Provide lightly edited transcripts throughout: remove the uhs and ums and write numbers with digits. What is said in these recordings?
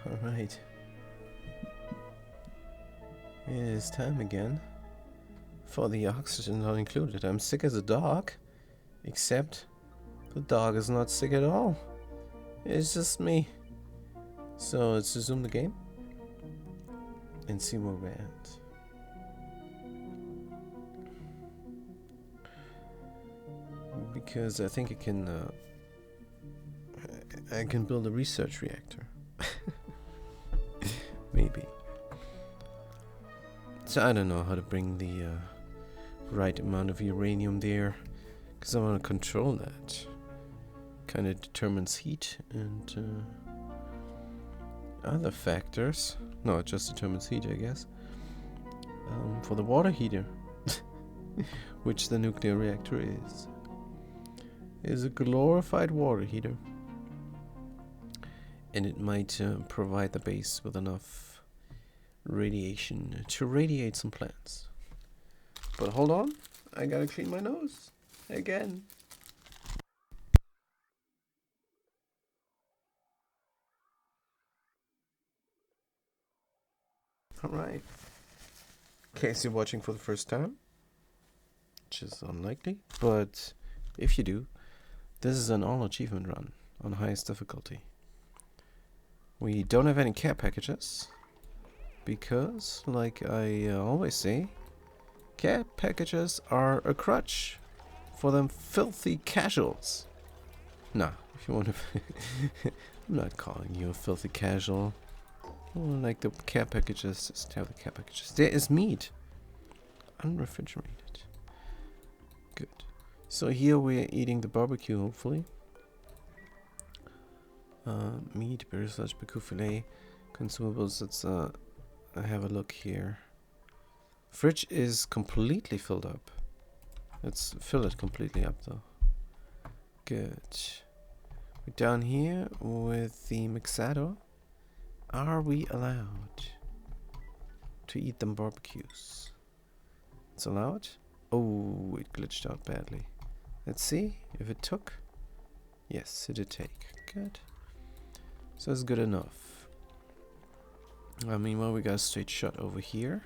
Alright. It is time again for the oxygen not included. I'm sick as a dog, except the dog is not sick at all. It's just me. So let's resume the game and see where we're at. Because I think I can build a research reactor. Maybe. So I don't know how to bring the right amount of uranium there, because I want to control that. Kind of determines heat and other factors. No, it just determines heat, I guess. For the water heater, which the nuclear reactor is a glorified water heater, and it might provide the base with enough radiation to radiate some plants. But hold on, I gotta clean my nose again. Alright. In case you're watching for the first time, which is unlikely, but if you do, this is an all achievement run on highest difficulty. We don't have any care packages, because, like I always say, care packages are a crutch for them filthy casuals. Nah, if you want to... I'm not calling you a filthy casual. Like the care packages, just have the care packages. There is meat. Unrefrigerated. Good. So here we're eating the barbecue, hopefully. Meat, berry slash barbecue fillet, consumables. Let's have a look here. Fridge is completely filled up. Let's fill it completely up though. Good. We're down here with the mixado. Are we allowed to eat them barbecues? It's allowed? Oh, it glitched out badly. Let's see if it took. Yes, it did take. Good. So it's good enough. Meanwhile, we got a straight shot over here.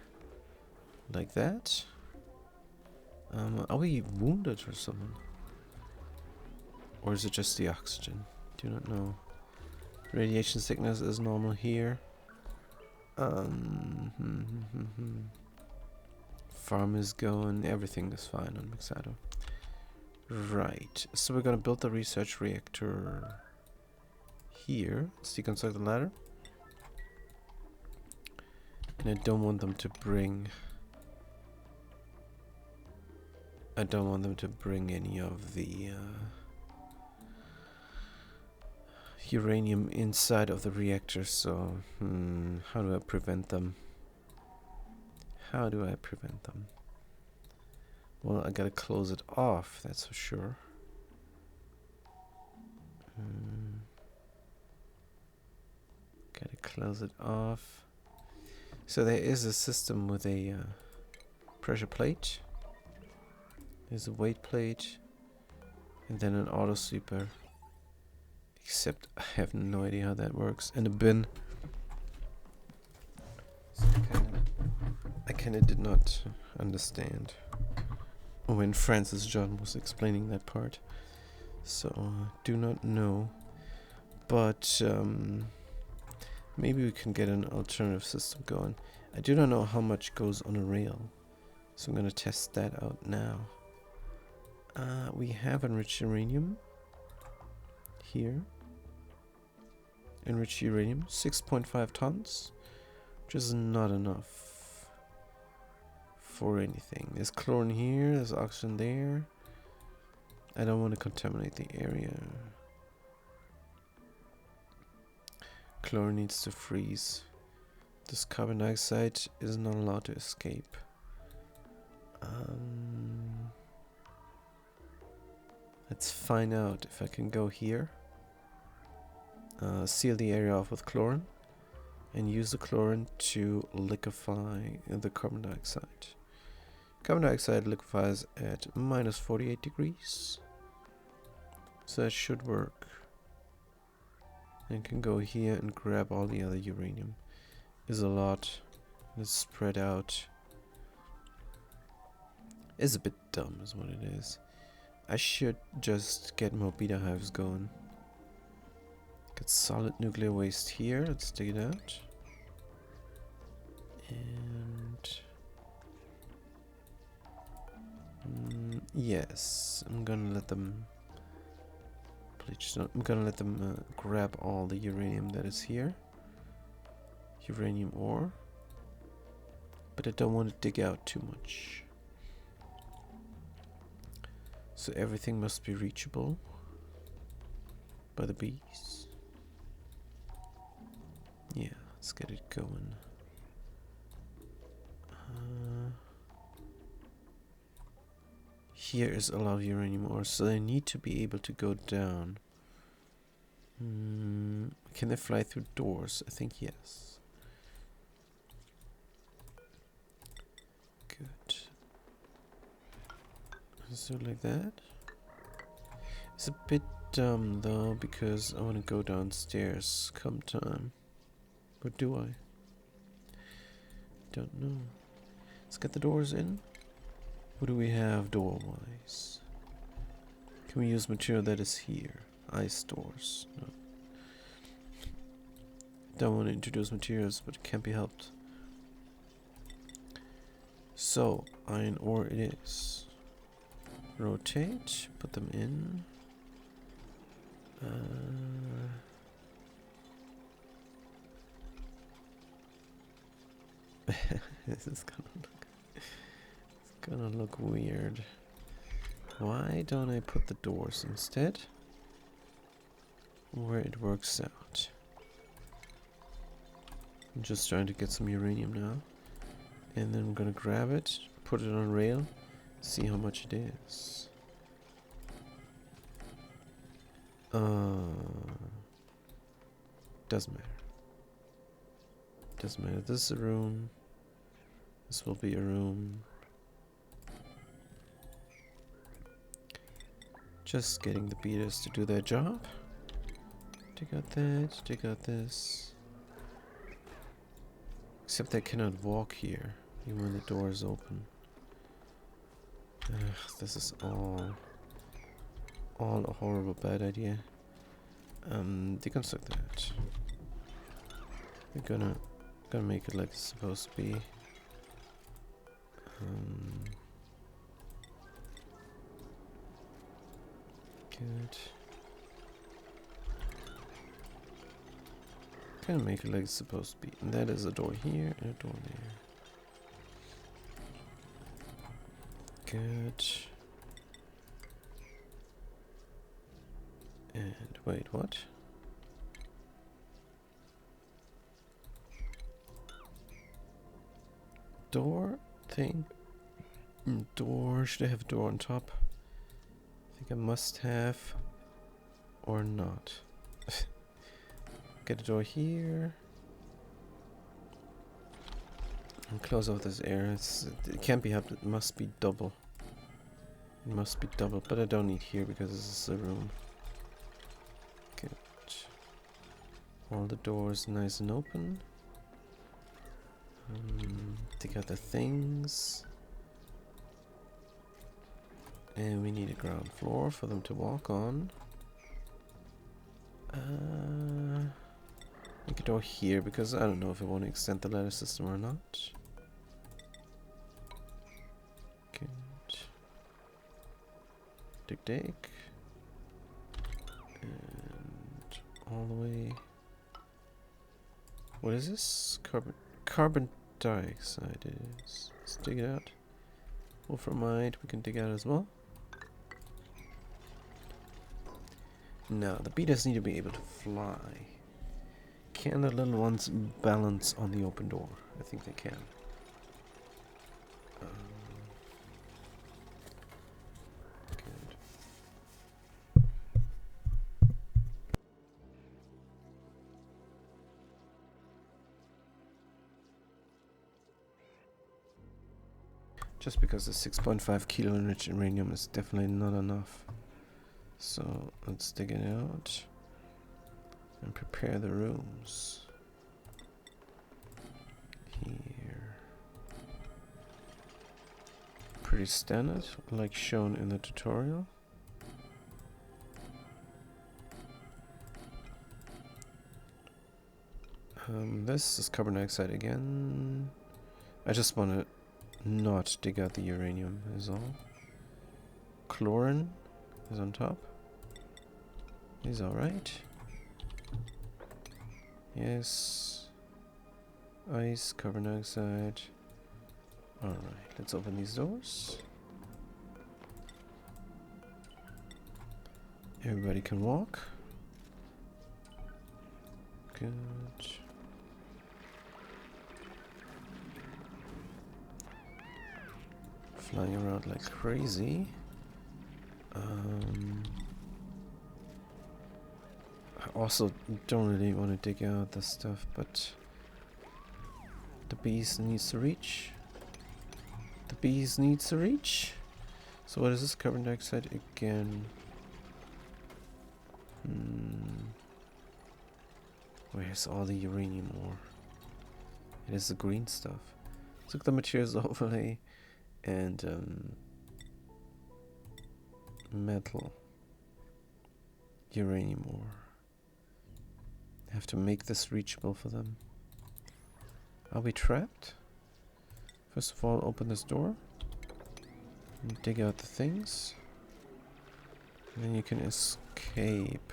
Like that. Are we wounded or something? Or is it just the oxygen? Do not know. Radiation sickness is normal here. Farm is going. Everything is fine on Mixado. Right. So we're gonna build the research reactor here. Let's deconstruct the ladder. And I don't want them to bring... I don't want them to bring any of the uranium inside of the reactor, so how do I prevent them? How do I prevent them? Well, I gotta close it off, that's for sure. Gotta close it off. So there is a system with a pressure plate. There's a weight plate. And then an auto sweeper. Except I have no idea how that works. And a bin. So I kinda did not understand when Francis John was explaining that part. So do not know. But maybe we can get an alternative system going. I do not know how much goes on a rail. So I'm gonna test that out now. We have enriched uranium here. Enriched uranium, 6.5 tons, which is not enough for anything. There's chlorine here, there's oxygen there. I don't want to contaminate the area. Chlorine needs to freeze. This carbon dioxide is not allowed to escape. Let's find out if I can go here. Seal the area off with chlorine and use the chlorine to liquefy the carbon dioxide. Carbon dioxide liquefies at minus 48 degrees. So that should work. and can go here and grab all the other uranium. Is a lot. It's spread out. It's a bit dumb is what it is. I should just get more beta hives going. Get solid nuclear waste here. Let's dig it out. And yes, I'm gonna let them. I'm gonna let them grab all the uranium that is here. Uranium ore. But I don't want to dig out too much. So everything must be reachable by the bees. Yeah, let's get it going. Here is a lot of uranium ore, so they need to be able to go down. Can they fly through doors? I think yes. Good. Let's do it like that. It's a bit dumb though, because I want to go downstairs come time. But do I? Don't know. Let's get the doors in. What do we have door-wise? Can we use material that is here? Ice doors. No. Don't want to introduce materials, but it can't be helped. So, iron ore it is. Rotate, put them in. This is gonna look weird. Why don't I put the doors instead where it works out? I'm just trying to get some uranium now, and then I'm gonna grab it, put it on rail, see how much it is. Doesn't matter. Doesn't matter. This is a room. This will be a room. Just getting the beaters to do their job. Take out that, take out this. Except they cannot walk here, even when the door is open. This is all a horrible bad idea. Deconstruct that. We're gonna make it like it's supposed to be. Good. Gonna make it like it's supposed to be. And that is a door here and a door there. Good. And wait, what? Door thing? Door, should I have a door on top? I think I must have, or not. Get a door here. And close off this area. It can't be helped, it must be double. It must be double, but I don't need here because this is a room. Good. All the doors nice and open. Take out the things. And we need a ground floor for them to walk on. Make a door here because I don't know if I want to extend the ladder system or not. Good. Dig. And all the way. What is this? Carbon dioxide it is. Let's dig it out. Wolframite we can dig out as well. Now the beetles need to be able to fly. Can the little ones balance on the open door? I think they can. Good. Just because the 6.5 kilo enriched uranium is definitely not enough. So let's dig it out. and prepare the rooms. Here. Pretty standard, like shown in the tutorial. This is carbon dioxide again. I just want to not dig out the uranium is all. Chlorine is on top. Is alright. Yes. Ice, carbon dioxide. Alright, let's open these doors. Everybody can walk. Good. Flying around like crazy. I also don't really want to dig out this stuff, but the bees needs to reach. The bees needs to reach. So what is this? Carbon dioxide again. Where's all the uranium ore? It is the green stuff. Let's look at the materials overlay and metal. Uranium ore. I have to make this reachable for them. Are we trapped? First of all, open this door. And dig out the things. And then you can escape.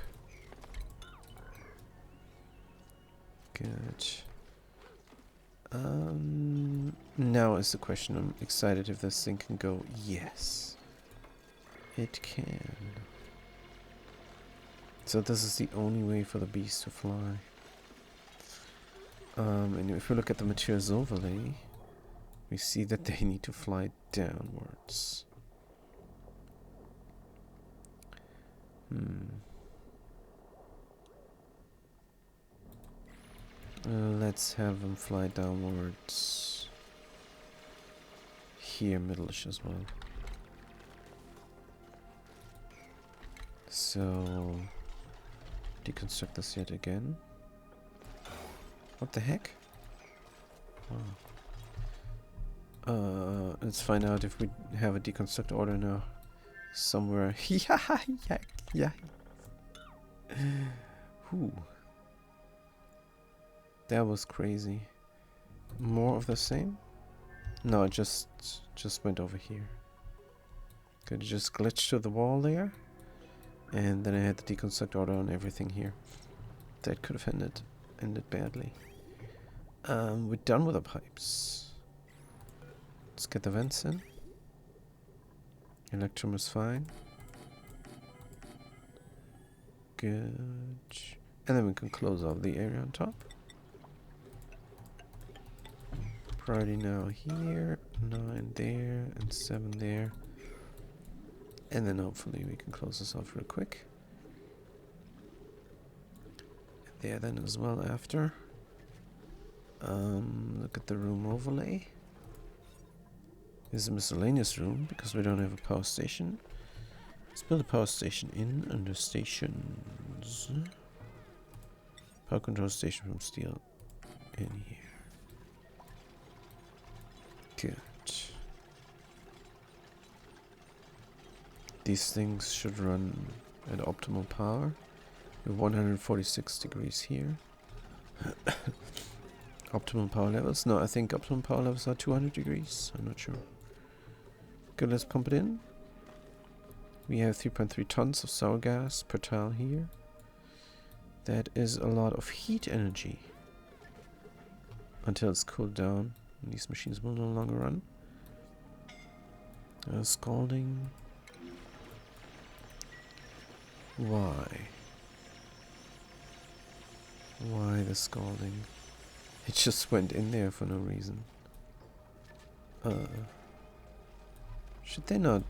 Good. Now is the question. I'm excited if this thing can go. Yes. It can. So this is the only way for the beast to fly. And if we look at the materials overlay, we see that they need to fly downwards. Let's have them fly downwards. Here, middle-ish as well. So, deconstruct this yet again. What the heck? Oh. Let's find out if we have a deconstruct order now. Somewhere. Yeah. Whew. That was crazy. More of the same? No, it just went over here. Could just glitch to the wall there. And then I had the deconstruct order on everything here. That could have ended badly. We're done with the pipes. Let's get the vents in. Electrum is fine. Good. And then we can close off the area on top. Priority now here, 9 there, and 7 there. And then hopefully we can close this off real quick. And there then as well after. Look at the room overlay. This is a miscellaneous room because we don't have a power station. Let's build a power station in under stations. Power control station from steel in here. Good. These things should run at optimal power. We're 146 degrees here. Optimum power levels? No, I think optimum power levels are 200 degrees. I'm not sure. Good, let's pump it in. We have 3.3 tons of sour gas per tile here. That is a lot of heat energy. Until it's cooled down. And these machines will no longer run. Scalding. Why? Why the scalding? It just went in there for no reason. Should they not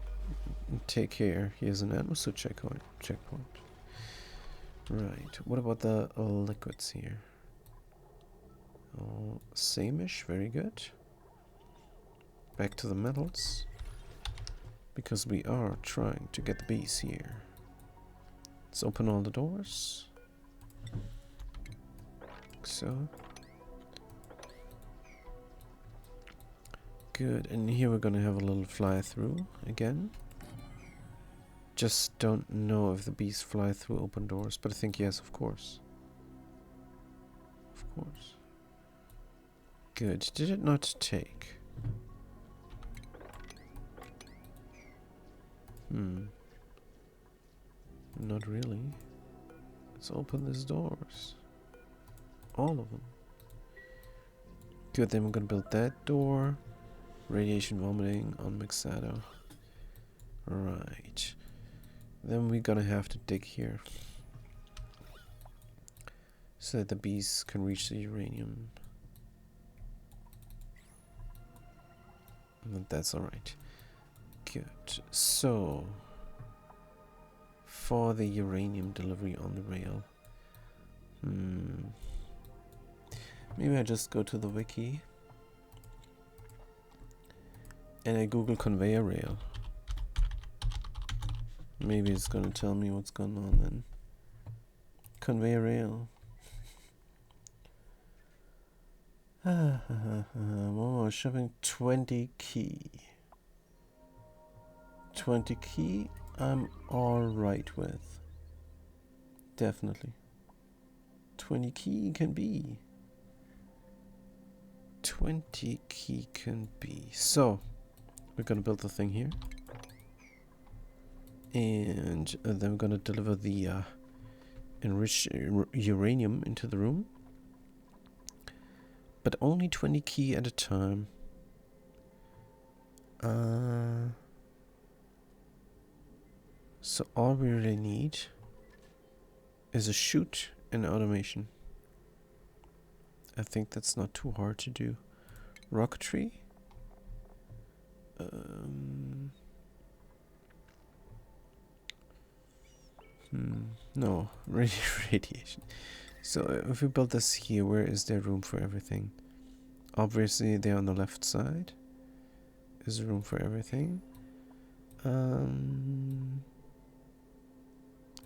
take care? Here's an atmosphere checkpoint. Right. What about the liquids here? Oh, same-ish. Very good. Back to the metals. Because we are trying to get the bees here. Let's open all the doors. so. Good, and here we're gonna have a little fly through again. Just don't know if the bees fly through open doors, but I think yes, of course. Of course. Good. Did it not take? Not really. Let's open these doors. All of them. Good, then we're gonna build that door. Radiation vomiting on Mixado. Right. Then we're gonna have to dig here. So that the bees can reach the uranium. And that's alright. Good. So, for the uranium delivery on the rail. Maybe I just go to the wiki. And I Google conveyor rail. Maybe it's gonna tell me what's going on then. Conveyor rail. Oh, shipping 20 key. 20 key, I'm alright with. Definitely. 20 key can be. 20 key can be. So, we're gonna build the thing here. And then we're gonna deliver the enriched uranium into the room. But only 20 key at a time. So all we really need is a chute and automation. I think that's not too hard to do. Rocketry. No, radiation. So if we build this here, where is there room for everything? Obviously there on the left side is room for everything.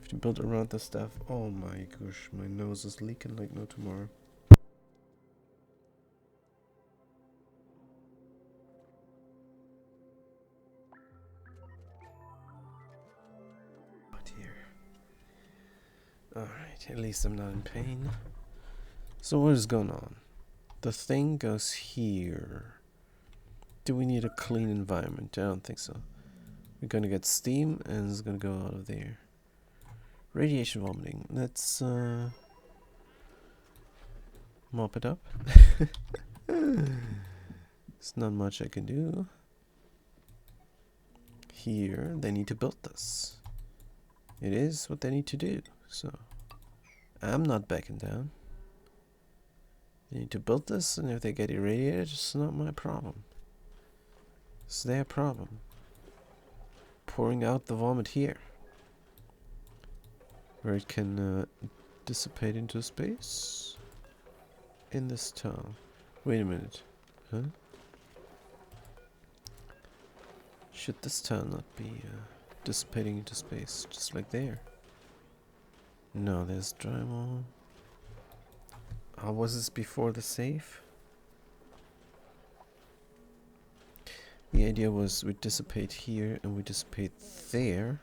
If you build around the stuff, oh my gosh, my nose is leaking like no tomorrow. Oh dear. Alright, at least I'm not in pain. So what is going on? The thing goes here. Do we need a clean environment? I don't think so. We're gonna get steam and it's gonna go out of there. Radiation vomiting. Let's mop it up. There's not much I can do. Here, they need to build this. It is what they need to do. So, I'm not backing down. They need to build this, and if they get irradiated, it's not my problem. It's their problem. Pouring out the vomit here. Where it can dissipate into space. In this town. Wait a minute. Huh? Should this town not be dissipating into space? Just like there. No, there's drywall. How was this before the safe? The idea was we dissipate here and we dissipate there.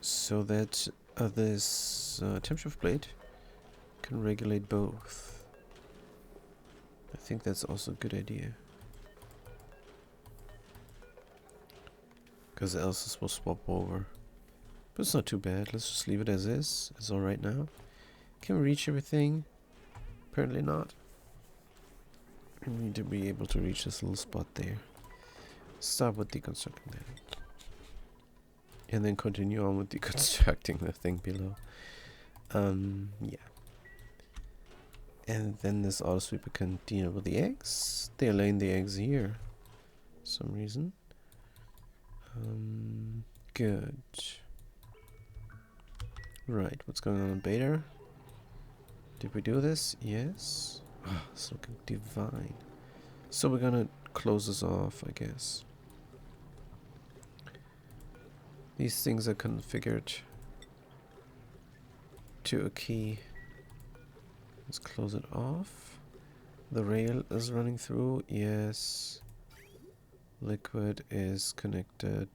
So that this temperature plate can regulate both. I think that's also a good idea. Because else this will swap over. But it's not too bad. Let's just leave it as is. It's alright now. Can we reach everything? Apparently not. We need to be able to reach this little spot there. Start with deconstructing that. And then continue on with deconstructing the thing below. Yeah. And then this auto sweeper can deal with the eggs. They're laying the eggs here. For some reason. Good. Right, what's going on in beta? Did we do this? Yes. Oh, it's looking divine. So we're gonna close this off, I guess. These things are configured to a key. Let's close it off. The rail is running through. Yes. Liquid is connected.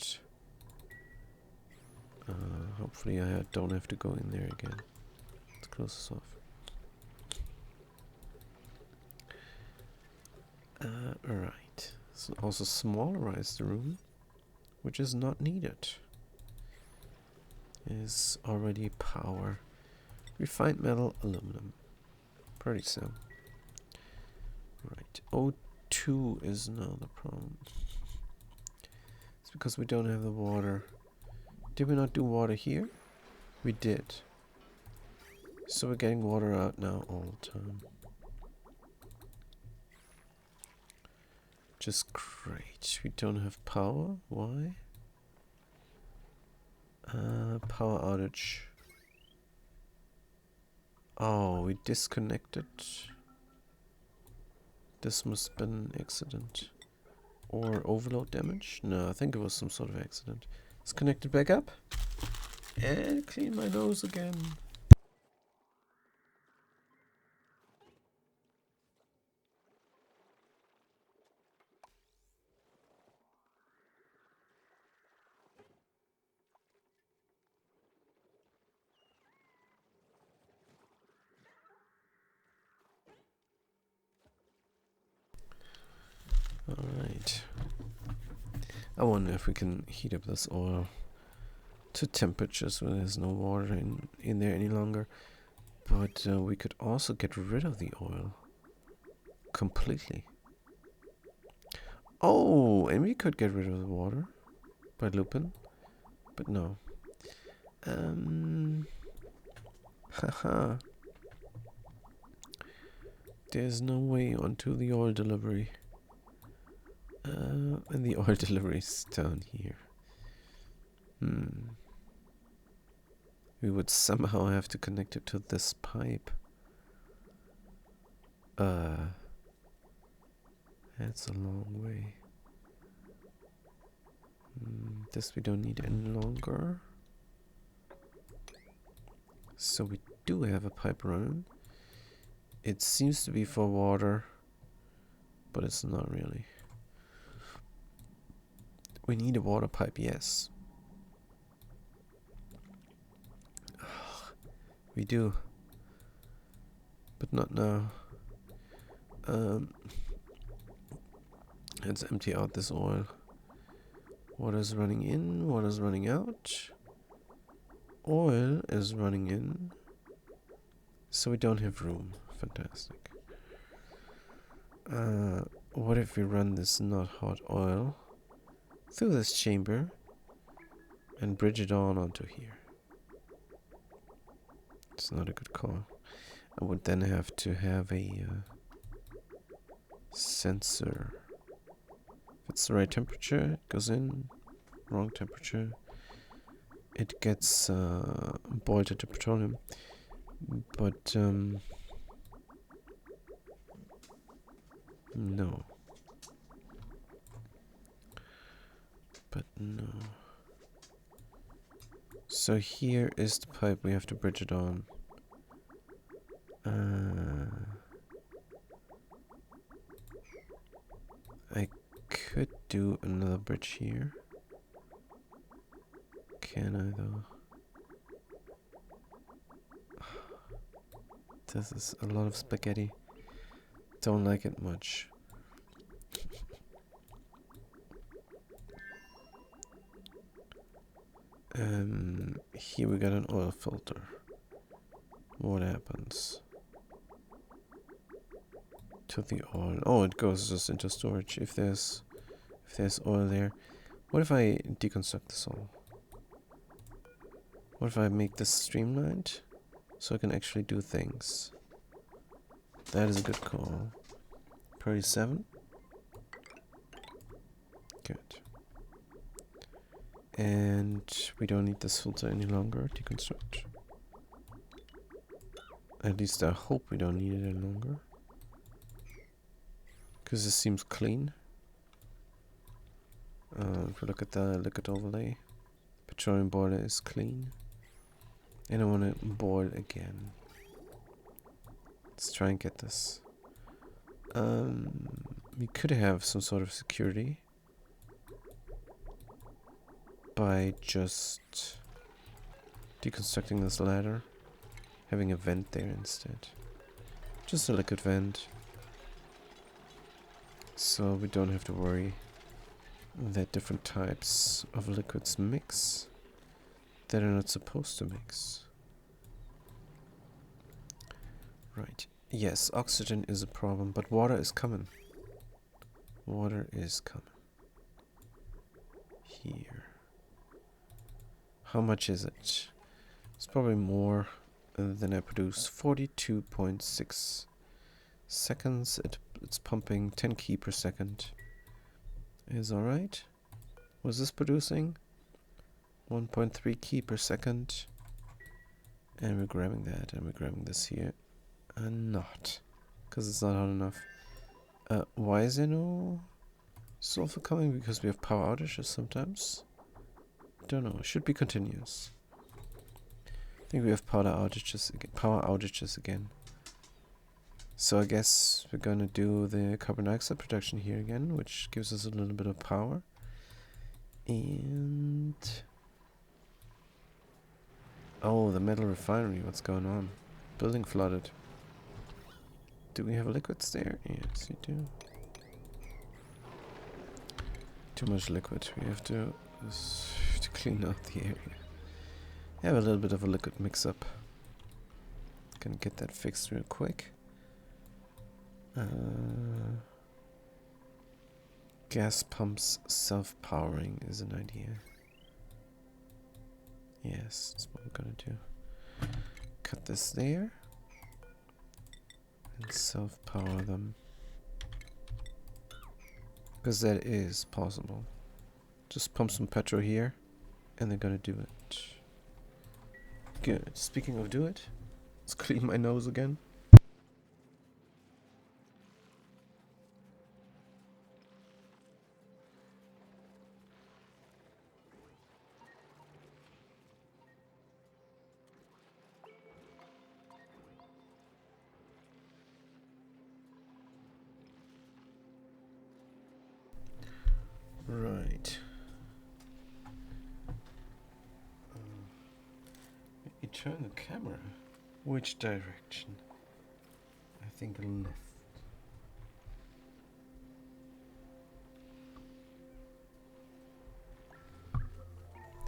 Hopefully I don't have to go in there again. Let's close this off. Alright. So also smallerize the room, which is not needed. Is already power. Refined metal, aluminum. Pretty simple. Right. O2 is now the problem. It's because we don't have the water. Did we not do water here? We did. So we're getting water out now all the time. Just great. We don't have power. Why? Power outage. Oh, we disconnected. This must have been an accident. Or overload damage? No, I think it was some sort of accident. Let's connect it back up. And clean my nose again. Alright. I wonder if we can heat up this oil to temperatures where there's no water in there any longer. But we could also get rid of the oil completely. Oh, and we could get rid of the water by looping, but no. Haha. There's no way onto the oil delivery. And the oil delivery is down here. We would somehow have to connect it to this pipe. That's a long way. This we don't need any longer. So we do have a pipe running. It seems to be for water, but it's not really. We need a water pipe, yes. We do. But not now. Let's empty out this oil. Water's running in, water's running out. Oil is running in. So we don't have room. Fantastic. What if we run this not hot oil through this chamber and bridge it on onto here? It's not a good call. I would then have to have a sensor. If it's the right temperature, it goes in. Wrong temperature, it gets boiled into petroleum. But no. But no. So here is the pipe we have to bridge it on. I could do another bridge here. Can I though? This is a lot of spaghetti. Don't like it much. Here we got an oil filter. What happens to the oil? Oh, it goes just into storage if there's oil there. What if I deconstruct this all? What if I make this streamlined so I can actually do things? That is a good call. Priority 7. Good. And we don't need this filter any longer. Deconstruct. At least I hope we don't need it any longer. Because this seems clean. If we look at the liquid overlay, petroleum boiler is clean. And I want to boil again. Let's try and get this. We could have some sort of security by just deconstructing this ladder, having a vent there instead. Just a liquid vent, so we don't have to worry that different types of liquids mix that are not supposed to mix. Right. Yes, oxygen is a problem, but water is coming. Water is coming. Here. How much is it? It's probably more than I produce. 42.6 seconds. It's pumping 10 key per second. Is alright. Was this producing? 1.3 key per second. And we're grabbing that, and we're grabbing this here. And not. Because it's not hot enough. Why is there no sulfur coming? Because we have power outages sometimes? Don't know. It should be continuous. I think we have power outages again. So I guess we're gonna do the carbon dioxide production here again, which gives us a little bit of power. And oh, the metal refinery, what's going on? Building flooded. Do we have liquids there? Yes, we do. Too much liquid. We have to clean out the area. Have a little bit of a liquid mix-up. Gonna get that fixed real quick. Gas pumps self-powering is an idea. Yes, that's what we're gonna do. Cut this there. And self-power them. Because that is possible. Just pump some petrol here, and they're gonna do it. Good. Speaking of do it, let's clean my nose again. Right. Let me turn the camera. Which direction? I think left.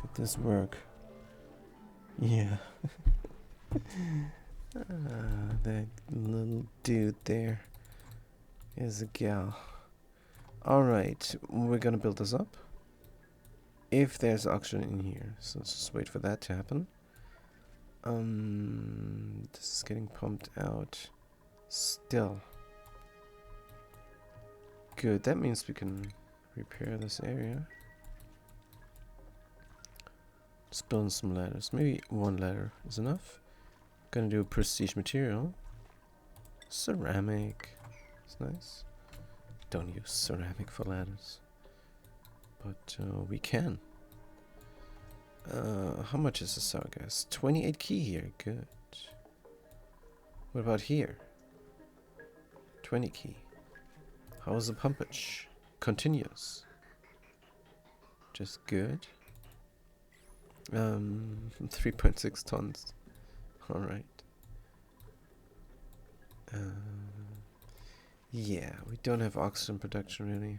Did this work? Yeah. That little dude there is a gal. Alright, we're gonna build this up. If there's oxygen in here, so let's just wait for that to happen. This is getting pumped out still. Good, that means we can repair this area. Just build some ladders. Maybe one ladder is enough. Gonna do a prestige material. Ceramic. It's nice. Don't use ceramic for ladders. But we can. How much is the sour gas? 28 key here. Good. What about here? 20 key. How is the pumpage? Continuous. Just good. 3.6 tons. Alright. Yeah, we don't have oxygen production really.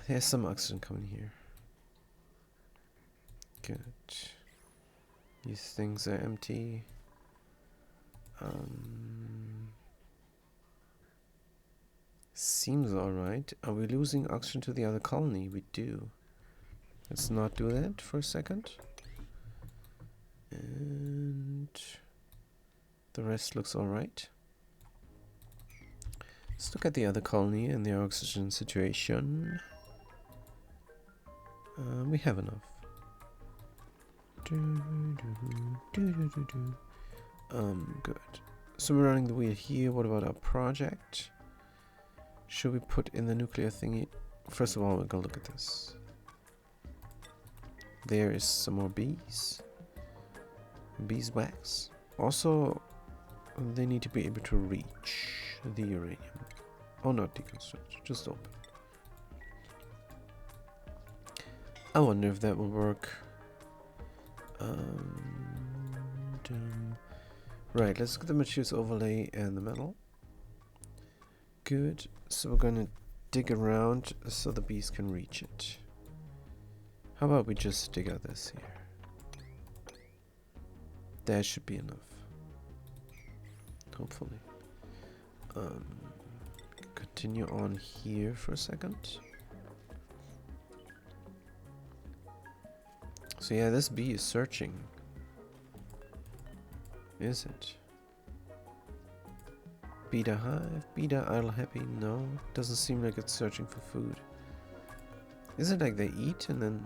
There's some oxygen coming here. Good. These things are empty. Seems alright. Are we losing oxygen to the other colony? We do. Let's not do that for a second. And the rest looks alright. Let's look at the other colony and their oxygen situation. We have enough. Good. So we're running the wheel here. What about our project? Should we put in the nuclear thingy? First of all, we're gonna look at this. There is some more bees. Beeswax. Also, they need to be able to reach the uranium. Oh, not deconstruct, just open. I wonder if that will work. Right, let's look at the materials overlay and the metal. Good. So we're gonna dig around so the bees can reach it. How about we just dig out this here? That should be enough. Hopefully. Continue on here for a second. So yeah, this bee is searching. Is it? Beta hive? Beta idle happy? No, doesn't seem like it's searching for food. Is it like they eat and then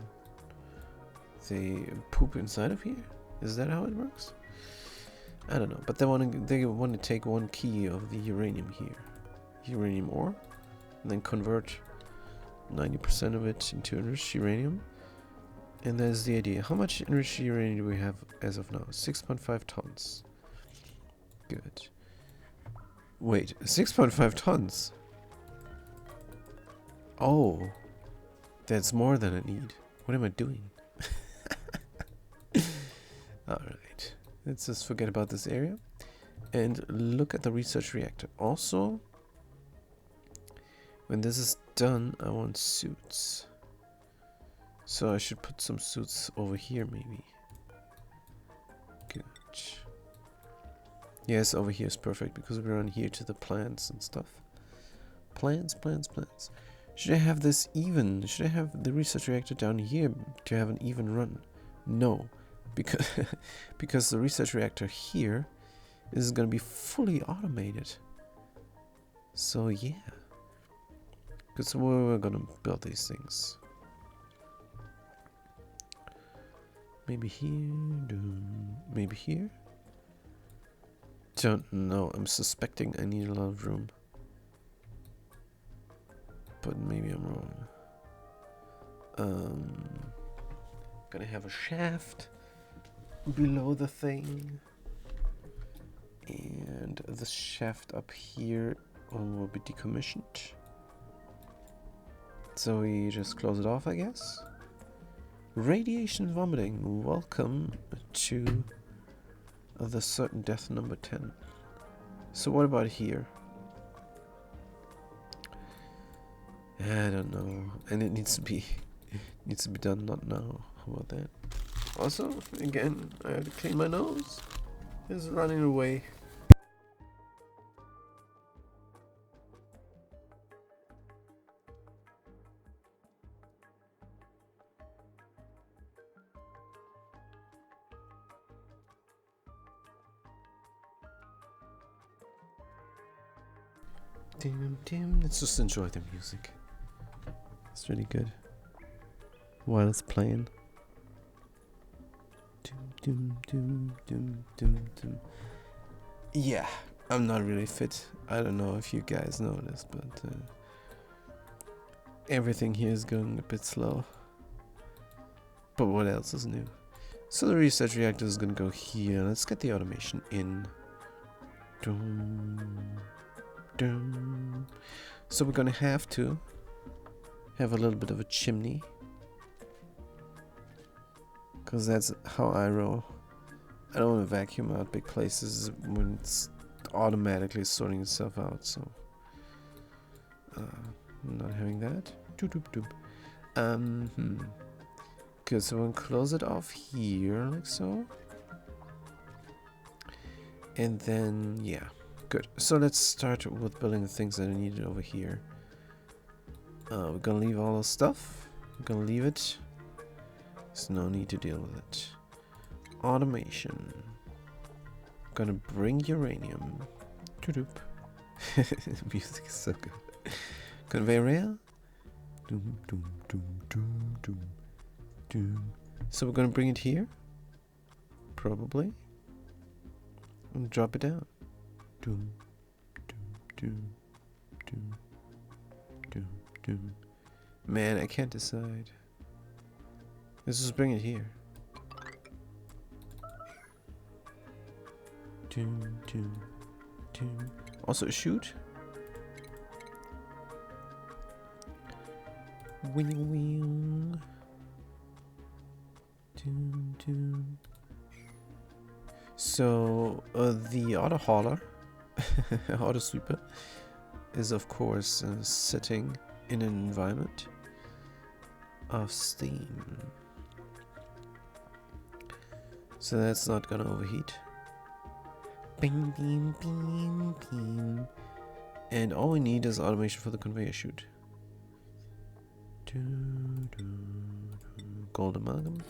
they poop inside of here? Is that how it works? I don't know, but they want to take one key of the uranium here, uranium ore, and then convert 90% of it into enriched uranium. And that's the idea. How much enriched uranium do we have as of now? 6.5 tons. Good. Wait, 6.5 tons? Oh, that's more than I need. What am I doing? Alright, let's just forget about this area and look at the research reactor. Also, when this is done, I want suits. So I should put some suits over here maybe. Good. Yes, over here is perfect because we're on here to the plants and stuff. Plants. Should I have this even? Should I have the research reactor down here to have an even run? No, because because the research reactor here is going to be fully automated. So yeah, because we're going to build these things. Maybe here, maybe here. Don't know. I'm suspecting I need a lot of room, but maybe I'm wrong. Gonna have a shaft below the thing, and the shaft up here will be decommissioned. So we just close it off, I guess. Radiation vomiting. Welcome to the certain death number 10. So what about here? I don't know. And it needs to be done not now. How about that? Also, again, I have to clean my nose. It's running away. Let's just enjoy the music. It's really good while it's playing. Yeah, I'm not really fit. I don't know if you guys know this, but everything here is going a bit slow. But what else is new? So the research reactor is going to go here. Let's get the automation in. So we're gonna have to have a little bit of a chimney, because that's how I roll. I don't want to vacuum out big places when it's automatically sorting itself out, so I'm not having that. Good, so we'll close it off here like so, and then yeah. Good. So let's start with building the things that are needed over here. We're gonna leave all the stuff. We're gonna leave it. There's no need to deal with it. Automation. Gonna bring uranium. Music is so good. Conveyor rail. So we're gonna bring it here. Probably. And drop it down. Man, I can't decide. Let's just bring it here. Also shoot. Wing. So the auto hauler, auto sweeper, is of course sitting in an environment of steam, so that's not gonna overheat. Bing, bing, bing, bing. And all we need is automation for the conveyor chute. Gold amalgam.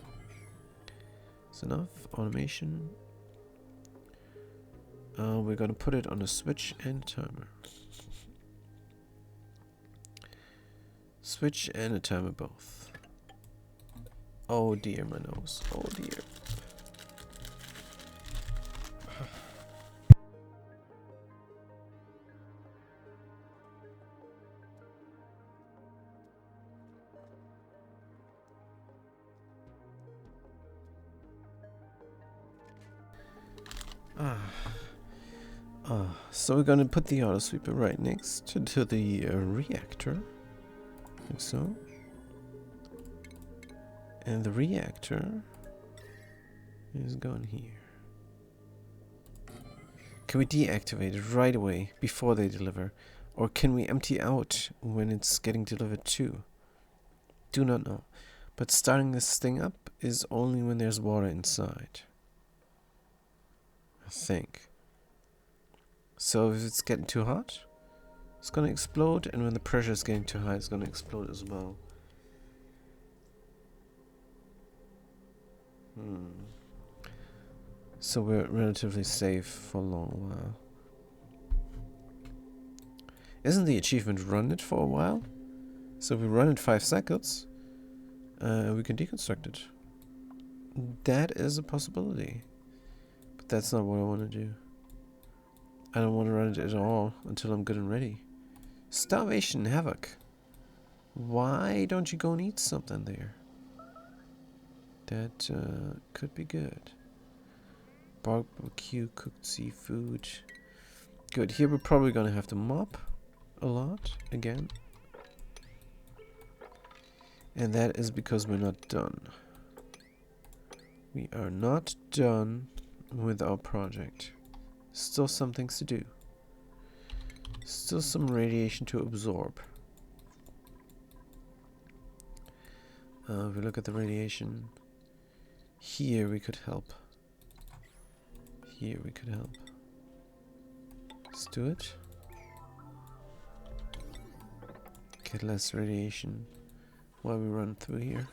That's enough. Automation. We're gonna put it on a switch and a timer. Switch and a timer both. Oh dear, my nose. Oh dear. So we're gonna put the auto sweeper right next to the reactor, like so. And the reactor is going here. Can we deactivate it right away before they deliver? Or can we empty out when it's getting delivered too? Do not know. But starting this thing up is only when there's water inside, I think. So if it's getting too hot, it's gonna explode, and when the pressure is getting too high, it's gonna explode as well. So we're relatively safe for a long while. Isn't the achievement run it for a while? So if we run it 5 seconds, we can deconstruct it. That is a possibility. But that's not what I want to do. I don't want to run it at all until I'm good and ready. Starvation Havoc. Why don't you go and eat something there? That could be good. Barbecue, cooked seafood. Good. Here we're probably going to have to mop a lot again. And that is because we're not done. We are not done with our project. Still some things to do. Still some radiation to absorb. If we look at the radiation, here we could help. Here we could help. Let's do it. Get less radiation while we run through here.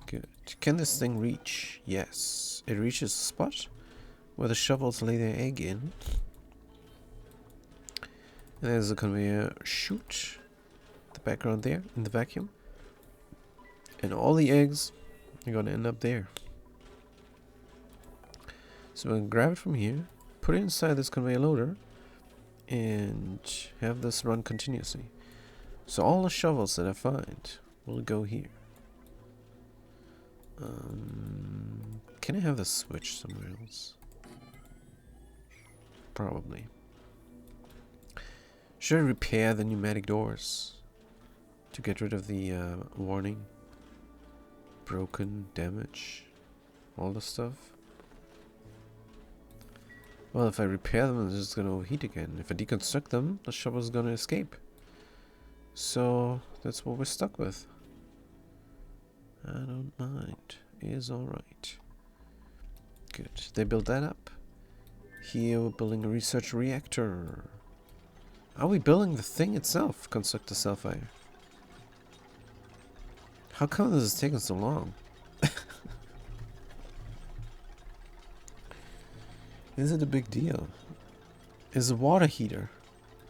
Good. Can this thing reach? Yes. It reaches the spot where the shovels lay their egg in. And there's a conveyor chute. The background there in the vacuum. And all the eggs are going to end up there. So we're going to grab it from here, put it inside this conveyor loader, and have this run continuously. So all the shovels that I find will go here. Can I have the switch somewhere else? Probably. Should I repair the pneumatic doors to get rid of the warning? Broken, damage, all the stuff. Well, if I repair them, it's just gonna overheat again. If I deconstruct them, the shovel's gonna escape. So that's what we're stuck with. I don't mind. It is alright. Good. They built that up. Here we're building a research reactor. Are we building the thing itself? Construct the cell-fire. How come this is taking so long? Is it a big deal? Is a water heater?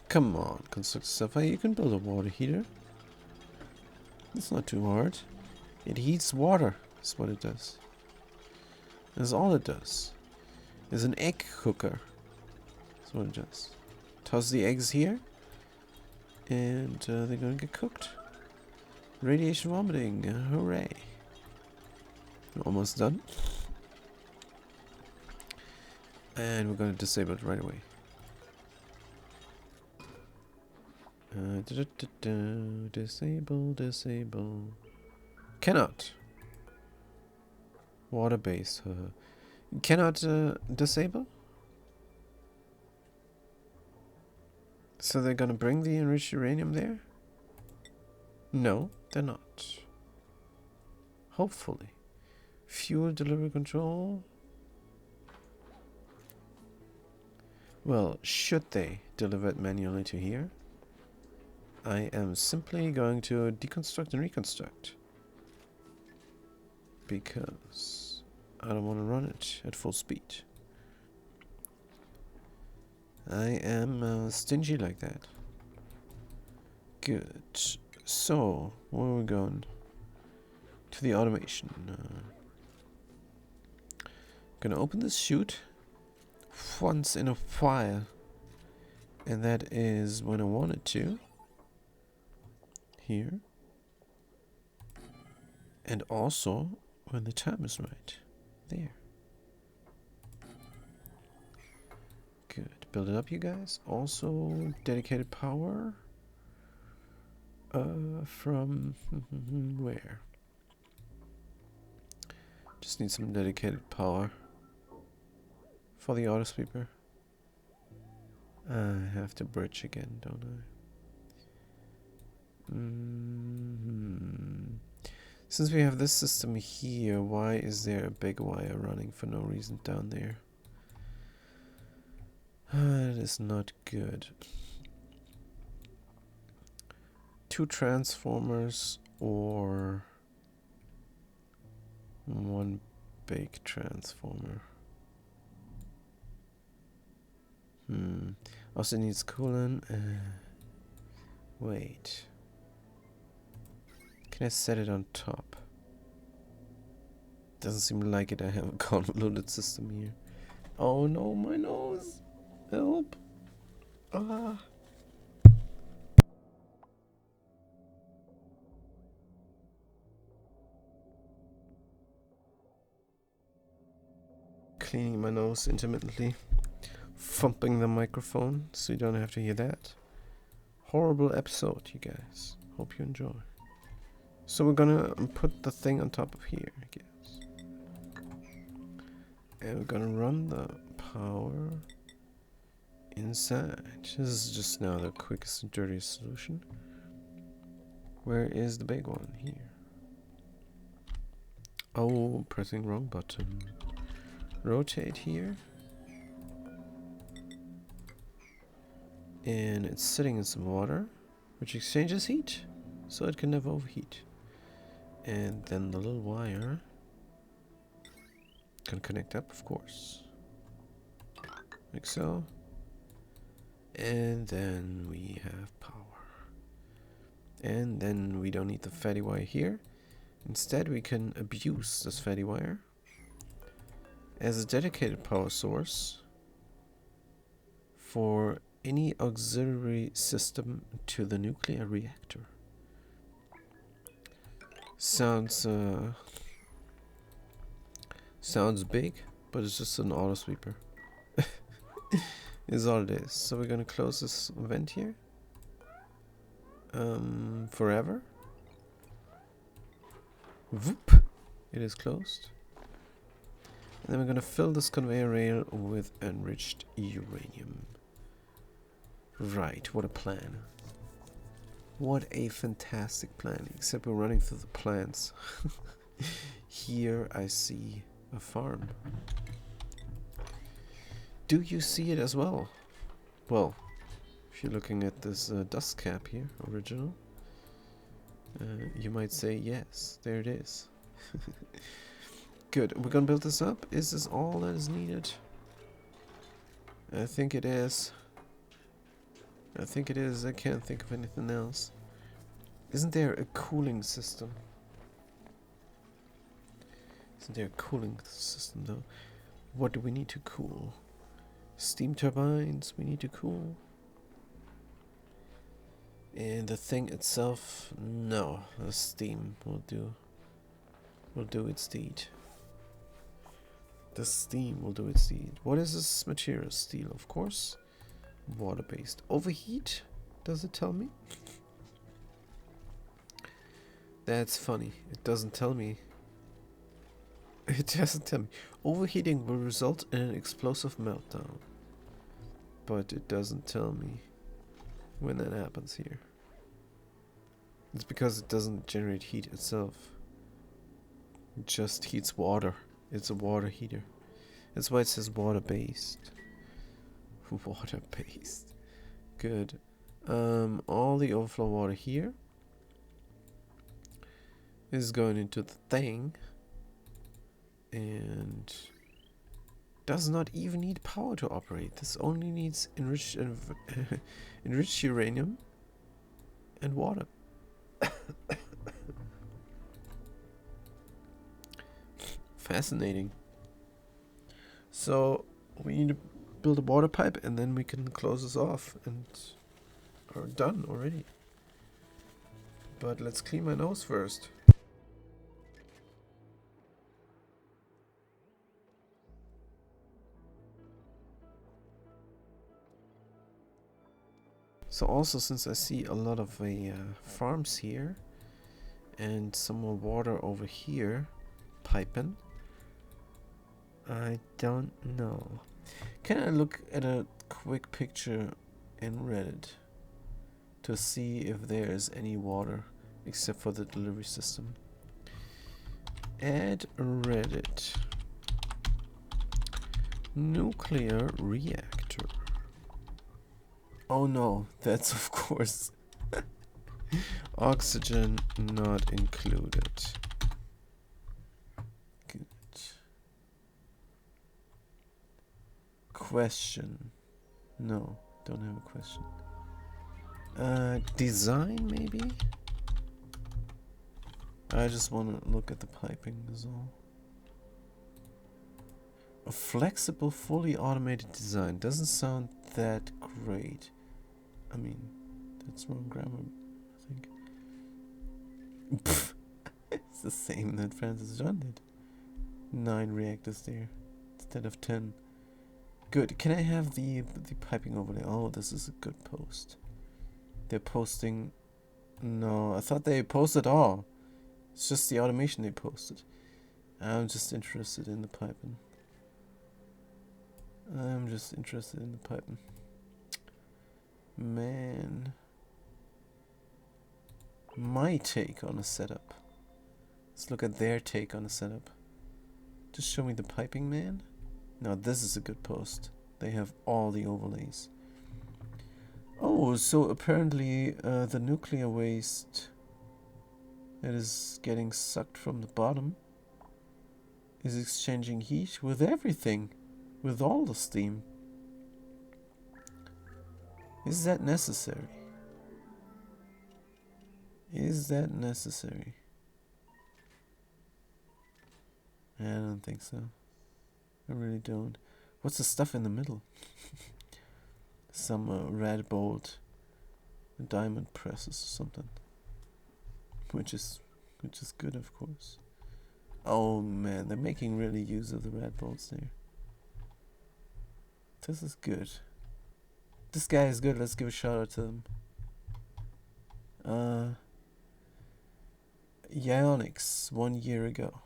Come on, construct a cell-fire. You can build a water heater. It's not too hard. It heats water. That's what it does. That's all it does. It's an egg cooker. That's what it does. Toss the eggs here, and they're gonna get cooked. Radiation vomiting. Hooray. Almost done. And we're going to disable it right away. Disable, disable. Cannot. Water base. Cannot disable? So they're gonna bring the enriched uranium there? No, they're not. Hopefully. Fuel delivery control. Well, should they deliver it manually to here? I am simply going to deconstruct and reconstruct. Because I don't want to run it at full speed. I am stingy like that. Good. So, where are we going? To the automation. Gonna open this chute once in a while. And that is when I wanted to. Here. And also when the time is right. There. Good. Build it up, you guys. Also, dedicated power. From where? Just need some dedicated power for the auto sweeper. I have to bridge again, don't I? Since we have this system here, why is there a big wire running for no reason down there? That is not good. 2 transformers or 1 big transformer. Also needs coolant. Wait. Can I set it on top? Doesn't seem like it. I have a convoluted system here. Oh no, my nose! Help! Ah! Cleaning my nose intermittently, thumping the microphone so you don't have to hear that. Horrible episode, you guys. Hope you enjoy. So we're gonna put the thing on top of here, I guess. And we're gonna run the power inside. This is just now the quickest and dirtiest solution. Where is the big one? Here. Oh, pressing wrong button. Rotate here. And it's sitting in some water, which exchanges heat, so it can never overheat. And then the little wire can connect up, of course. Like so. And then we have power. And then we don't need the fatty wire here. Instead, we can abuse this fatty wire as a dedicated power source for any auxiliary system to the nuclear reactor. Sounds big, but it's just an auto sweeper. Is all it is. So we're gonna close this vent here. Forever. Whoop! It is closed. And then we're gonna fill this conveyor rail with enriched uranium. Right, what a plan. What a fantastic plan, except we're running through the plants. Here I see a farm. Do you see it as well? Well, if you're looking at this dust cap here, original, you might say yes, there it is. Good, we're gonna build this up. Is this all that is needed? I think it is. I think it is. I can't think of anything else. Isn't there a cooling system? Isn't there a cooling system though? What do we need to cool? Steam turbines we need to cool. And the thing itself, no, the steam will do its deed. The steam will do its deed. What is this material? Steel, of course. Water-based. Overheat? Does it tell me? That's funny. It doesn't tell me. It doesn't tell me. Overheating will result in an explosive meltdown. But it doesn't tell me when that happens here. It's because it doesn't generate heat itself. It just heats water. It's a water heater. That's why it says water-based. Water-based. Good. All the overflow water here is going into the thing. And does not even need power to operate. This only needs enriched uranium and water. Fascinating. So we need to build a water pipe and then we can close this off and are done already. But let's clean my nose first. So also, since I see a lot of farms here and some more water over here piping, I don't know. Can I look at a quick picture in Reddit to see if there is any water except for the delivery system? Add Reddit. Nuclear reactor. Oh no, that's of course oxygen not included. Good. Question. No, don't have a question. Design maybe? I just want to look at the piping is all. A flexible, fully automated design doesn't sound that great. I mean, that's wrong grammar, I think. It's the same that Francis John did. 9 reactors there instead of 10. Good. Can I have the piping over there? Oh, this is a good post. They're posting. No, I thought they posted all. It's just the automation they posted. I'm just interested in the piping. Man. My take on a setup. Let's look at their take on a setup. Just show me the piping, man. Now this is a good post. They have all the overlays. Oh, so apparently the nuclear waste that is getting sucked from the bottom is exchanging heat with everything. With all the steam. Is that necessary? Is that necessary? I don't think so. I really don't. What's the stuff in the middle? Some red bolt diamond presses or something. Which is good, of course. Oh man, they're making really use of the red bolts there. This is good. This guy is good. Let's give a shout out to them. Ionics 1 year ago.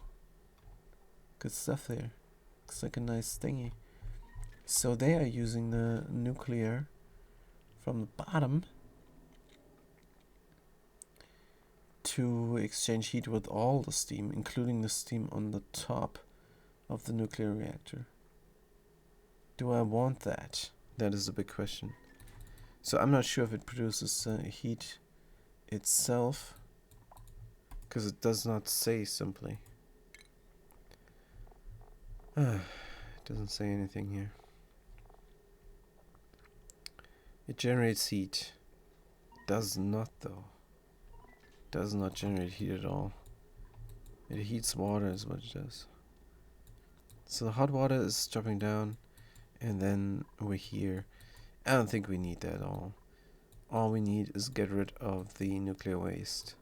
Good stuff there. Looks like a nice thingy. So they are using the nuclear from the bottom to exchange heat with all the steam, including the steam on the top of the nuclear reactor. Do I want that? That is a big question. So I'm not sure if it produces heat itself, because it does not say simply. It doesn't say anything here. It generates heat. Does not though. Does not generate heat at all. It heats water is what it does. So the hot water is dropping down. And then over here, I don't think we need that at all. All we need is get rid of the nuclear waste.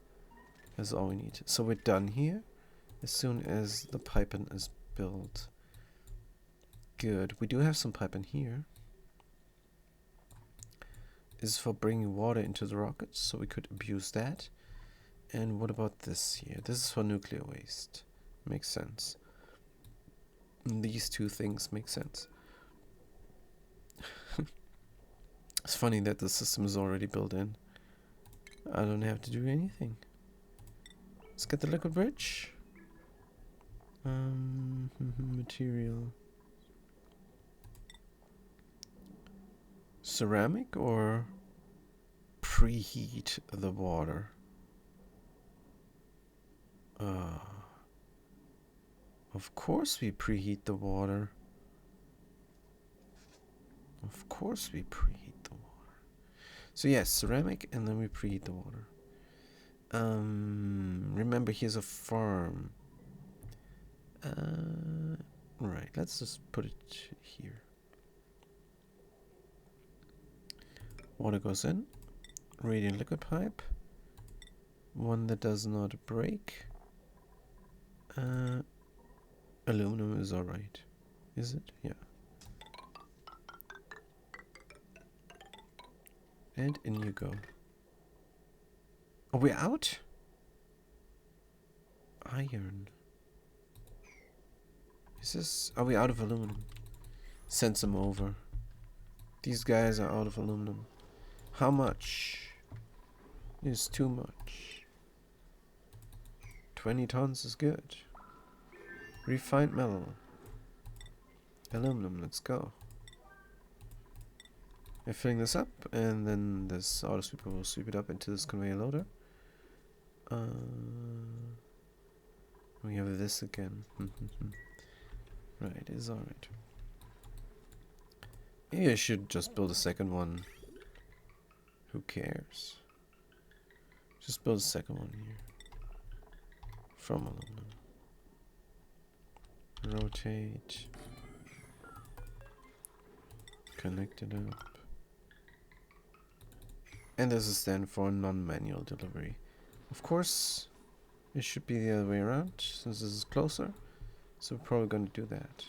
That's all we need. So we're done here. As soon as the piping is built. Good. We do have some piping here. This is for bringing water into the rockets, so we could abuse that. And what about this here? This is for nuclear waste. Makes sense. And these two things make sense. It's funny that the system is already built in. I don't have to do anything. Let's get the liquid bridge. Material. Ceramic or preheat the water? Of course we preheat the water. Of course we preheat the water. So yes, ceramic, and then we preheat the water. Remember, here's a farm. Right, let's just put it here. Water goes in. Radiant liquid pipe. One that does not break. Aluminum is alright. Is it? Yeah. And in you go. Are we out? Iron. Is this... Are we out of aluminum? Send some over. These guys are out of aluminum. How much? Is too much. 20 tons is good. Refined metal. Aluminum, let's go. I'm filling this up, and then this auto sweeper will sweep it up into this conveyor loader. We have this again. Right, it's alright. Maybe I should just build a second one. Who cares? Just build a second one here. From aluminum. Rotate. Connect it up. And this is then for non-manual delivery. Of course, it should be the other way around, since this is closer. So we're probably going to do that.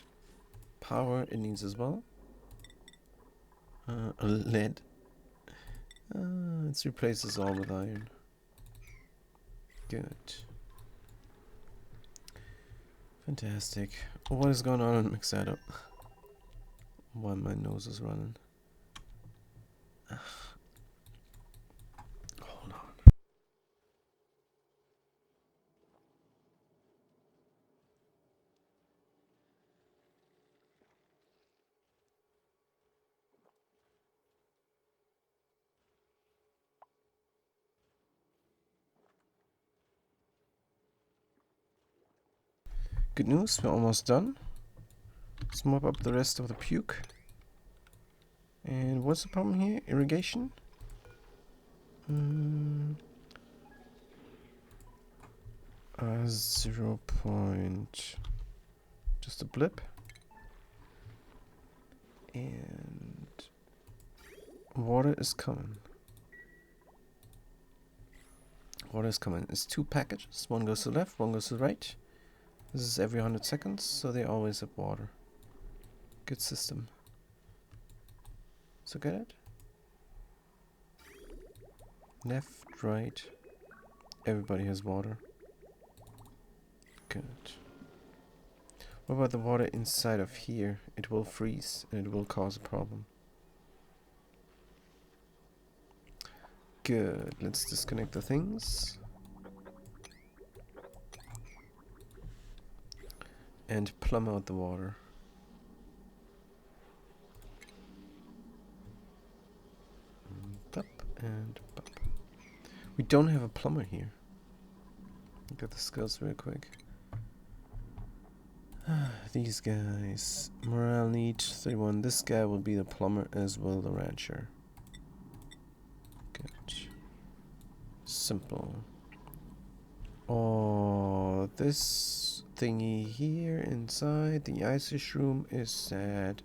Power it needs as well. Lead. Let's replace this all with iron. Good. Fantastic. What is going on? Mix that up. While my nose is running. Hold on. Good news, we're almost done. Let's mop up the rest of the puke. And what's the problem here? Irrigation? 0 point... Just a blip. And... water is coming. Water is coming. It's 2 packages. One goes to the left, one goes to the right. This is every 100 seconds, so they always have water. Good system. So get it? Left, right. Everybody has water. Good. What about the water inside of here? It will freeze and it will cause a problem. Good. Let's disconnect the things. And plumb out the water. Up and up. We don't have a plumber here. Look at the skills real quick. These guys. Morale need 31. This guy will be the plumber as well the rancher. Good. Simple. Oh, this thingy here inside the ice room is sad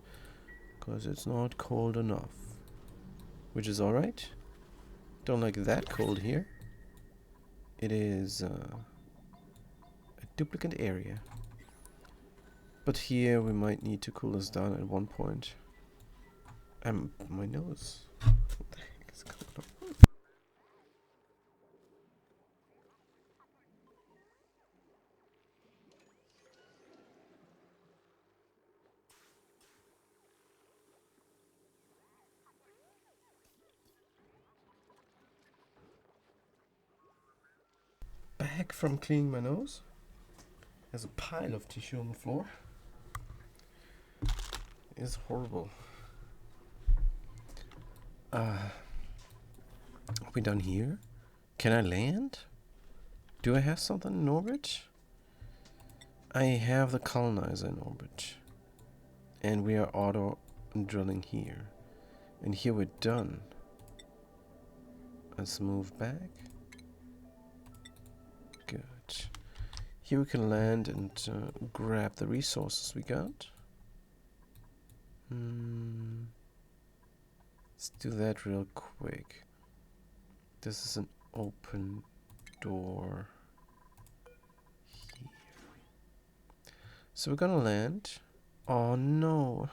because it's not cold enough, which is alright. Don't like that cold here. It is a duplicate area. But here we might need to cool this down at one point. My nose. What the heck is going on? Back from cleaning my nose. There's a pile of tissue on the floor. It's horrible. Are we done here? Can I land? Do I have something in orbit? I have the colonizer in orbit. And we are auto drilling here. And here we're done. Let's move back. Good. Here we can land and grab the resources we got. Let's do that real quick. This is an open door here. So we're gonna land. Oh no.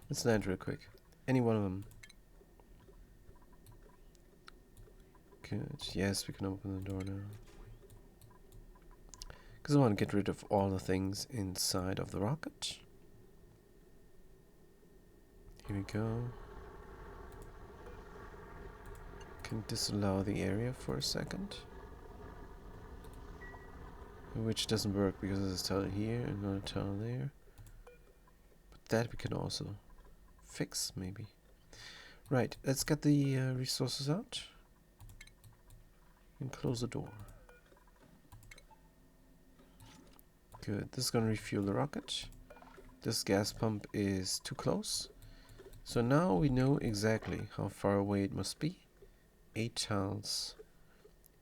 Let's land real quick. Any one of them. Good. Yes, we can open the door now. Because I want to get rid of all the things inside of the rocket. Here we go. Can disallow the area for a second. Which doesn't work because there's a tile here and not a tile there. But that we can also fix, maybe. Right, let's get the resources out. And close the door. Good, this is going to refuel the rocket. This gas pump is too close. So now we know exactly how far away it must be. 8 tiles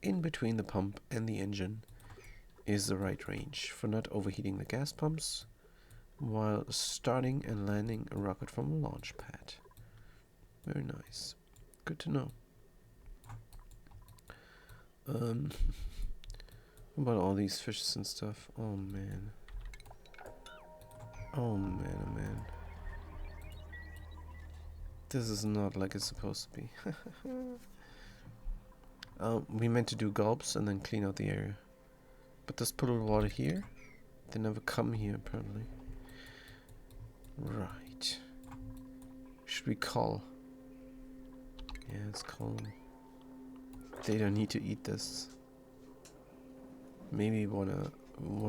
in between the pump and the engine is the right range for not overheating the gas pumps while starting and landing a rocket from a launch pad. Very nice. Good to know. What about all these fishes and stuff? Oh man. Oh man, oh man. This is not like it's supposed to be. We meant to do gulps and then clean out the area. But there's puddled water here. They never come here apparently. Right. Should we call? Yeah, let's call them. They don't need to eat this. Maybe wanna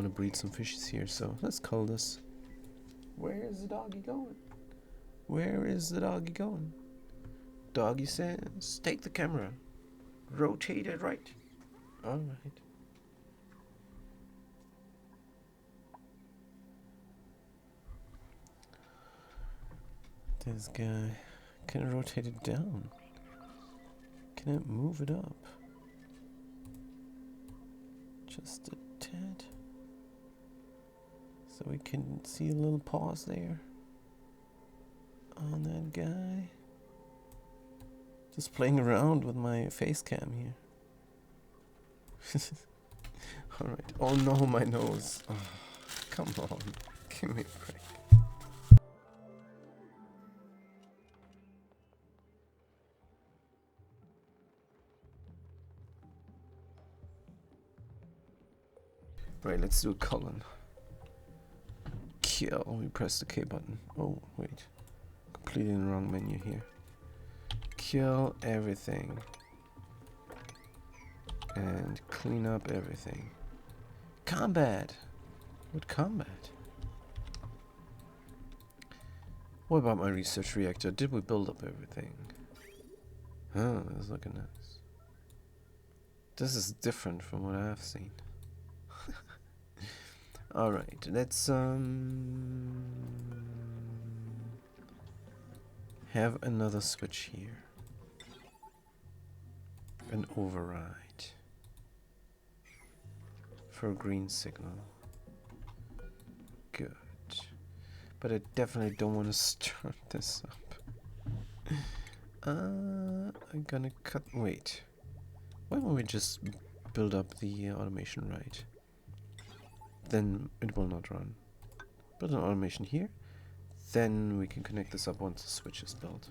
breed some fishes here, so let's call this. Where is the doggy going? Where is the doggy going? Doggy says, take the camera. Rotate it right. Alright. This guy. Can I rotate it down? Can I move it up? Just a tad. So we can see a little pause there on that guy. Just playing around with my face cam here. Alright. Oh no, my nose. Oh, come on. Give me a break. Right, let's do a colon. Kill. We press the K button. Oh, wait. Completely in the wrong menu here. Kill everything. And clean up everything. Combat! What combat? What about my research reactor? Did we build up everything? Oh, that's looking nice. This is different from what I've seen. Alright, let's have another switch here. An override for a green signal. Good. But I definitely don't want to start this up. I'm gonna cut. Wait. Why don't we just build up the automation right? Then it will not run. Build an automation here. Then we can connect this up once the switch is built.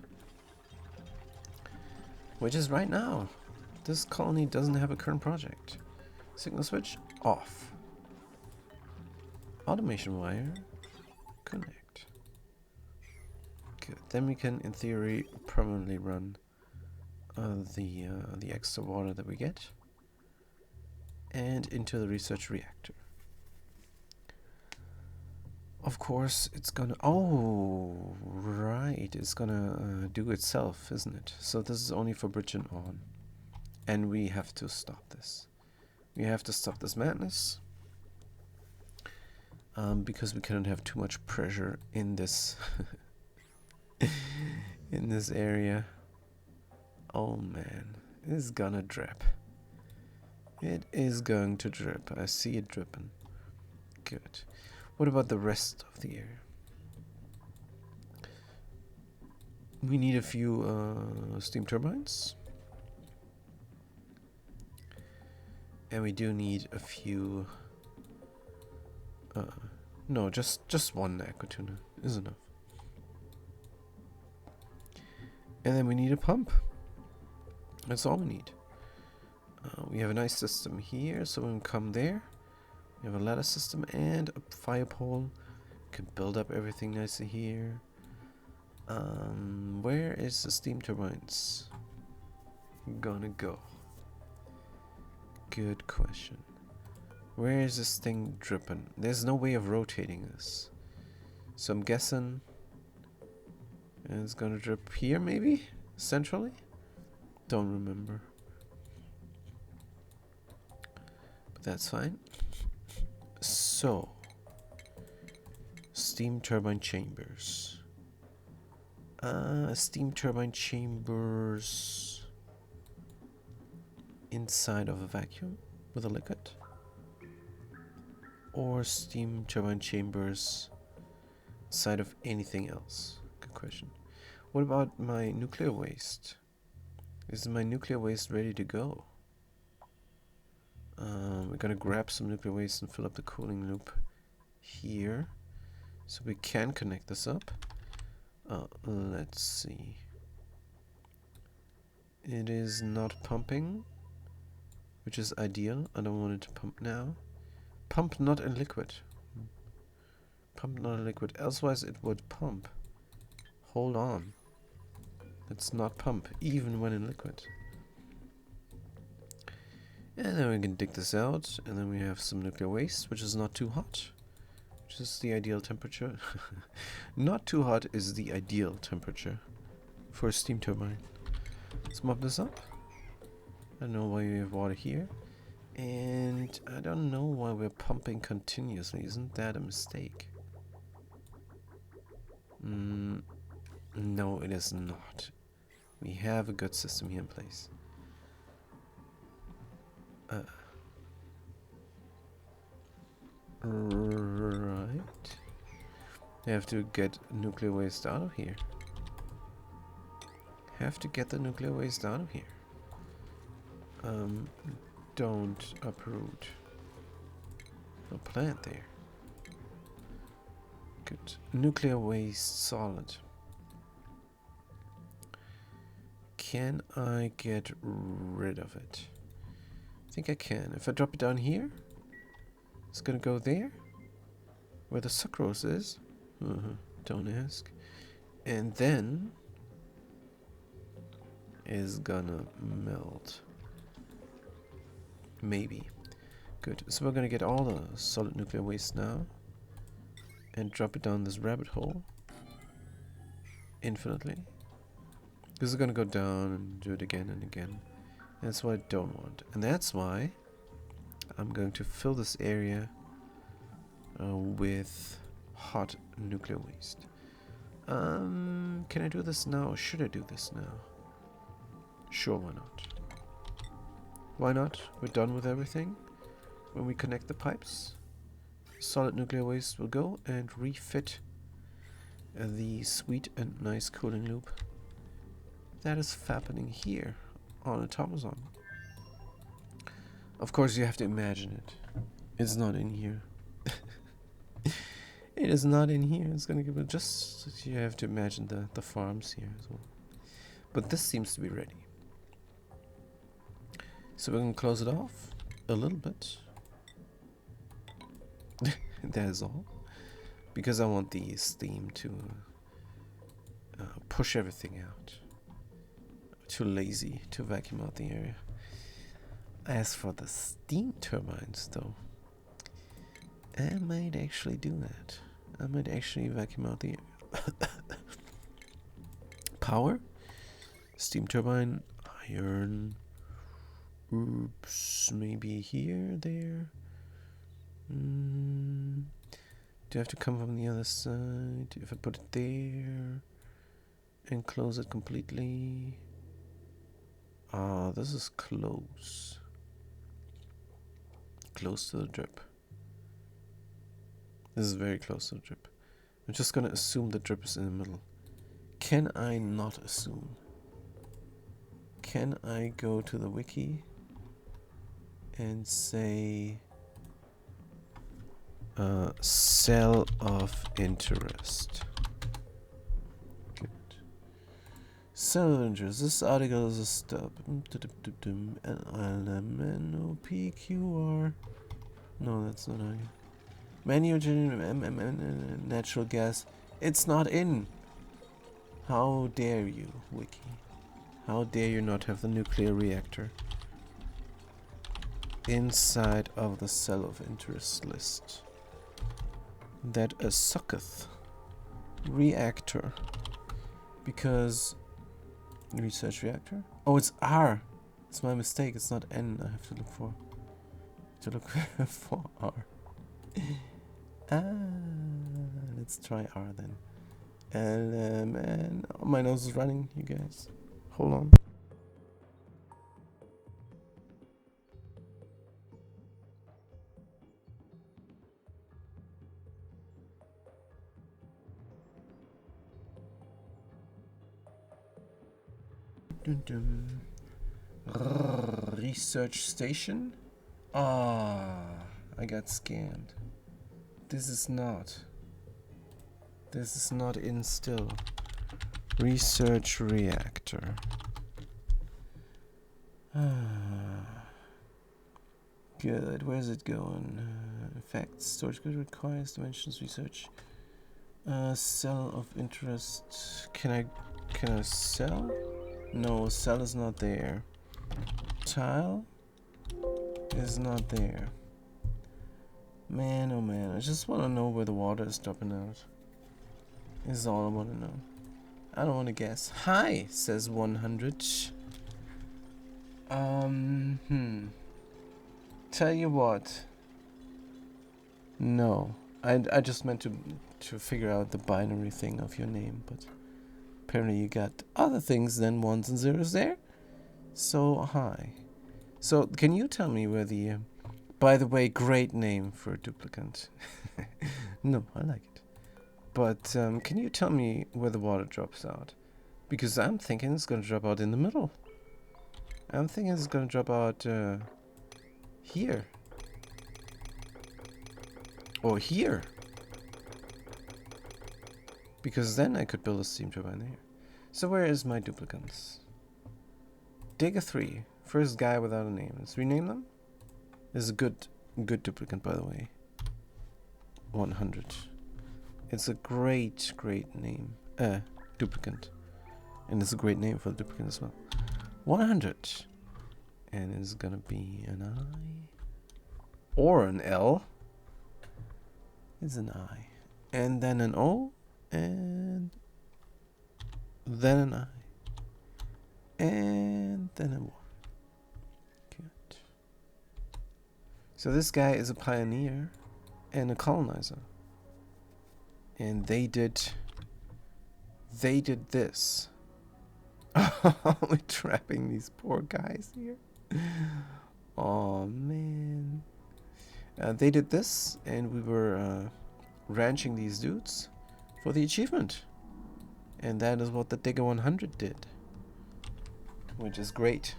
Which is right now. This colony doesn't have a current project. Signal switch off. Automation wire connect. Good. Then we can, in theory, permanently run the extra water that we get and into the research reactor. Of course, it's gonna. Oh, right. It's gonna do itself, isn't it? So this is only for bridge and on, and we have to stop this. We have to stop this madness. Because we cannot have too much pressure in this in this area. Oh man, it's gonna drip. It is going to drip. I see it dripping. Good. What about the rest of the area? We need a few steam turbines. And we do need a few... no, just one aquatuna is enough. And then we need a pump. That's all we need. We have a nice system here, so we can come there. We have a ladder system and a fire pole. We can build up everything nicely here. Where is the steam turbines gonna go? Good question. Where is this thing dripping? There's no way of rotating this. So I'm guessing it's gonna drip here, maybe? Centrally? Don't remember. But that's fine. So, steam turbine chambers. Steam turbine chambers inside of a vacuum with a liquid, or steam turbine chambers inside of anything else? Good question. What about my nuclear waste? Is my nuclear waste ready to go? We're gonna grab some nuclear waste and fill up the cooling loop here, so we can connect this up. Let's see. It is not pumping, which is ideal. I don't want it to pump now. Pump not in liquid. Pump not in liquid, elsewise it would pump. Hold on. Let's not pump, even when in liquid. And then we can dig this out, and then we have some nuclear waste, which is not too hot, which is the ideal temperature. Not too hot is the ideal temperature for a steam turbine. Let's mop this up. I don't know why we have water here, and I don't know why we're pumping continuously. Isn't that a mistake? No, it is not. We have a good system here in place. Right. I have to get nuclear waste out of here. Have to get the nuclear waste out of here. Don't uproot. No plant there. Good. Nuclear waste solid. Can I get rid of it? I think I can. If I drop it down here, it's gonna go there, where the sucrose is. Don't ask. And then is gonna melt. Maybe. Good. So we're gonna get all the solid nuclear waste now and drop it down this rabbit hole infinitely. This is gonna go down and do it again and again. That's what I don't want. And that's why I'm going to fill this area with hot nuclear waste. Can I do this now, or should I do this now? Sure, why not? Why not? We're done with everything. When we connect the pipes, solid nuclear waste will go and refit the sweet and nice cooling loop that is happening here on Automazon. Of course, you have to imagine it. It's not in here. It is not in here. It's gonna give it just. You have to imagine the farms here as well. But this seems to be ready. So we're gonna close it off a little bit. That is all. Because I want the steam to push everything out. Too lazy to vacuum out the area. As for the steam turbines, though, I might actually do that. I might actually vacuum out the area. Power, steam turbine, iron. Oops, maybe here, there. Do I have to come from the other side? If I put it there and close it completely. Ah, this is close. Close to the drip. This is very close to the drip. I'm just gonna assume the drip is in the middle. Can I not assume? Can I go to the wiki and say cell of interest? Good. Cell of interest. This article is a stub. LMNOPQR. No, that's not I. Manual natural gas. It's not in. How dare you, wiki? How dare you not have the nuclear reactor inside of the cell of interest list? That a sucketh reactor. Because research reactor? Oh, it's R. It's my mistake. It's not N. I have to look for for R. Let's try R then. And oh, my nose is running, you guys. Hold on. Research station. Ah, I got scammed. This is not in still. Research reactor. Good. Where's it going? Facts. Storage good requires dimensions research. Cell of interest. Can I sell? No, cell is not there. Tile is not there. Man, oh man, I just want to know where the water is dropping out. This is all I want to know. I don't want to guess. Hi, says 100. Tell you what. No, I just meant to figure out the binary thing of your name, but apparently you got other things than ones and zeros there. So hi. So can you tell me where the by the way, great name for a duplicant. No, I like it. But can you tell me where the water drops out? Because I'm thinking it's going to drop out in the middle. I'm thinking it's going to drop out here. Or here. Because then I could build a steam turbine there. So where is my duplicants? Digger 3. First guy without a name. Let's rename them. This is a good duplicant, by the way. 100. It's a great name. Duplicant. And it's a great name for the duplicant as well. 100. And it's gonna be an I. Or an L. It's an I. And then an O. And then an I. And then a 1. Good. So this guy is a pioneer and a colonizer. And they did this. We're trapping these poor guys here. Oh man. They did this, and we were ranching these dudes for the achievement. And that is what the Digger 100 did. which is great.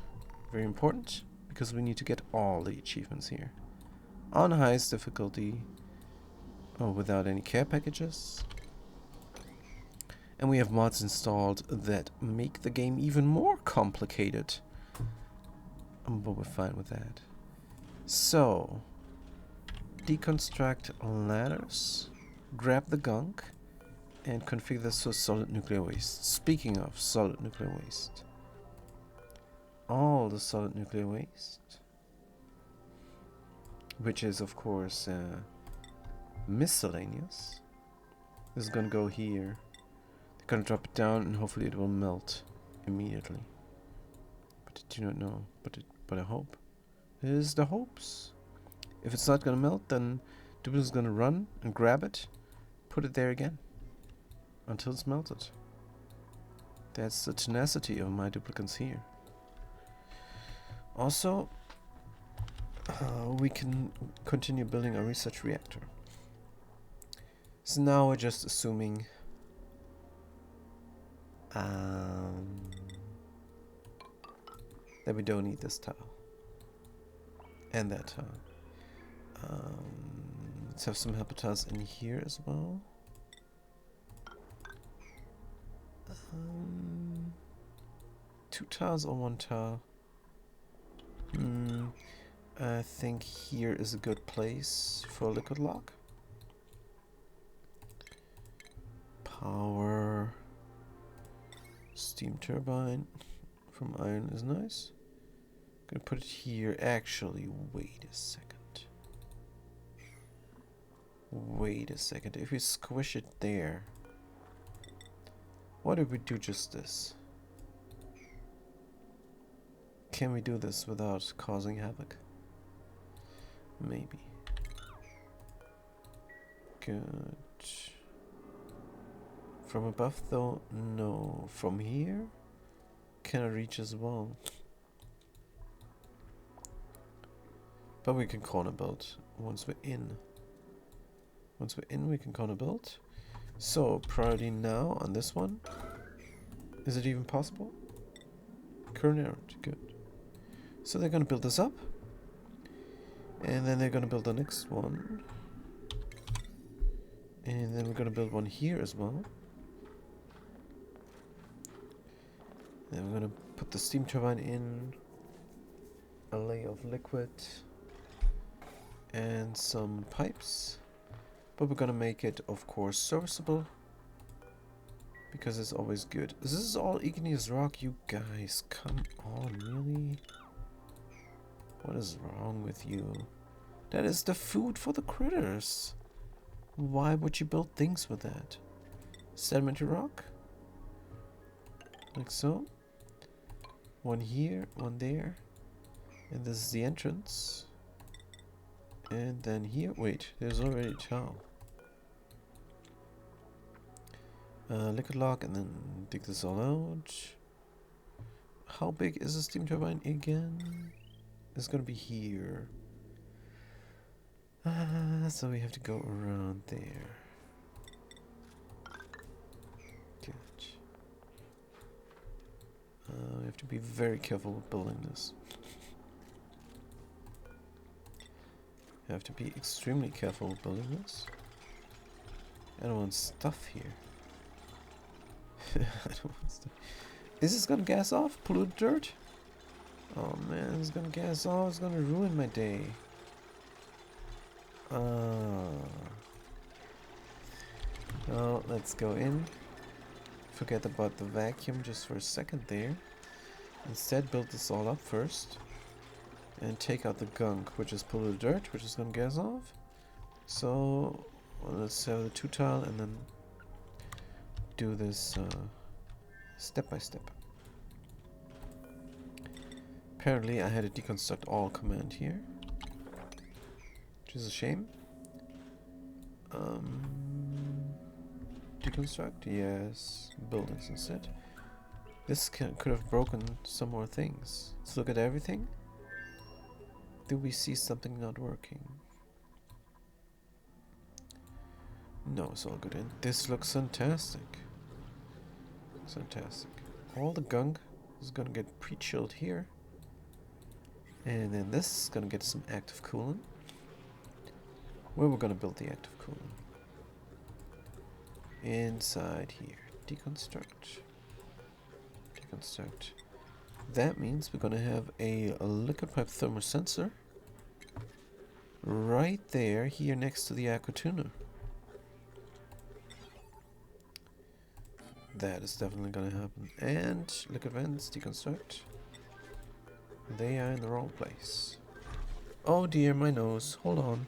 Very important, because we need to get all the achievements here. On highest difficulty, without any care packages. And we have mods installed that make the game even more complicated. But we're fine with that. So, deconstruct ladders, grab the gunk, and configure this for solid nuclear waste. Speaking of solid nuclear waste, all the solid nuclear waste, which is of course miscellaneous, is gonna go here. They're gonna drop it down and hopefully it will melt immediately. But I do not know. But I hope. It is the hopes. If it's not gonna melt, then Duplic's gonna run and grab it, put it there again until it's melted. That's the tenacity of my duplicants here. Also, we can continue building a research reactor. So now we're just assuming that we don't need this tile and that tile. Let's have some helper tiles in here as well. Two tiles or one tile? I think here is a good place for a liquid lock. Power. Steam turbine from iron is nice. Gonna put it here. Actually, wait a second. Wait a second. If we squish it there, what if we do just this? Can we do this without causing havoc? Maybe. Good. From above though, no. From here, can I reach as well? But we can corner build once we're in. Once we're in, we can corner build. So, priority now on this one. Is it even possible? Current error, good. So they're gonna build this up. And then they're gonna build the next one. And then we're gonna build one here as well. Then we're gonna put the steam turbine in. A layer of liquid. And some pipes. But we're gonna make it, of course, serviceable. Because it's always good. This is all igneous rock, you guys. Come on, really? What is wrong with you? That is the food for the critters. Why would you build things with that? Sedimentary rock? Like so. One here, one there. And this is the entrance. And then here, wait, there's already a tile. Liquid lock and then dig this all out. How big is the steam turbine again? It's gonna be here. So we have to go around there. Good. We have to be very careful with building this. You have to be extremely careful with building this. I don't want stuff here. I don't want stuff. Is this gonna gas off? Polluted dirt? Oh man, it's gonna gas off. It's gonna ruin my day. Well, let's go in. Forget about the vacuum just for a second there. Instead, build this all up first. And take out the gunk, which is polluted dirt, which is gonna gas off. So, well, let's have the 2 tile and then do this step by step. Apparently, I had a deconstruct all command here, which is a shame. Deconstruct, yes. Buildings instead. This could have broken some more things. Let's look at everything. Do we see something not working? No, it's all good. And this looks fantastic. Fantastic. All the gunk is gonna get pre-chilled here. And then this is gonna get some active coolant. Where we're gonna build the active coolant? Inside here. Deconstruct. Deconstruct. That means we're gonna have a liquid pipe thermosensor right there, here next to the aqua tuner. That is definitely gonna happen. And liquid vents, deconstruct. They are in the wrong place. Oh dear, my nose. Hold on.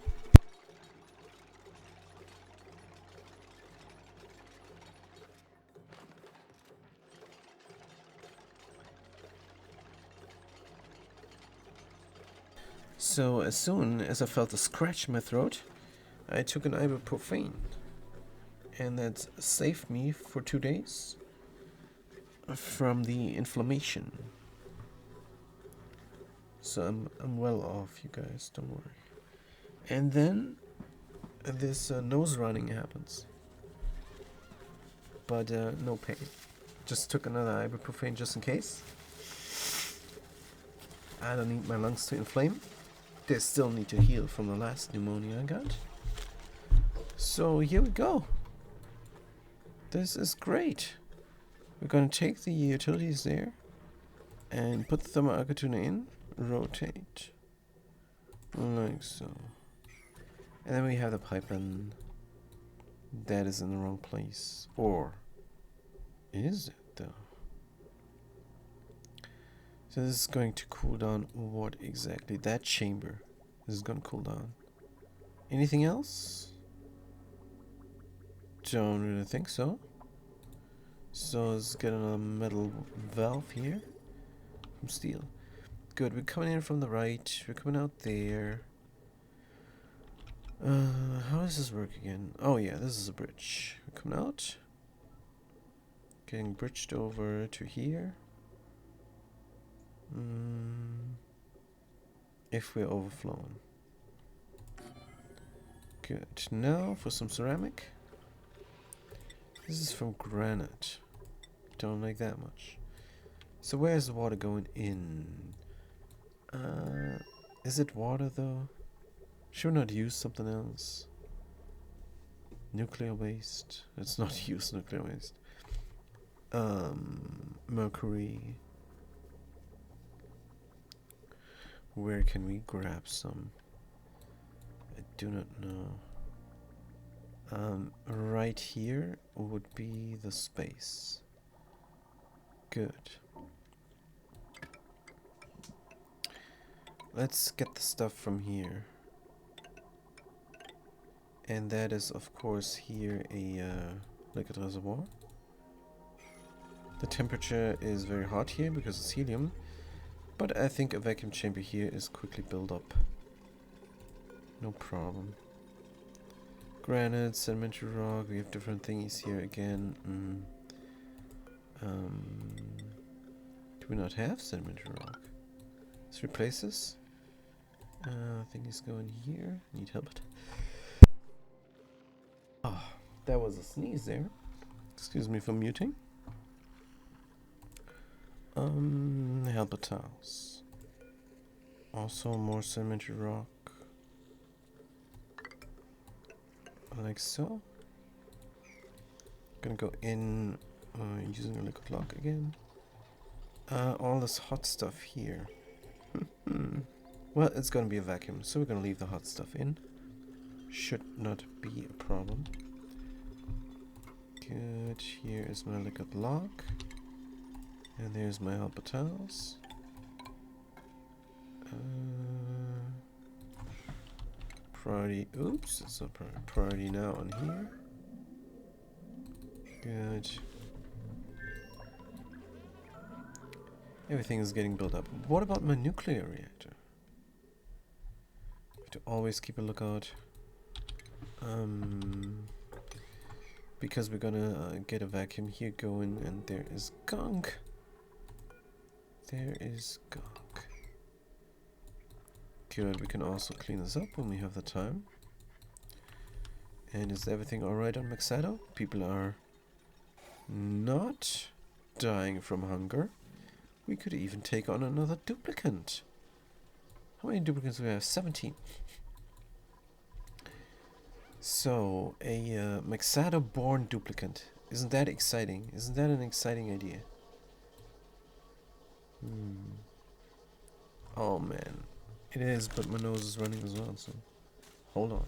So as soon as I felt a scratch in my throat, I took an ibuprofen. And that saved me for 2 days from the inflammation. So I'm well off, you guys, don't worry. And then this nose running happens. But no pain. Just took another ibuprofen just in case. I don't need my lungs to inflame. They still need to heal from the last pneumonia I got. So here we go. This is great. We're gonna take the utilities there and put the thermal aqua tuner in. Rotate. Like so. And then we have the pipeline. That is in the wrong place. Or is it though? So this is going to cool down what exactly? That chamber. This is going to cool down. Anything else? Don't really think so. So let's get a metal valve here. From steel. Good, we're coming in from the right. We're coming out there. How does this work again? Oh yeah, this is a bridge. We're coming out. Getting bridged over to here. If we're overflowing. Good. Now for some ceramic. This is from granite. Don't like that much. So where's the water going in? Is it water though? Should we not use something else? Nuclear waste. Let's not use nuclear waste. Mercury. Where can we grab some? I do not know. Right here would be the space. Good. Let's get the stuff from here. And that is, of course, here a liquid reservoir. The temperature is very hot here because it's helium. But I think a vacuum chamber here is quickly built up. No problem. Granite, sedimentary rock, we have different thingies here again. Do we not have sedimentary rock? Let's replace this. Thingies going here. Need help. Oh, that was a sneeze there. Excuse me for muting. Helper tiles. Also more sedimentary rock. Like so. Gonna go in using a liquid lock again. All this hot stuff here. Well, it's gonna be a vacuum, so we're gonna leave the hot stuff in. Should not be a problem. Good. Here is my liquid lock. And there's my helper tiles. Priority. Oops, it's a priority now on here. Good. Everything is getting built up. What about my nuclear reactor? I have to always keep a lookout. Because we're gonna get a vacuum here going, and there is gunk. There is gunk. Good, we can also clean this up when we have the time. And is everything alright on Maxado? People are not dying from hunger. We could even take on another duplicant. How many duplicates do we have? 17. So, a Maxado-born duplicant. Isn't that exciting? Isn't that an exciting idea? Oh man. It is, but my nose is running as well, so hold on.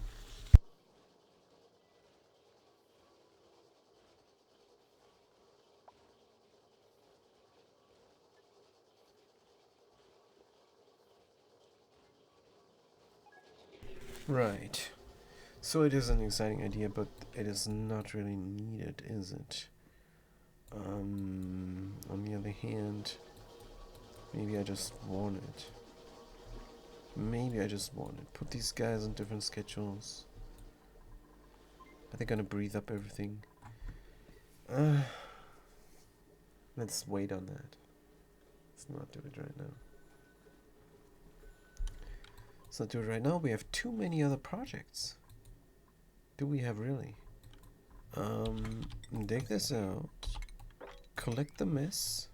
Right. So it is an exciting idea, but it is not really needed, is it? On the other hand, maybe I just want it. Maybe I just want it. Put these guys on different schedules. Are they gonna breathe up everything? Let's wait on that. Let's not do it right now. Let's not do it right now. We have too many other projects. Do we have really? Dig this out. Collect the mess.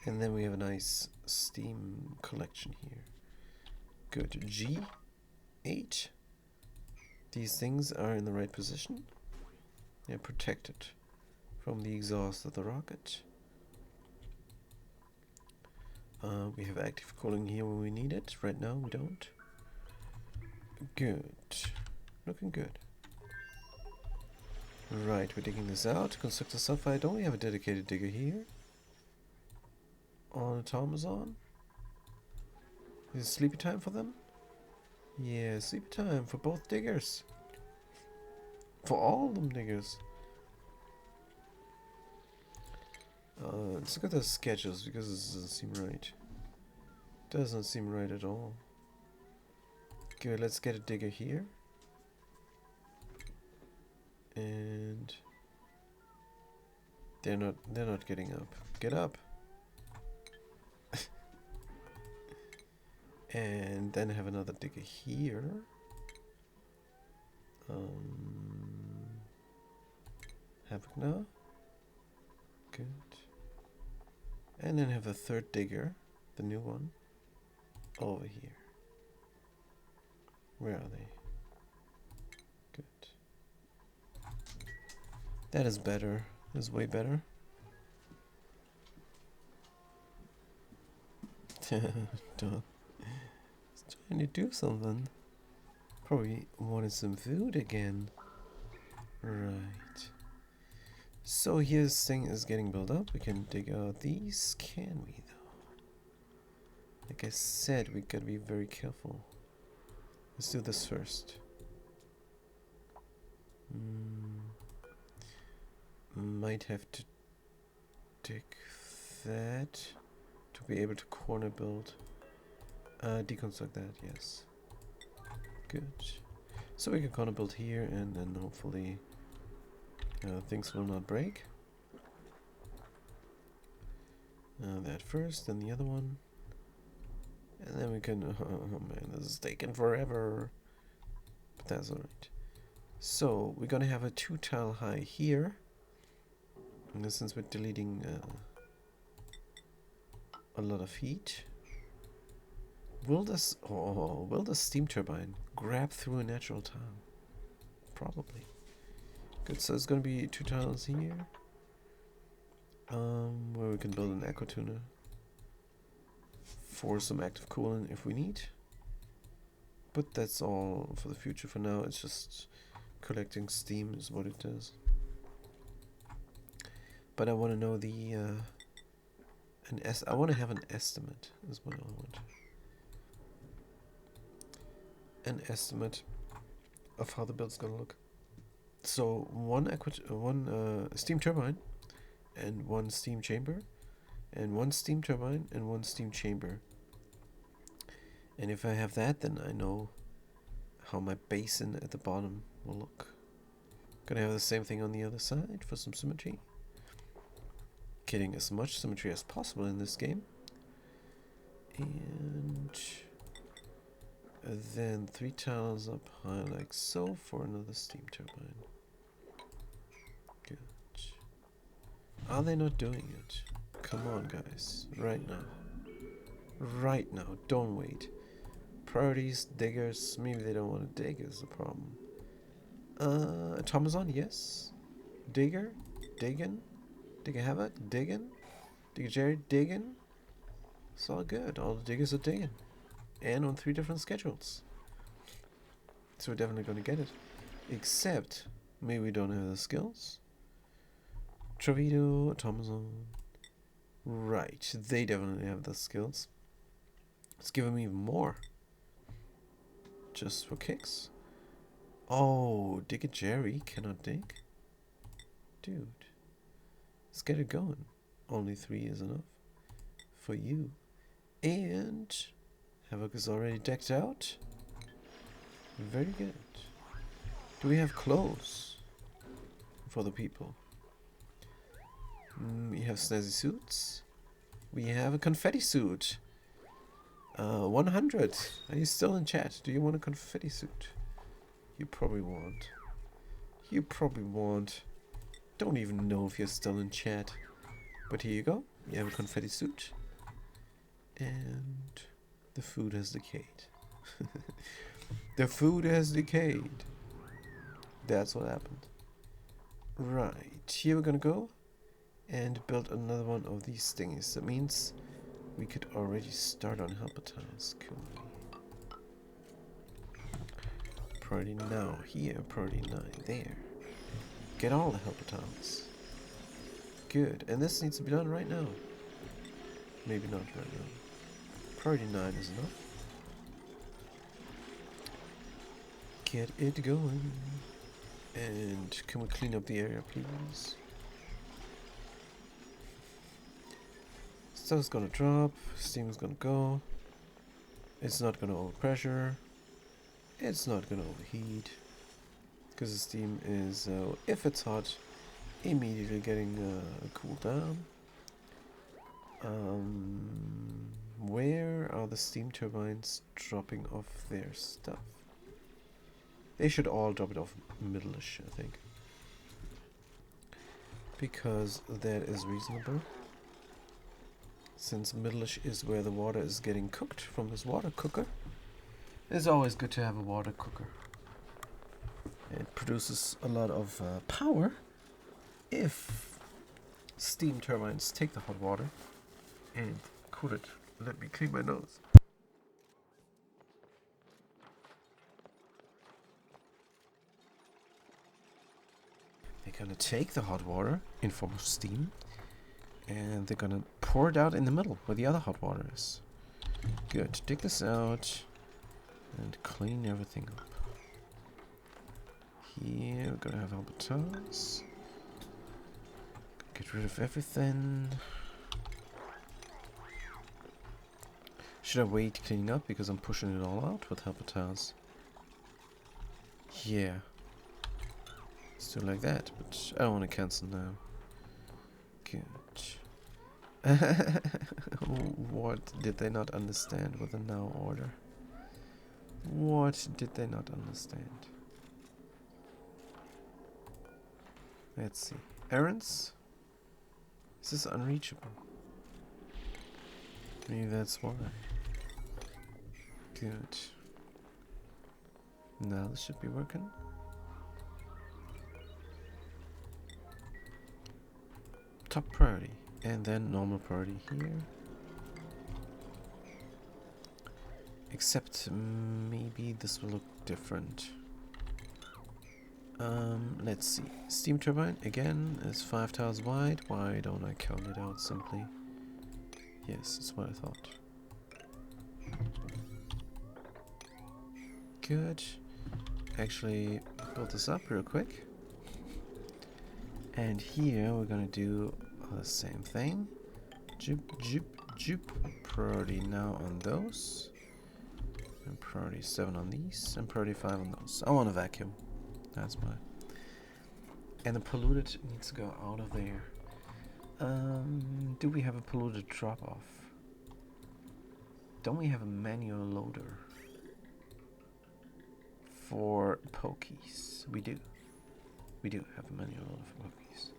And then we have a nice steam collection here. Good. G8. These things are in the right position. They're protected from the exhaust of the rocket. We have active cooling here when we need it. Right now we don't. Good. Looking good. Right, we're digging this out. Construct a sulfide. Don't we have a dedicated digger here? On Automazon? Is it sleepy time for them? Yeah, sleepy time for both diggers. For all of them diggers. Let's look at the sketches because this doesn't seem right. Doesn't seem right at all. Good, let's get a digger here. And they're not getting up. Get up. And then have another digger here. Havoc now. Good. And then have a third digger, the new one, over here. Where are they? Good. That is better. That is way better. Dog. It's trying to do something. Probably wanted some food again. Right. So here this thing is getting built up. We can dig out these. Can we though? Like I said, we gotta be very careful. Let's do this first. Might have to dig that to be able to corner build. Deconstruct that, yes. Good. So we can corner build here and then hopefully things will not break. That first, then the other one. And then we can... Oh man, this is taking forever. But that's alright. So, we're gonna have a 2-tile high here. And since we're deleting a lot of heat. Will the steam turbine grab through a natural tile? Probably. Good, so it's gonna be 2 tiles here. Where we can build an aqua tuner for some active coolant if we need. But that's all for the future. For now, it's just collecting steam is what it does. But I want to know the I want to have an estimate. Is what I want. An estimate of how the build's gonna look. So one steam turbine, and one steam chamber, and one steam turbine, and one steam chamber. And if I have that, then I know how my basin at the bottom will look. Gonna have the same thing on the other side for some symmetry. Getting as much symmetry as possible in this game. And then 3 tiles up high like so for another steam turbine. Good. Are they not doing it? Come on, guys. Right now. Right now. Don't wait. Priorities, diggers. Maybe they don't want to dig is the problem. Thomason, yes. Digger, digging. Digger Havoc, digging. Digger Jerry, digging. It's all good. All the diggers are digging. And on 3 different schedules. So we're definitely going to get it. Except, maybe we don't have the skills. Travito, Thomason. Right, they definitely have the skills. Let's give them even more. Just for kicks. Oh, Digger Jerry cannot dig? Dude. Let's get it going. Only 3 is enough. For you. And Havoc is already decked out. Very good. Do we have clothes for the people? We have snazzy suits. We have a confetti suit. 100. Are you still in chat? Do you want a confetti suit? You probably won't. You probably won't. Don't even know if you're still in chat. But here you go. You have a confetti suit. And the food has decayed. The food has decayed. That's what happened. Right. Here we're gonna go and build another one of these thingies. That means we could already start on helper tiles. Cool. Priority now. Here, priority 9. There. Get all the helper tiles. Good. And this needs to be done right now. Maybe not right now. Priority 9 is enough. Get it going. And can we clean up the area, please? Stuff's gonna drop. Steam's gonna go. It's not gonna overpressure. It's not gonna overheat. Because the steam is, if it's hot, immediately getting cooled down. Where are the steam turbines dropping off their stuff? They should all drop it off middle-ish, I think. Because that is reasonable. Since middle-ish is where the water is getting cooked from this water cooker. It's always good to have a water cooker. It produces a lot of power if steam turbines take the hot water and cool it. Let me clean my nose. They're gonna take the hot water in form of steam and they're gonna pour it out in the middle where the other hot water is. Good. Dig this out and clean everything up. Here we're gonna have helper tiles. Get rid of everything. Should I wait cleaning up because I'm pushing it all out with helper tiles? Yeah. Let's do it like that, but I don't want to cancel now. Good. What did they not understand with the now order? What did they not understand? Let's see. Errands? This is unreachable. Maybe that's why. Good. Now this should be working. Top priority. And then normal priority here. Except maybe this will look different. Let's see. Steam turbine again is 5 tiles wide. Why don't I count it out simply? Yes, that's what I thought. Good. Actually, build this up real quick. And here we're gonna do the same thing. Jup, jup, jup. Priority now on those. And priority 7 on these. And priority 5 on those. I want a vacuum. That's why. And the polluted needs to go out of there. Do we have a polluted drop-off? Don't we have a manual loader? For pokies. We do. We do have a manual loader for pokies.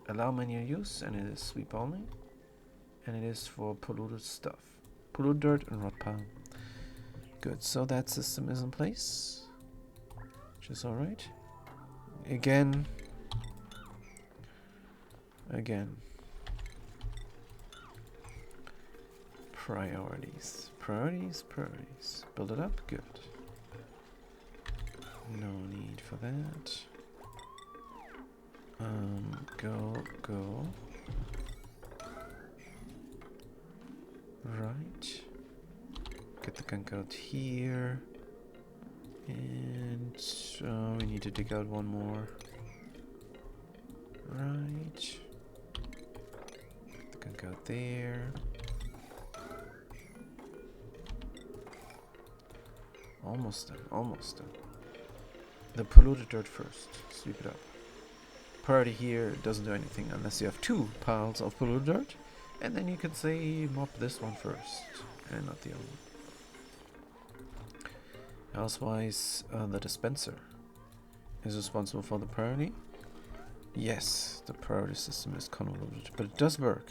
Allow manual use, and it is sweep only. and it is for polluted stuff. Polluted dirt and rot pile. Good, so that system is in place, which is alright. Again. Priorities. Build it up, good. No need for that. Go. Right. Get the gunk out here. And we need to dig out one more. Right. Get the gunk out there. Almost done. The polluted dirt first. Sweep it up. Priority here doesn't do anything unless you have 2 piles of polluted dirt. And then you can say mop this one first and not the other one. Elsewise, the dispenser is responsible for the priority. Yes, the priority system is convoluted, but it does work.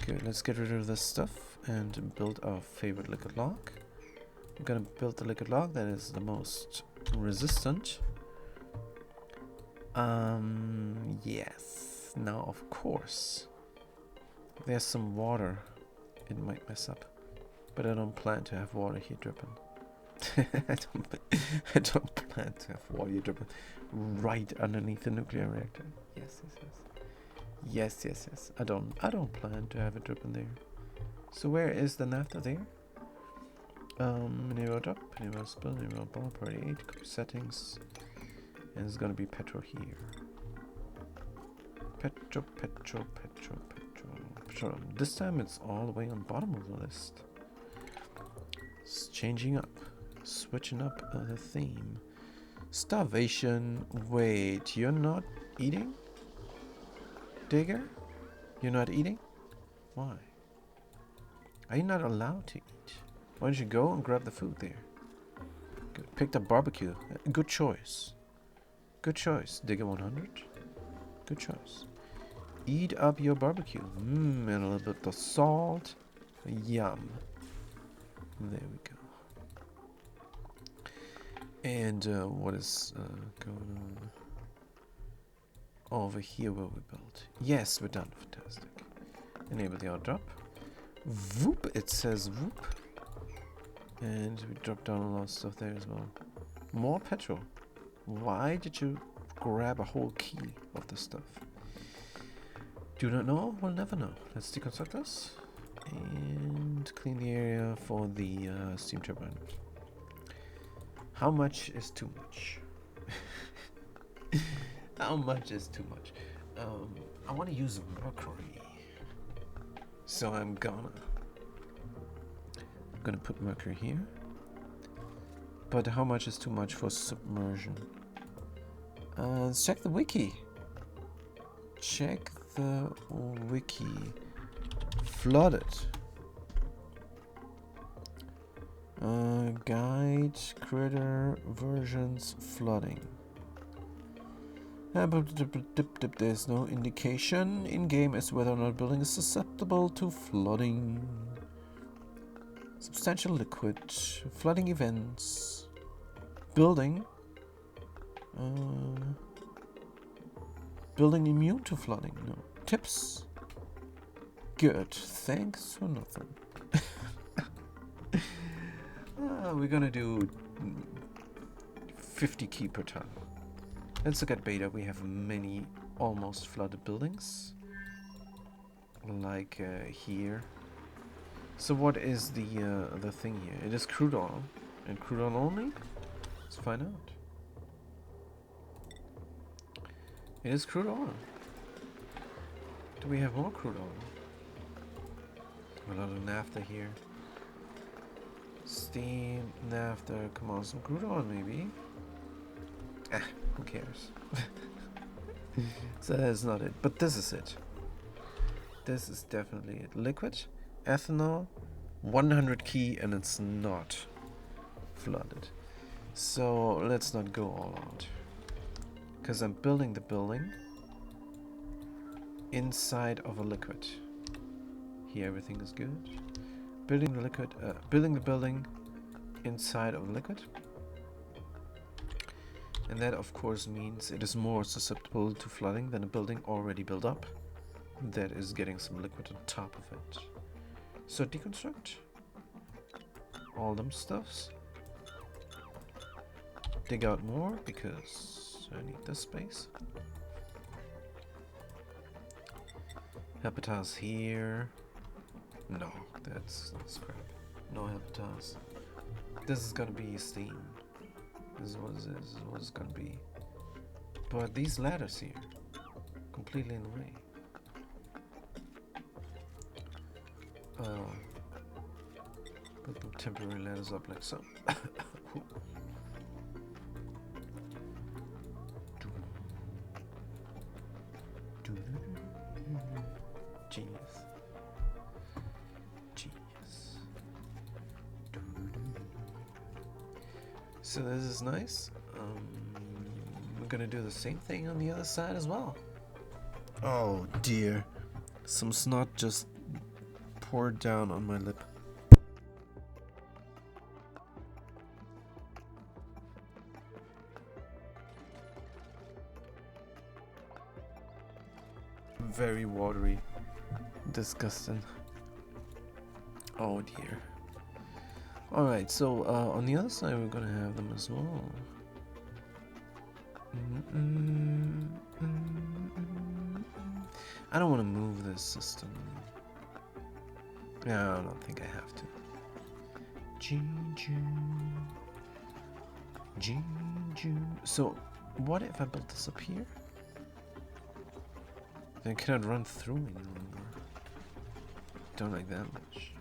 Good, let's get rid of this stuff and build our favorite liquid log. I'm gonna build the liquid log that is the most resistant. Yes. Now, of course, there's some water. It might mess up, but I don't plan to have water here dripping. I don't plan to have water here dripping right underneath the nuclear reactor. Yes. I don't plan to have it dripping there. So where is the naphtha there? Mineral drop, mineral spill, mineral ball, priority 8, copy settings, and it's gonna be petro here. Petro. This time it's all the way on the bottom of the list. It's changing up, switching up the theme. Starvation. Wait, you're not eating? Digger? You're not eating? Why? Are you not allowed to eat? Why don't you go and grab the food there? Good. Picked up barbecue. Good choice. Digger 100. Good choice. Eat up your barbecue. And a little bit of salt. Yum. There we go. And what is going on over here where we built? Yes, we're done. Fantastic. Enable the auto drop. Whoop. It says whoop. And we dropped down a lot of stuff there as well. More petrol. Why did you grab a whole key of the stuff? Do not know? We'll never know. Let's deconstruct this. And clean the area for the steam turbine. How much is too much? How much is too much? I want to use mercury. So I'm gonna put mercury here. But how much is too much for submersion? Let's check the wiki. Flooded. Guide critter versions flooding. There's no indication in game as whether or not building is susceptible to flooding. Substantial liquid, flooding events, building immune to flooding. No tips. Good. Thanks for nothing. We're gonna do 50 key per ton. Let's look at beta. We have many almost flooded buildings, like here. So what is the thing here? It is crude oil, and crude oil only. Let's find out. It is crude oil. Do we have more crude oil? A lot of naphtha here. Steam, naphtha, come on, some crude oil maybe. Who cares? So that's not it, but this is it. This is definitely it. Liquid, ethanol, 100 key, and it's not flooded. So let's not go all out, because I'm building the building. inside of a liquid. Here everything is good. Building the liquid, building the building inside of a liquid. And that of course means it is more susceptible to flooding than a building already built up that is getting some liquid on top of it. So deconstruct all them stuffs. Dig out more because I need this space. Habitats here. No, that's crap. No habitats. This is gonna be steam. This is what it is. This is what it's gonna be. But these ladders here, completely in the way. Put the temporary ladders up like so. Genius. Genius. So this is nice. We're gonna do the same thing on the other side as well. Oh dear. Some snot just poured down on my lip. Very watery. Disgusting. Oh dear. Alright, so on the other side we're gonna have them as well. I don't want to move this system. No, I don't think I have to. So, what if I built this up here? Then I cannot run through any longer. Don't like that much.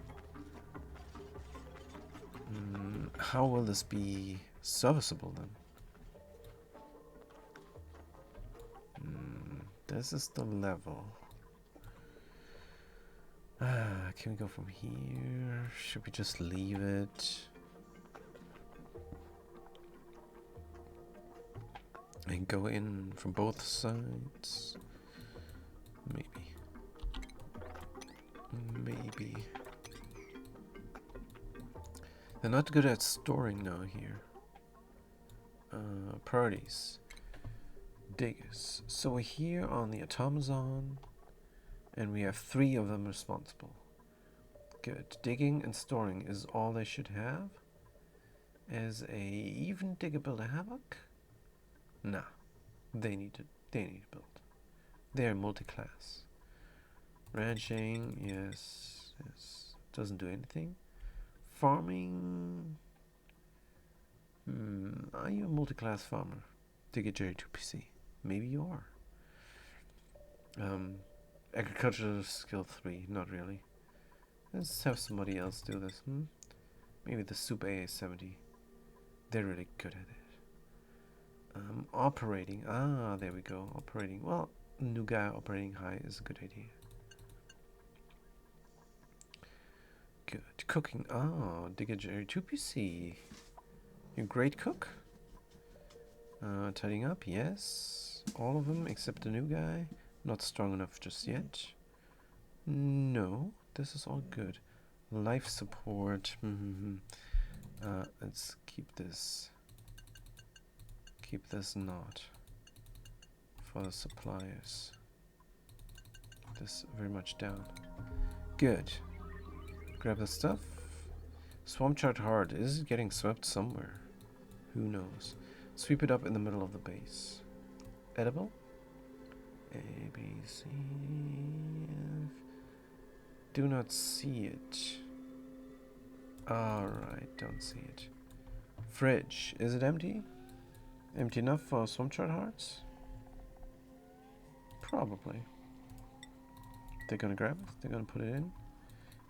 How will this be serviceable then? This is the level. Can we go from here? Should we just leave it? And go in from both sides? Maybe. Maybe. They're not good at storing now here. Priorities. Diggers. So we're here on the automaton, and we have 3 of them responsible. Good. Digging and storing is all they should have. As a even digger build a havoc? Nah. They need to build. They're multi-class. Ranching, yes. Doesn't do anything. Farming. Are you a multi-class farmer? Digger Jerry 2PC. Maybe you are. Agricultural skill 3, not really. Let's have somebody else do this. Maybe the Soup AA70. They're really good at it. Operating. There we go. Operating. Well, new guy operating high is a good idea. Good. Cooking. Digger Jerry 2PC. You great cook? Tidying up, yes. All of them except the new guy. Not strong enough just yet. No, this is all good. Life support. Let's keep this. Keep this not for the suppliers. This very much down. Good. Grab the stuff. Swamp chart hard. Is it getting swept somewhere? Who knows? Sweep it up in the middle of the base. Edible? A, B, C, F. Do not see it. Alright, don't see it. Fridge. Is it empty? Empty enough for swamp chart hearts? Probably. They're gonna grab it. They're gonna put it in.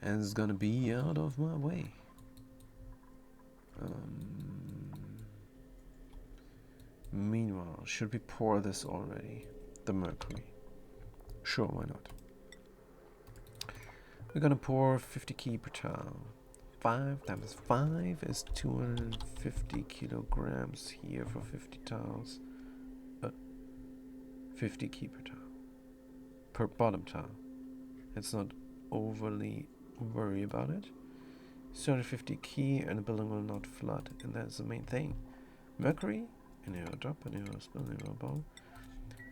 And it's gonna be out of my way. Meanwhile, should we pour this already? The mercury. Sure, why not? We're gonna pour 50 key per tile. 5 times 5 is 250 kilograms here for 50 tiles. 50 key per tile. per bottom tile. Let's not overly worry about it. 250 key and the building will not flood, and that's the main thing. Mercury, and a drop, and a spill, and a bow.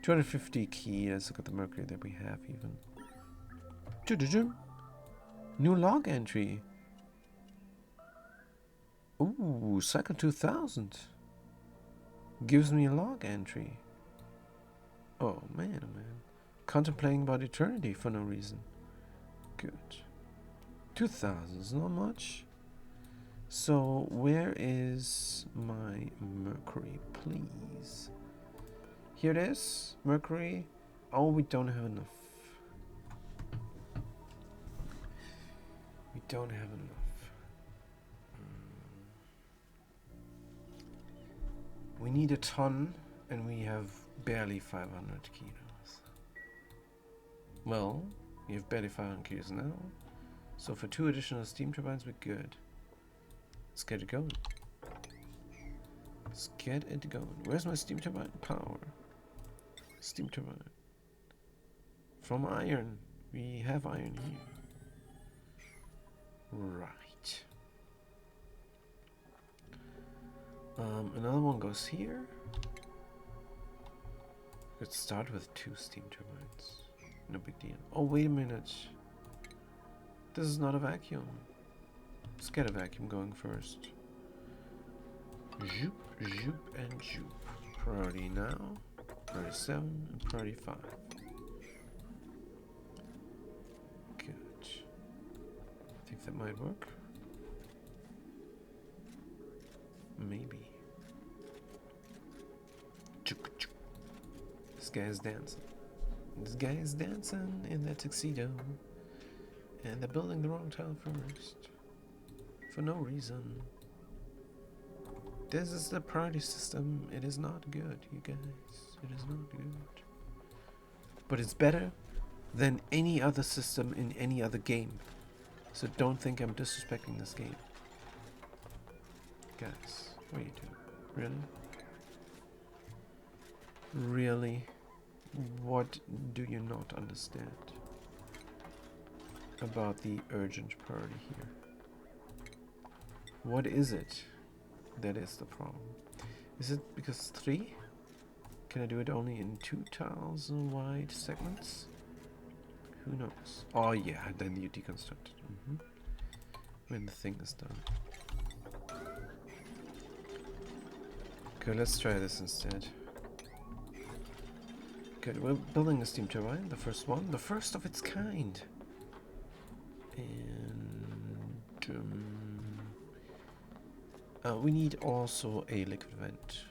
250 key, let's look at the mercury that we have even. New log entry. Ooh, cycle 2000. Gives me a log entry. Oh man, oh man. Contemplating about eternity for no reason. Good. 2000 is not much. So where is my mercury, please? Here it is, mercury. Oh, we don't have enough. We don't have enough. We need a ton, and we have barely 500 kilos. Well, we have barely 500 kilos now. So for 2 additional steam turbines, we're good. Let's get it going. Let's get it going. Where's my steam turbine power? Steam turbine. From iron. We have iron here. Right. Another one goes here. Let's start with 2 steam turbines. No big deal. Oh, wait a minute. This is not a vacuum. Let's get a vacuum going first. Zoop, zoop, and zoop. Priority now. Priority 7 and priority 5. Good. I think that might work. Maybe. This guy is dancing. This guy is dancing in that tuxedo. And they're building the wrong tile first. For no reason. This is the priority system. It is not good, you guys. It is not good. But it's better than any other system in any other game. So don't think I'm disrespecting this game. Guys, what are you doing? Really? Really? What do you not understand about the urgent priority here? What is it that is the problem? Is it because 3? Can I do it only in 2 tiles wide segments? Who knows? Oh yeah, then you deconstruct it. When the thing is done. Okay, let's try this instead. Good, we're building a steam turbine, the first one, the first of its kind. And we need also a liquid vent.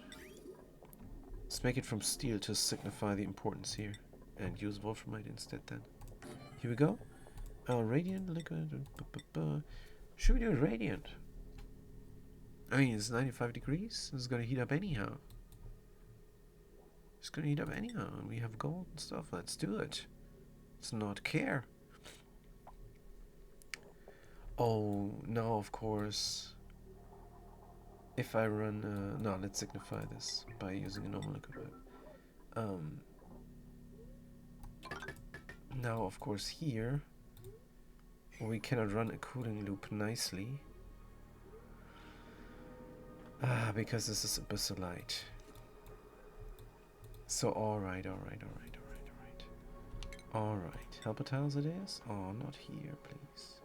Let's make it from steel to signify the importance here, and use wolframite instead then. Here we go. Radiant liquid. Should we do radiant? I mean, it's 95 degrees. It's gonna heat up anyhow. It's gonna heat up anyhow. And we have gold and stuff. Let's do it. Let's not care. Oh, no, of course. If I run... no, let's signify this by using a normal liquid pipe. Now, of course, here we cannot run a cooling loop nicely. Because this is abyssalite. So, alright. Alright, helper tiles it is? Oh, not here, please.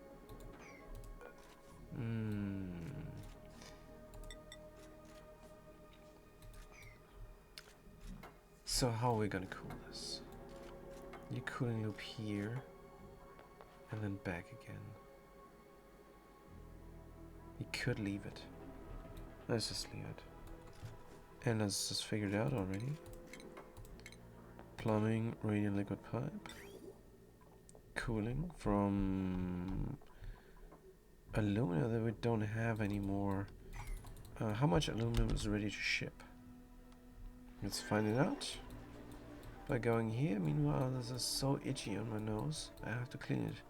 So how are we gonna cool this? You cooling loop here, and then back again. You could leave it. Let's just leave it. And let's just figure it out already. Plumbing, radiant liquid pipe. Cooling from alumina that we don't have anymore. How much aluminum is ready to ship? Let's find it out by going here. Meanwhile, this is so itchy on my nose. I have to clean it.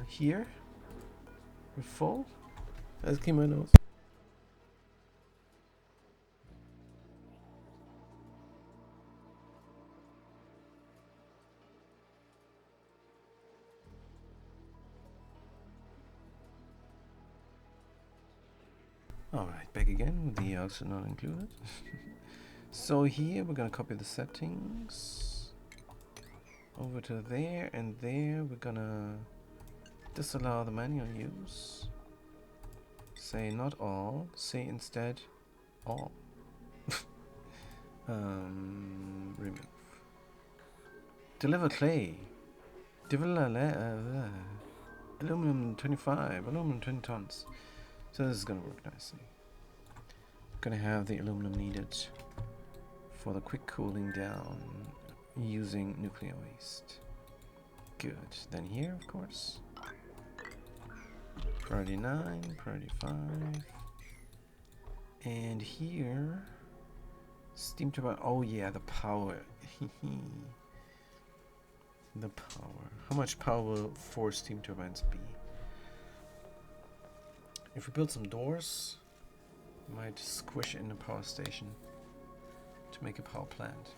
Here. We're full. Let's clean my nose. Alright, back again with the oxygen not included. So here we're gonna copy the settings over to there, and there we're gonna disallow the manual use. Say not all, say instead all. Remove. Deliver clay. Deliver aluminum 25, aluminum 20 tons. So this is gonna work nicely. Gonna have the aluminum needed for the quick cooling down using nuclear waste. Good. Then here, of course, priority 9, priority 5, and here steam turbine. Oh yeah, the power. The power. How much power will 4 steam turbines be? If we build some doors, we might squish in a power station to make a power plant.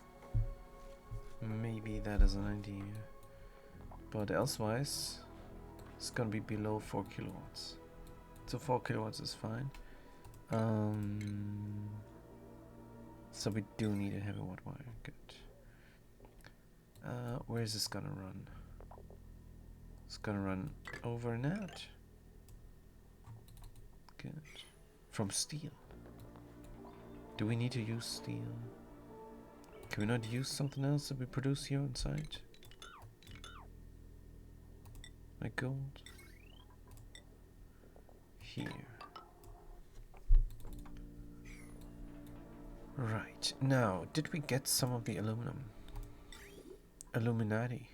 Maybe that is an idea. But elsewise, it's gonna be below 4 kilowatts. So 4 kilowatts is fine. So we do need a heavy watt wire. Good. Where is this gonna run? It's gonna run over and out. Good. From steel. Do we need to use steel? Can we not use something else that we produce here on site? Like gold? Here. Right. Now, did we get some of the aluminum? Illuminati.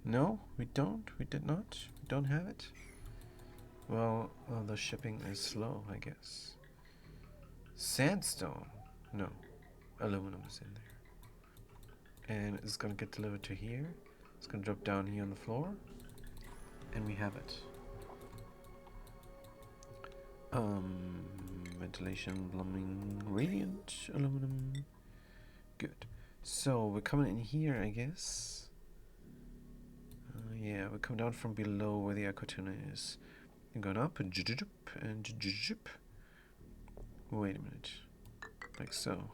No, we don't. We did not. We don't have it. Well, the shipping is slow, I guess. Sandstone. No. Aluminum is in there. And it's gonna get delivered to here. It's gonna drop down here on the floor. And we have it. Ventilation, plumbing, radiant, aluminum. Good. So we're coming in here, I guess. Yeah, we come down from below where the aquatuna is. And going up and wait a minute. Like so.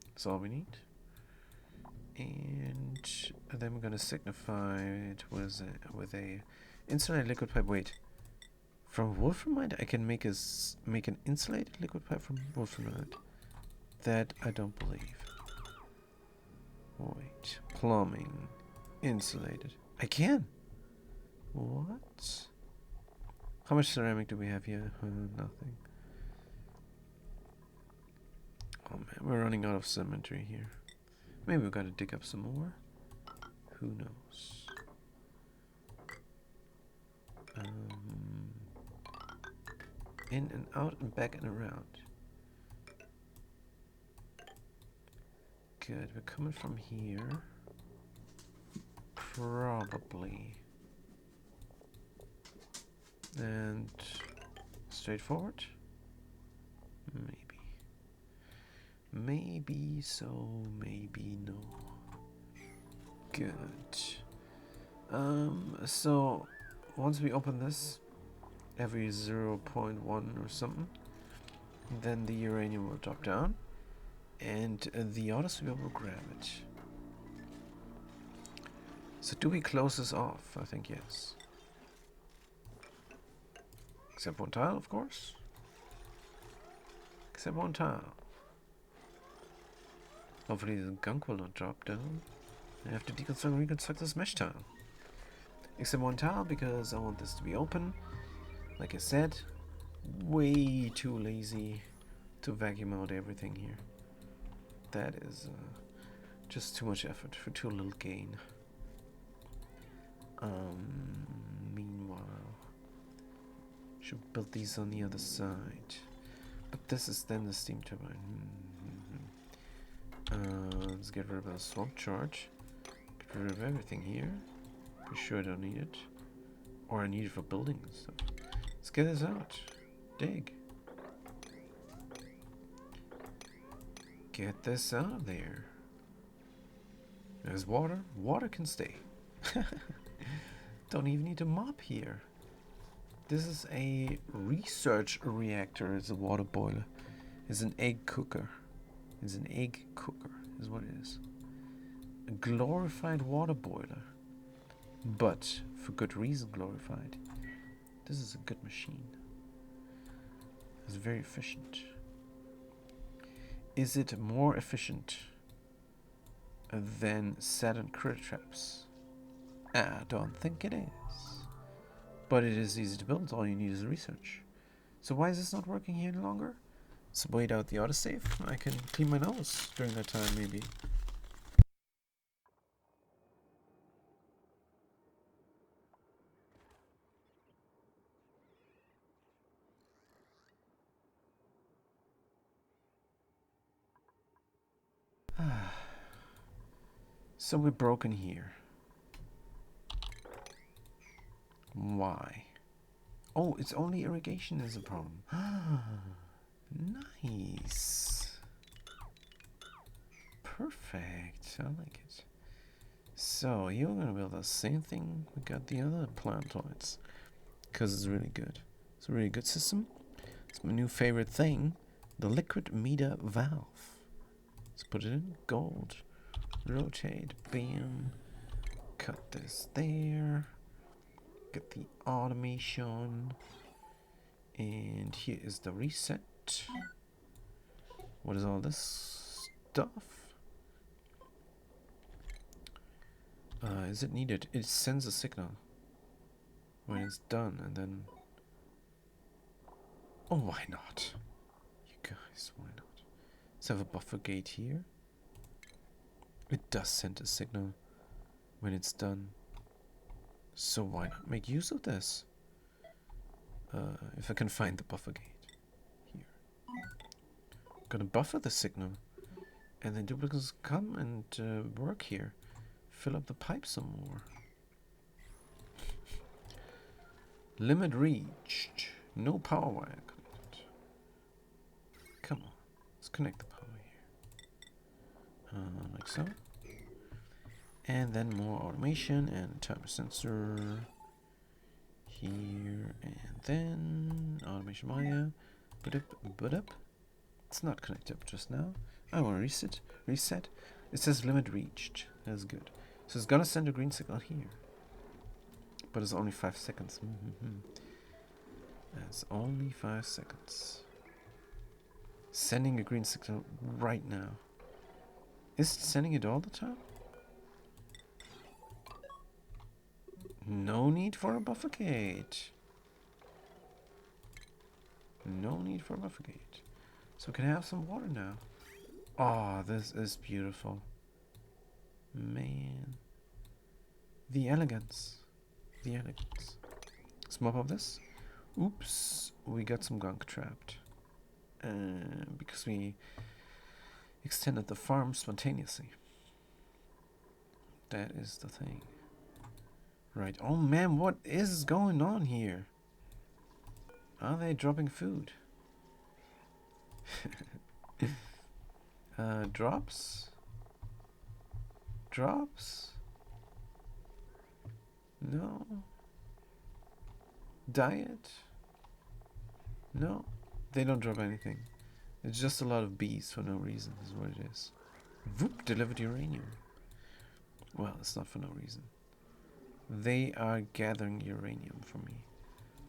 That's all we need. And then we're gonna signify it with a insulated liquid pipe. Wait. From wolframite I can make an insulated liquid pipe from wolframite. That I don't believe. Wait. Plumbing. Insulated. I can! What? How much ceramic do we have here? Nothing. Oh man, we're running out of cemetery here. Maybe we've got to dig up some more. Who knows? In and out and back and around. Good, we're coming from here. Probably. And straight forward? Maybe. Maybe so, maybe no. Good. So once we open this, every 0.1 or something, then the uranium will drop down, and the autosphere will grab it. So do we close this off? I think yes. Except one tile, of course. Except one tile. Hopefully the gunk will not drop down. I have to deconstruct and reconstruct this mesh tile. Except one tile because I want this to be open. Like I said, way too lazy to vacuum out everything here. That is just too much effort for too little gain. Meanwhile, should build these on the other side. But this is then the steam turbine. Let's get rid of the swamp charge. Get rid of everything here. Pretty sure I don't need it. Or I need it for building and stuff. Let's get this out. Dig. Get this out of there. There's water. Water can stay. Don't even need to mop here. This is a research reactor. It's a water boiler. It's an egg cooker. It's an egg cooker is what it is. A glorified water boiler. But for good reason glorified. This is a good machine. It's very efficient. Is it more efficient than Saturn critter traps? I don't think it is. But it is easy to build. All you need is research. So why is this not working here any longer? So wait out the autosave. I can clean my nose during that time, maybe. So we're broken here. Why? Oh, it's only irrigation is a problem. Nice. Perfect. I like it. So you're gonna build the same thing we got the other plantoids. Because it's really good. It's a really good system. It's my new favorite thing. The liquid meter valve. Let's put it in gold. Rotate. Bam. Cut this there. Get the automation. And here is the reset. What is all this stuff? Is it needed? It sends a signal when it's done, and then... Oh, why not? You guys, why not? Let's have a buffer gate here. It does send a signal when it's done. So why not make use of this? If I can find the buffer gate. Here. I'm gonna buffer the signal. And then duplicates come and work here. Fill up the pipe some more. Limit reached. No power wire connected. Come on. Let's connect the power here. Like so. And then more automation and timer sensor. Here. And then automation wire. But up. It's not connected up just now. I want to reset. It says limit reached. That's good. So it's gonna send a green signal here. But it's only 5 seconds. That's only 5 seconds. Sending a green signal right now. Is it sending it all the time? No need for a buffer gate. No need for a buffer gate. So we can have some water now. Oh, this is beautiful. Man. The elegance. The elegance. Let's mop up this. Oops. We got some gunk trapped. Because we extended the farm spontaneously. That is the thing. Right. Oh man, what is going on here? Are they dropping food? Drops? Drops? No. Diet? No. They don't drop anything. It's just a lot of bees for no reason is what it is. Whoop, delivered uranium. Well, it's not for no reason. They are gathering uranium for me.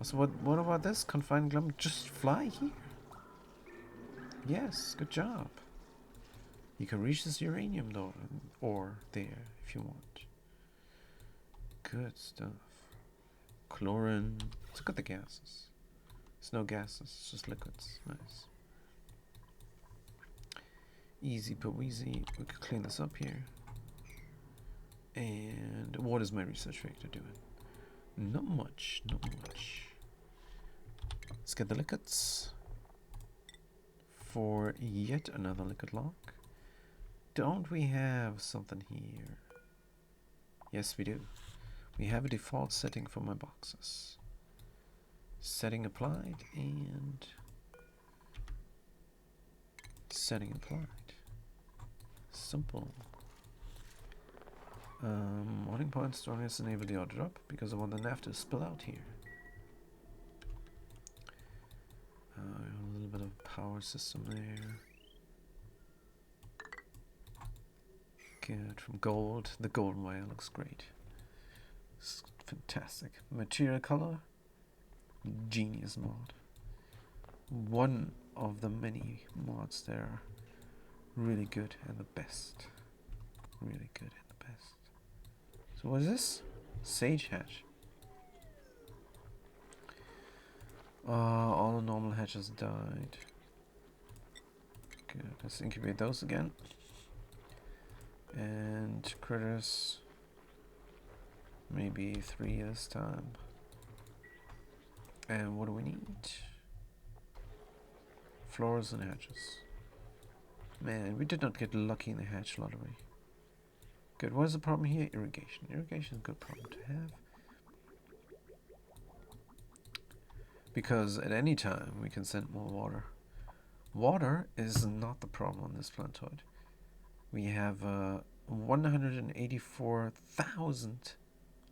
So what about this? Confined glum? Just fly here. Yes, good job. You can reach this uranium though, or there if you want. Good stuff. Chlorine. Let's look at the gases. It's no gases, it's just liquids. Nice. Easy peasy. We could clean this up here. And what is my research reactor doing? Not much, not much. Let's get the liquids for yet another liquid lock. Don't we have something here? Yes, we do. We have a default setting for my boxes. Setting applied and setting applied. Simple. Morning point storage enable the auto drop because I want the nav to spill out here. A little bit of power system there. Good. From gold. The gold wire looks great. It's fantastic. Material color. Genius mod. One of the many mods that are really good and the best. Really good and the best. So what is this? Sage hatch. All the normal hatches died. Good. Let's incubate those again. And critters. Maybe 3 this time. And what do we need? Floors and hatches. Man, we did not get lucky in the hatch lottery. Good. What is the problem here? Irrigation. Irrigation is a good problem to have. Because at any time we can send more water. Water is not the problem on this planetoid. We have 184,000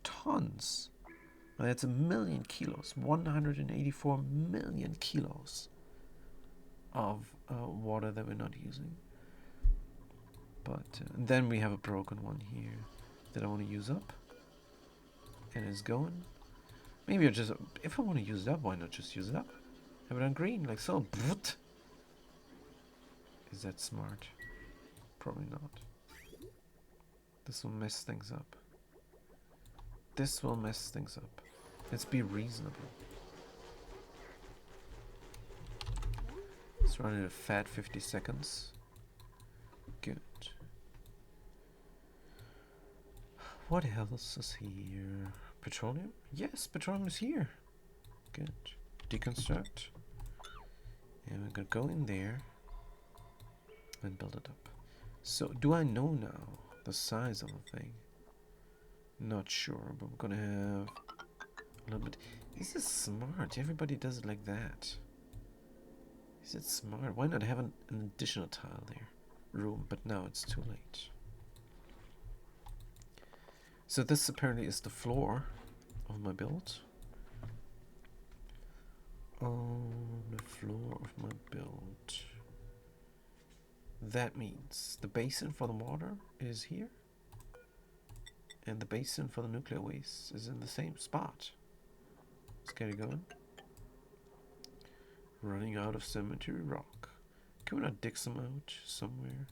tons. And that's 1,000,000 kilos. 184 million kilos of water that we're not using. But then we have a broken one here that I want to use up. And it's going. Maybe if I want to use it up, why not just use it up? Have it on green, like so. Is that smart? Probably not. This will mess things up. This will mess things up. Let's be reasonable. Let's run it a fat 50 seconds. Good. What else is here? Petroleum? Yes, petroleum is here. Good. Deconstruct. And we're gonna go in there and build it up. So, do I know now the size of the thing? Not sure, but we're gonna have a little bit. Is this smart? Everybody does it like that. Is it smart? Why not have an additional tile there? Room, but now it's too late. So this apparently is the floor of my build. On the floor of my build. That means the basin for the water is here. And the basin for the nuclear waste is in the same spot. Let's get it going. Running out of cemetery rock. Can we not dig some out somewhere?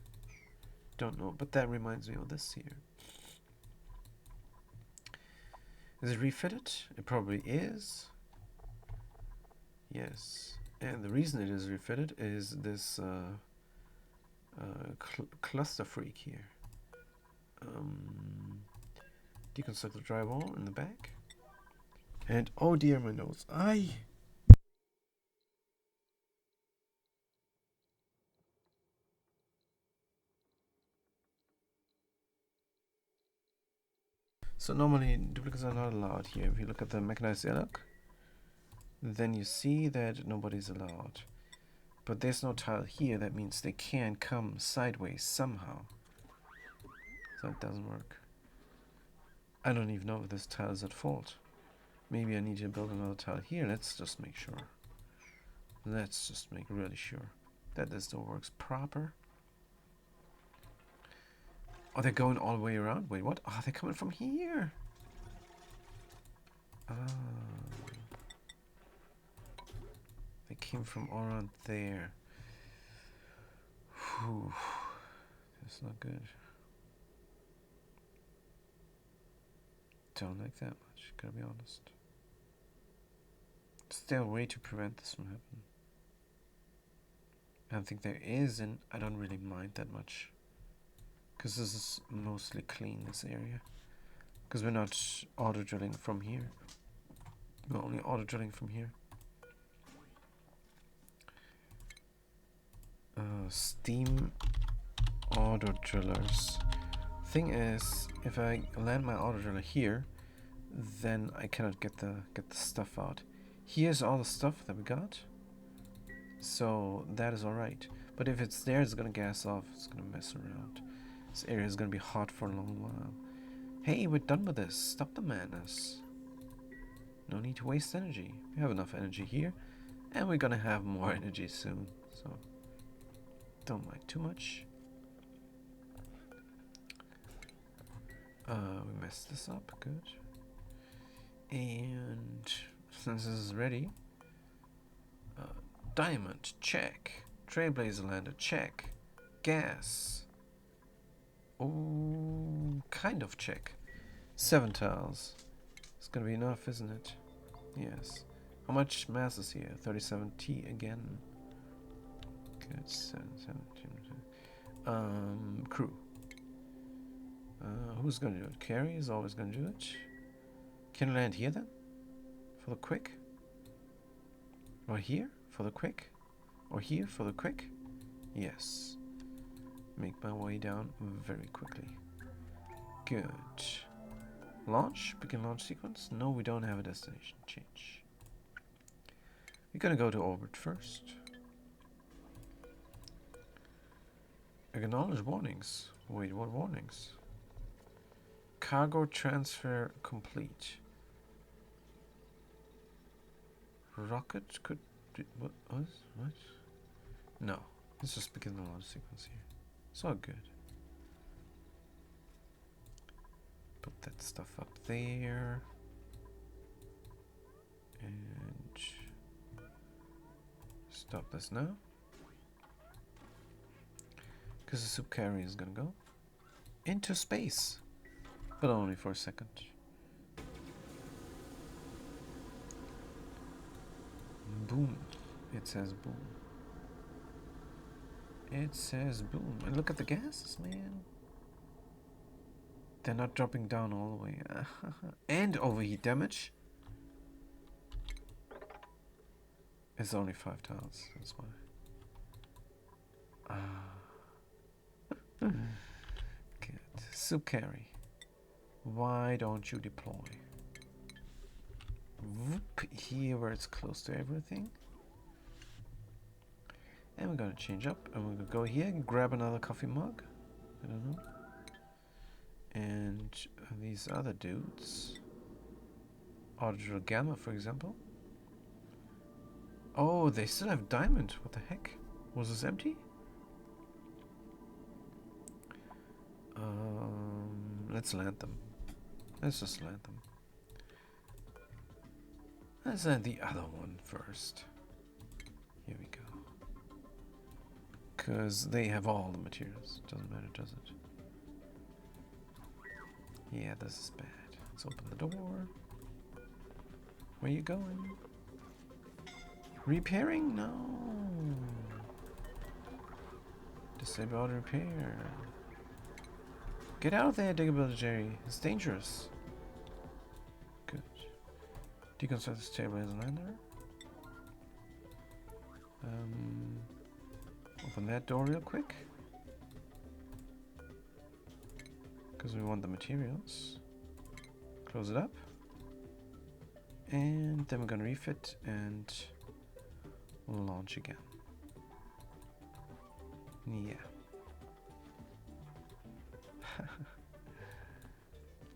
Don't know, but that reminds me of this here. Is it refitted? It probably is. Yes. And the reason it is refitted is this cluster freak here. Deconstruct the drywall in the back. And oh dear, my nose. So normally duplicates are not allowed here. If you look at the mechanized airlock, then you see that nobody's allowed. But there's no tile here. That means they can come sideways somehow. So it doesn't work. I don't even know if this tile is at fault. Maybe I need to build another tile here. Let's just make sure. Let's just make really sure that this door works proper. Oh, they're going all the way around? Wait, what? Oh, they're coming from here. Ah. They came from all around there. Whew. That's not good. Don't like that much, gotta be honest. Is there a way to prevent this from happening? I don't think there is, and I don't really mind that much. Because this is mostly clean, this area. Because we're not auto drilling from here. We're only auto drilling from here. Steam auto drillers. Thing is, if I land my auto driller here, then I cannot get the stuff out. Here's all the stuff that we got. So that is alright. But if it's there, it's gonna gas off. It's gonna mess around. This area is gonna be hot for a long while. Hey, we're done with this. Stop the madness. No need to waste energy. We have enough energy here. And we're gonna have more energy soon, so don't mind too much. We messed this up, good. And since this is ready, diamond, check. Trailblazer lander, check. Gas. Oh, kind of check. 7 tiles. It's gonna be enough, isn't it? Yes. How much mass is here? 37T again. Good. 7. Crew. Who's gonna do it? Carrie is always gonna do it. Can I land here then? For the quick? Or here for the quick? Or here for the quick? Yes. Make my way down very quickly. Good. Launch? Begin launch sequence? No, we don't have a destination change. We're gonna go to orbit first. Acknowledge warnings. Wait, what warnings? Cargo transfer complete. Rocket could... What? No. Let's just begin the launch sequence here. It's all good. Put that stuff up there. And... stop this now. Because the soup carrier is gonna go into space. But only for a second. Boom. It says boom. It says boom. And look at the gases, man. They're not dropping down all the way. And overheat damage. It's only 5 tiles. That's why. Good. Soup carry. Why don't you deploy? Whoop, here where it's close to everything. And we're gonna change up and we're gonna go here and grab another coffee mug. I don't know. And these other dudes. Audrey Gamma, for example. Oh, they still have diamond. What the heck? Was this empty? Let's land them. Let's just land them. Let's land the other one first. Here we go. Because they have all the materials. Doesn't matter, does it? Yeah, this is bad. Let's open the door. Where you going? Repairing? No. Disable auto repair. Get out of there, Digable Jerry. It's dangerous. Good. Deconstruct the stabilizer lander. Open that door real quick. Because we want the materials. Close it up. And then we're gonna refit and launch again. Yeah.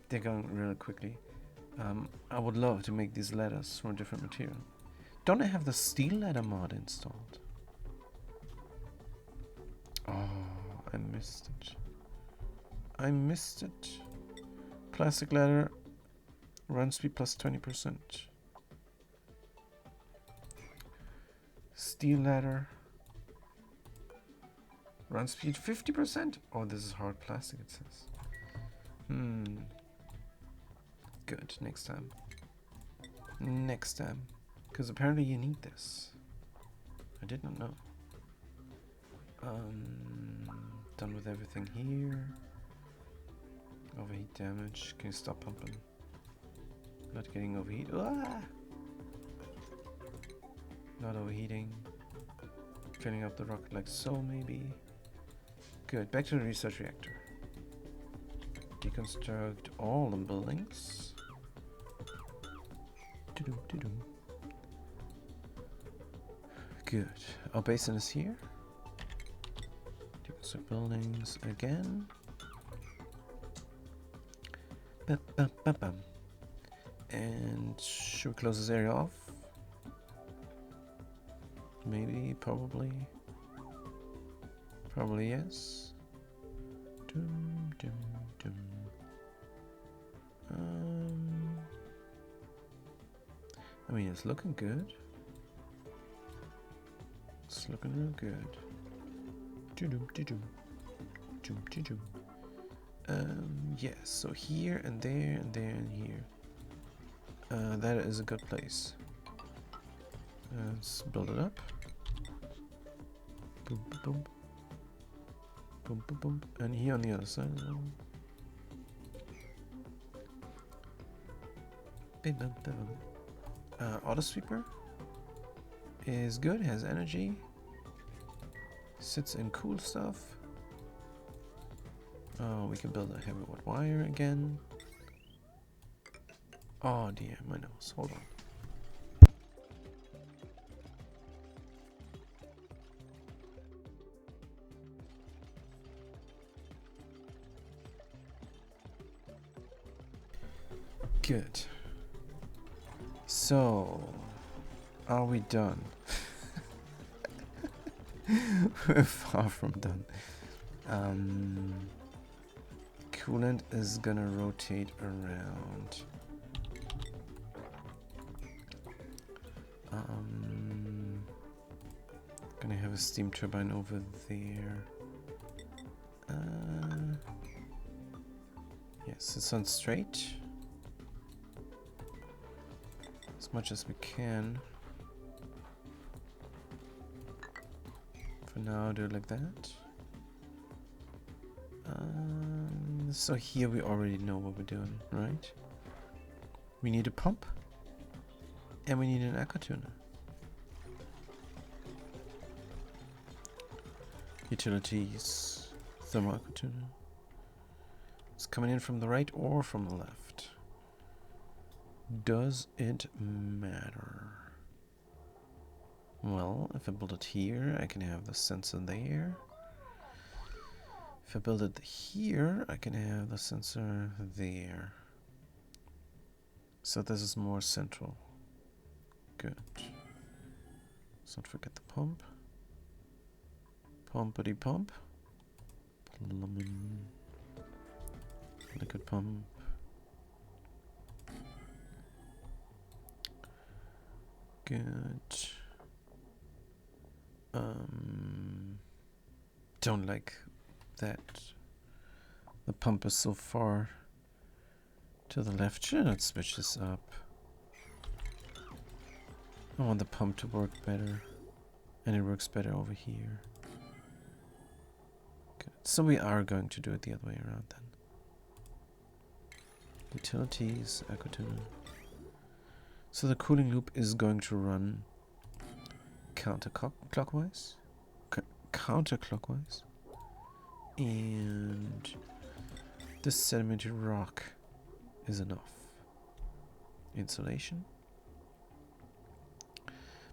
They're going really quickly. I would love to make these ladders from a different material. Don't I have the steel ladder mod installed? Oh, I missed it. I missed it. Plastic ladder, run speed plus 20%. Steel ladder, run speed 50%. Oh, this is hard plastic, it says. Good, next time. Next time. Because apparently you need this. I did not know. Done with everything here. Overheat damage. Can you stop pumping? Not getting overheat. Ah! Not overheating. Filling up the rocket like so, maybe. Good. Back to the research reactor. Deconstruct all the buildings. Good. Our basin is here. Deconstruct buildings again. And should we close this area off? Maybe, probably. Probably yes. Dum, dum, dum. I mean, it's looking good. It's looking real good. Doo-dum, doo-dum. Dum, doo-dum. Yes, so here and there and there and here. That is a good place. Let's build it up. Boom, boom, boom. Boom, boom, boom. And here on the other side as well. Auto sweeper is good, has energy, sits in cool stuff. Oh, we can build a heavy wood wire again. Oh dear, my nose. Hold on. Good. So, are we done? We're far from done. Coolant is gonna rotate around. Gonna have a steam turbine over there. Yes, it's on straight. As much as we can. For now, do it like that. So here we already know what we're doing, right? We need a pump. And we need an echo tuner. Utilities. Thermal echo tuner. It's coming in from the right or from the left. Does it matter? Well, if I build it here, I can have the sensor there. If I build it here, I can have the sensor there. So this is more central. Good. Let's not forget the pump. Pumpity pump. Plumbing. Liquid pump. Good. Don't like that the pump is so far to the left. Sure, let's switch this up. I want the pump to work better, and it works better over here. Good. So we are going to do it the other way around then. Utilities, echo tuner. So the cooling loop is going to run counterclockwise, and this sedimentary rock is enough insulation.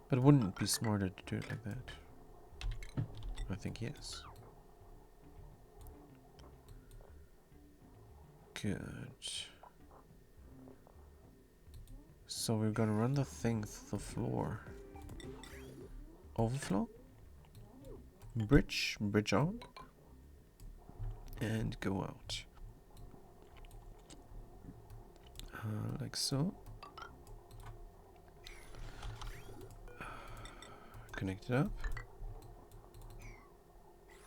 But wouldn't it be smarter to do it like that? I think yes. Good. So we're gonna run the thing through the floor. Overflow. Bridge on. And go out. Like so. Connect it up.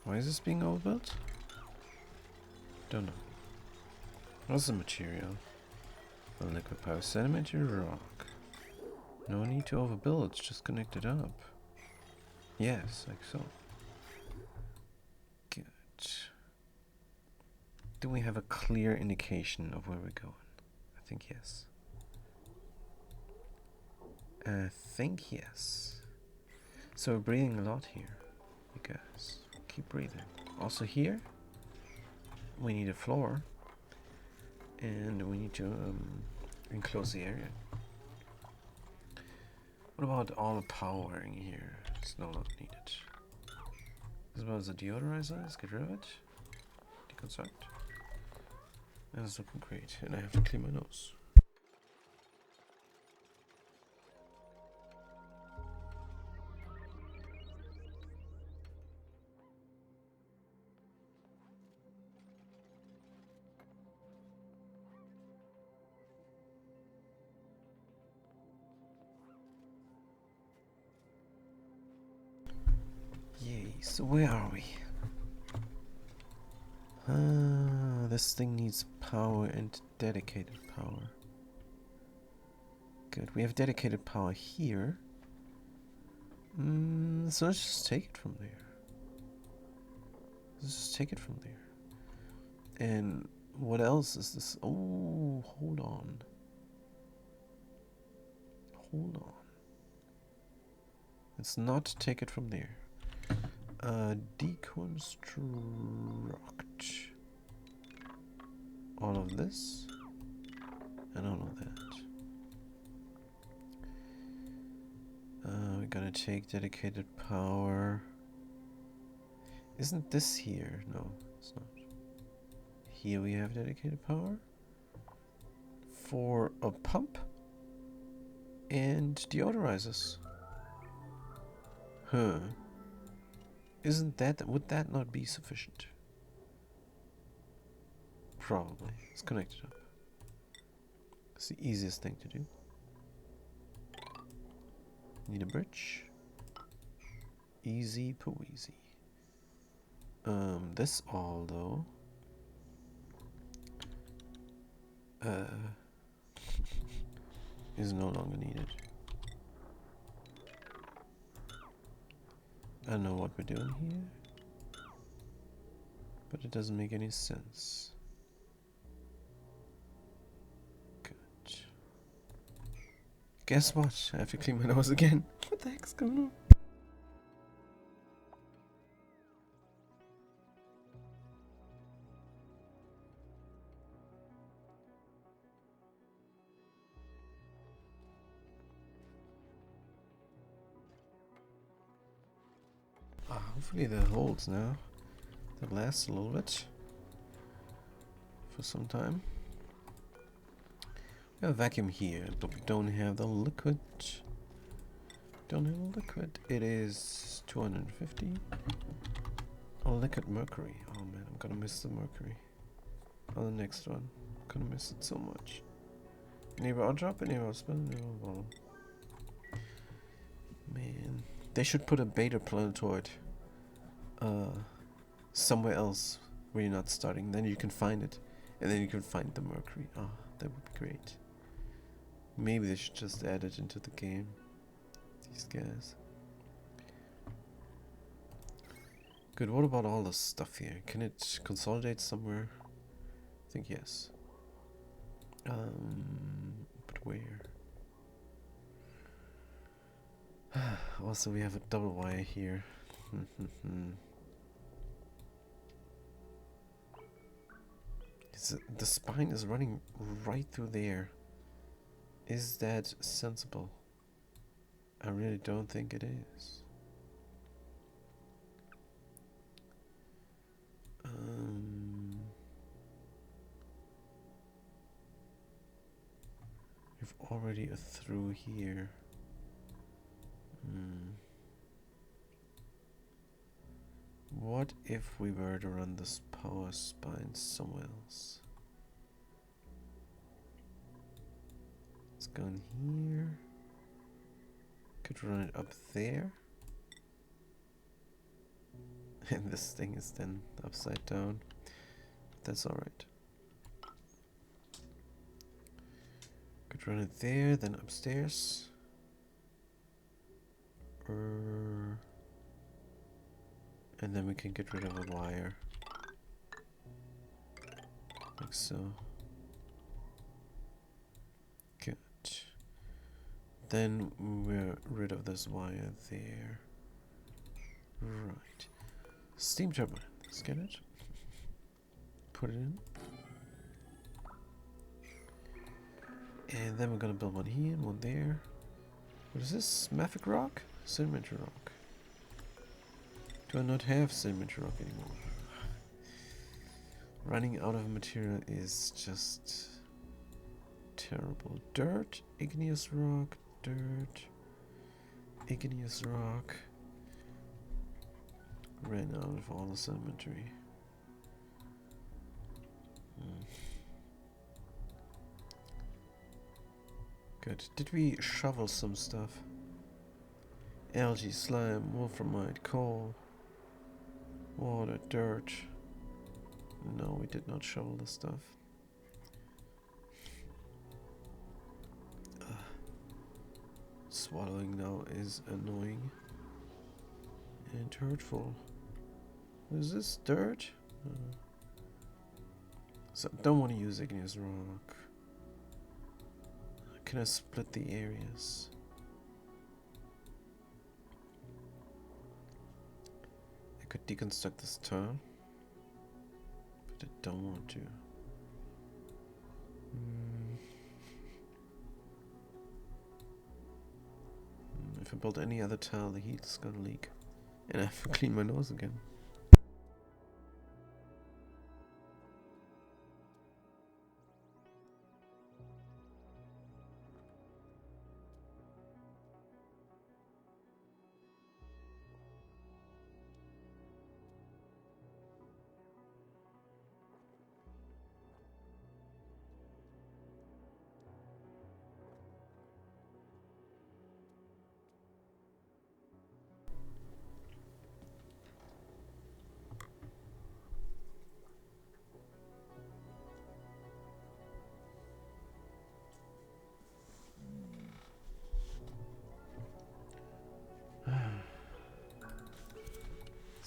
Why is this being overbuilt? Don't know. What's the material? A liquid power sedimentary rock. No need to overbuild, it's just connected up. Yes, like so. Good. Do we have a clear indication of where we're going? I think yes. So we're breathing a lot here. You guys, keep breathing. Also here, we need a floor. And we need to enclose the area. What about all the powering here? It's no longer needed. As well as the deodorizer, let's get rid of it. Deconstruct. That's looking great. And I have to clean my nose. So where are we? This thing needs power and dedicated power. Good, we have dedicated power here. So let's just take it from there. Let's just take it from there. And what else is this? Oh, hold on. Hold on. Let's not take it from there. Deconstruct all of this and all of that. We're gonna take dedicated power. Isn't this here? No, it's not. Here we have dedicated power for a pump and deodorizers. Huh. Isn't that, would that not be sufficient? Probably. Let's connect it up. It's the easiest thing to do. Need a bridge. Easy peasy. This all though. Is no longer needed. I don't know what we're doing here, but it doesn't make any sense. Good. Guess what? I have to clean my nose again. What the heck's going on? Hopefully that holds now. That lasts a little bit. For some time. We have a vacuum here, but we don't have the liquid. Don't have a liquid. It is 250. A liquid mercury. Oh man, I'm gonna miss the mercury. On the next one. I'm gonna miss it so much. Enable drop, enable spell, enable bottle. Man. They should put a beta planetoid somewhere else where you're not starting. Then you can find it. And then you can find the mercury. Oh, that would be great. Maybe they should just add it into the game. These guys. Good, what about all this stuff here? Can it consolidate somewhere? I think yes. But where? Also, we have a double wire here. The spine is running right through there. Is that sensible? I really don't think it is. We've already a through here. What if we were to run this power spine somewhere else? Let's go in here. Could run it up there. And this thing is then upside down. That's alright. Could run it there, then upstairs. And then we can get rid of a wire. Like so. Good. Then we're rid of this wire there. Right. Steam turbine. Let's get it. Put it in. And then we're gonna build one here and one there. What is this? Mafic rock? Sedimentary rock. Do I not have sedimentary rock anymore? Running out of material is just terrible. Dirt, igneous rock, dirt, igneous rock. Ran out of all the sedimentary. Good. Did we shovel some stuff? Algae, slime, wolframite, coal. Water, dirt. No, we did not shovel the stuff. Swallowing now is annoying and hurtful. Is this dirt? So I don't want to use igneous rock. Can I split the areas? I could deconstruct this turn, but I don't want to. If I build any other tile, the heat is gonna leak. And I have to clean my nose again.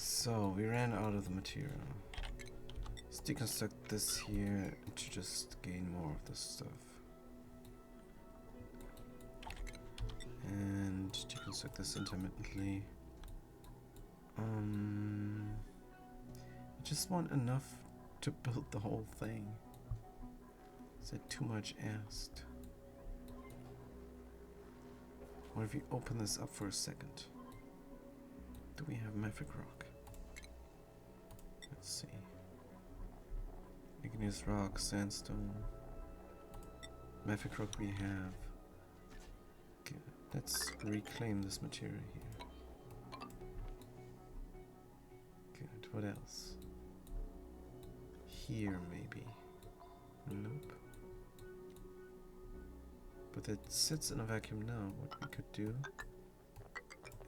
So we ran out of the material. Let's deconstruct this here to just gain more of this stuff. And deconstruct this intermittently. I just want enough to build the whole thing. Is that too much asked? What if you open this up for a second? Do we have Mephic Rock? Let's see. Igneous rock, sandstone. Mephic rock we have. Okay, let's reclaim this material here. Good, what else? Here maybe. Nope. But it sits in a vacuum now. What we could do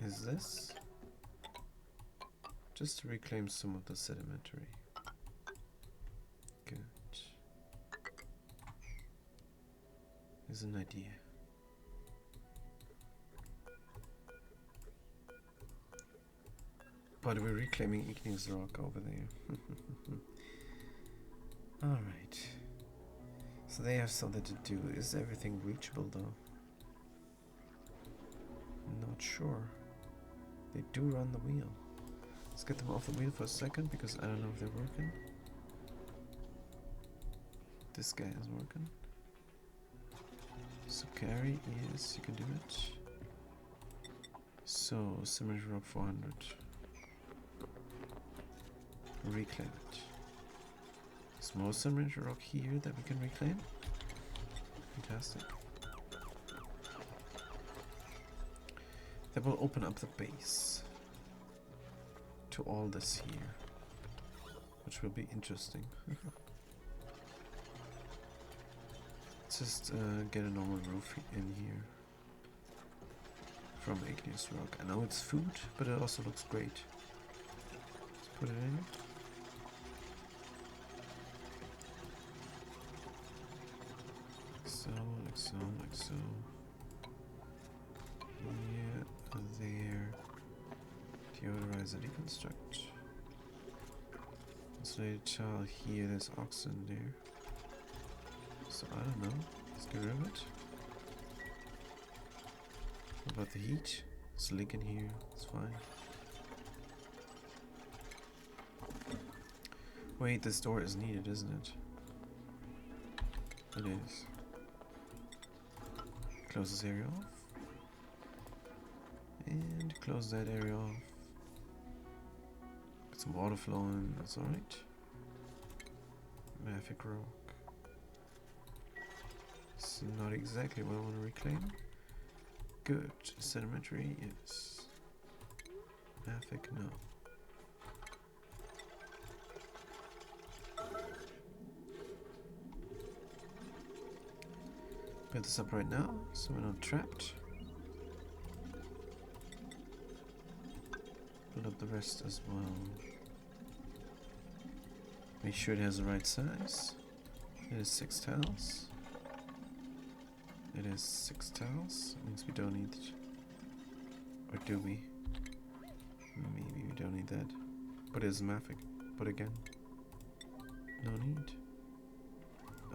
is this. Just to reclaim some of the sedimentary. Good. Here's an idea. But we're reclaiming igneous rock over there. Alright. So they have something to do. Is everything reachable though? Not sure. They do run the wheel. Let's get them off the wheel for a second because I don't know if they're working. This guy is working. So carry, yes, you can do it. So cemetery rock 400. Reclaim it. There's more cemetery rock here that we can reclaim. Fantastic. That will open up the base to all this here, which will be interesting. Just get a normal roof in here from igneous rock. I know it's food, but it also looks great. Let's put it in. So, like so, like so. Here, there. Deodorize and deconstruct. Insulated tile here, there's oxen there. So I don't know. Let's get rid of it. What about the heat? It's leaking here. It's fine. Wait, this door is needed, isn't it? It is. Close this area off. And close that area off. Get some water flowing, that's alright. Mephic rock. It's not exactly what I want to reclaim. Good. Sedimentary, yes. Mephic, no. Build this up right now, so we're not trapped. Build up the rest as well. Make sure it has the right size. It is 6 tiles. It is 6 tiles. It means we don't need it. Or do we? Maybe we don't need that. But it's Mavic. But again, no need.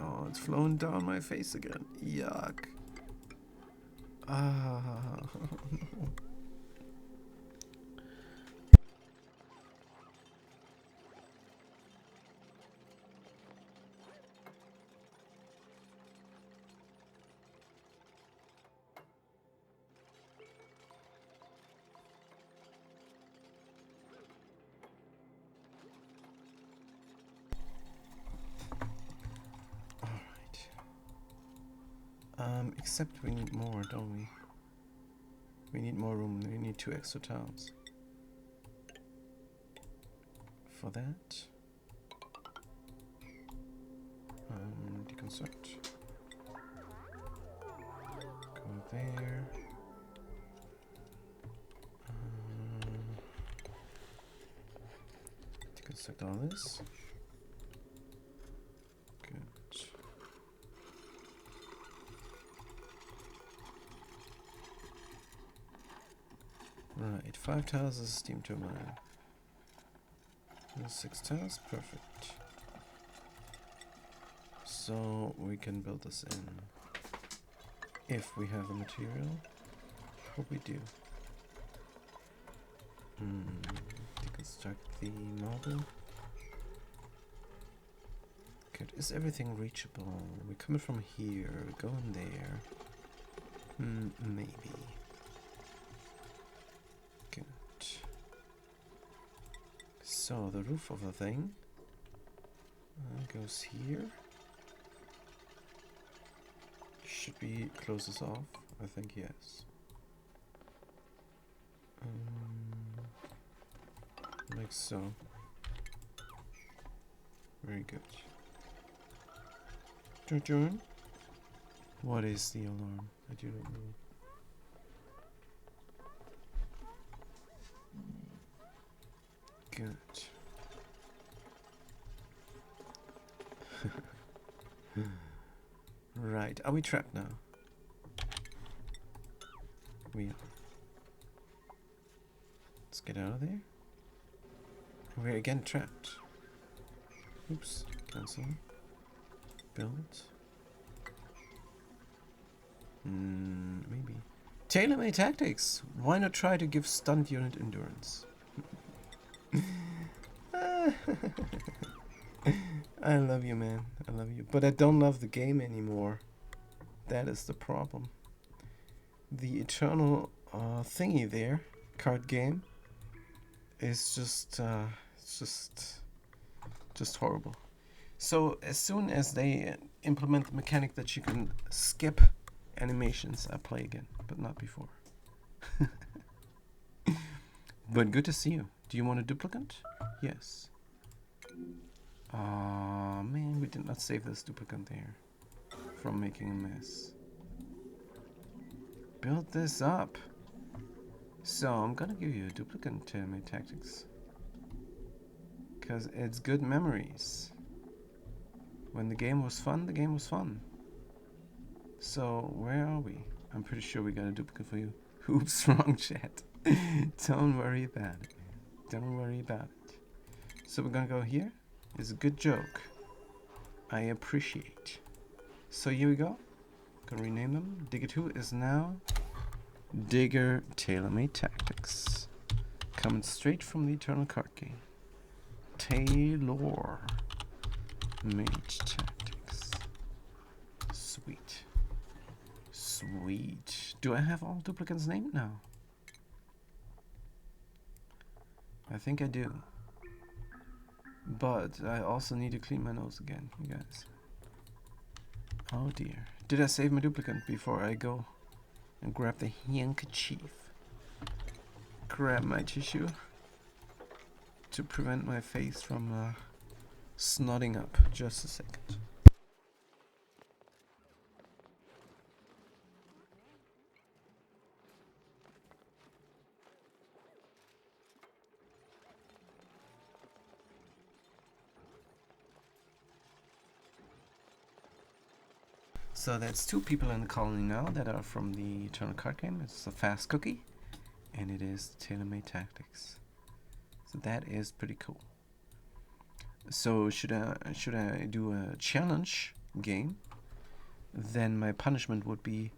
Oh, it's flowing down my face again. Yuck. Ah. No. Except we need more, don't we? We need more room. We need 2 extra tiles. For that, deconstruct. Go there. Deconstruct all this. Good. Right, 5 tiles is a steam turbine. 6 tiles, perfect. So we can build this in. If we have the material. Hope we do. Deconstruct the model. Good. Is everything reachable? We're coming from here, going there. Maybe. Good. So the roof of the thing goes here. Should we close this off? I think yes. Like so. Very good. Turn. What is the alarm? I do not know. Good. Right. Are we trapped now? We are. Let's get out of there. We're again trapped. Oops. Cancel. Build. Maybe. Tailor-made tactics. Why not try to give stunt unit endurance? I love you, man. I love you. But I don't love the game anymore. That is the problem. The eternal thingy there, card game, is just just horrible. So as soon as they implement the mechanic that you can skip animations, I play again, but not before. But good to see you. Do you want a duplicate? Yes. Man, we did not save this duplicate there from making a mess. Build this up. So I'm gonna give you a duplicate to my tactics. Because it's good memories. When the game was fun, the game was fun. So where are we? I'm pretty sure we got a duplicate for you. Oops, wrong chat. Don't worry about it. Don't worry about it. So we're gonna go here. It's a good joke. I appreciate. So here we go. Gonna rename them. Digger 2 is now Digger Tailor-Made Tactics. Coming straight from the Eternal Card Game. Tailor Made Tactics. Sweet. Sweet. Do I have all duplicates named now? I think I do. But I also need to clean my nose again, you guys. Oh dear. Did I save my duplicate before I go and grab the handkerchief? Grab my tissue to prevent my face from snotting up. Just a second. So that's 2 people in the colony now that are from the Eternal card game. It's a fast cookie, and it is tailor-made tactics. So that is pretty cool. So should I do a challenge game? Then my punishment would be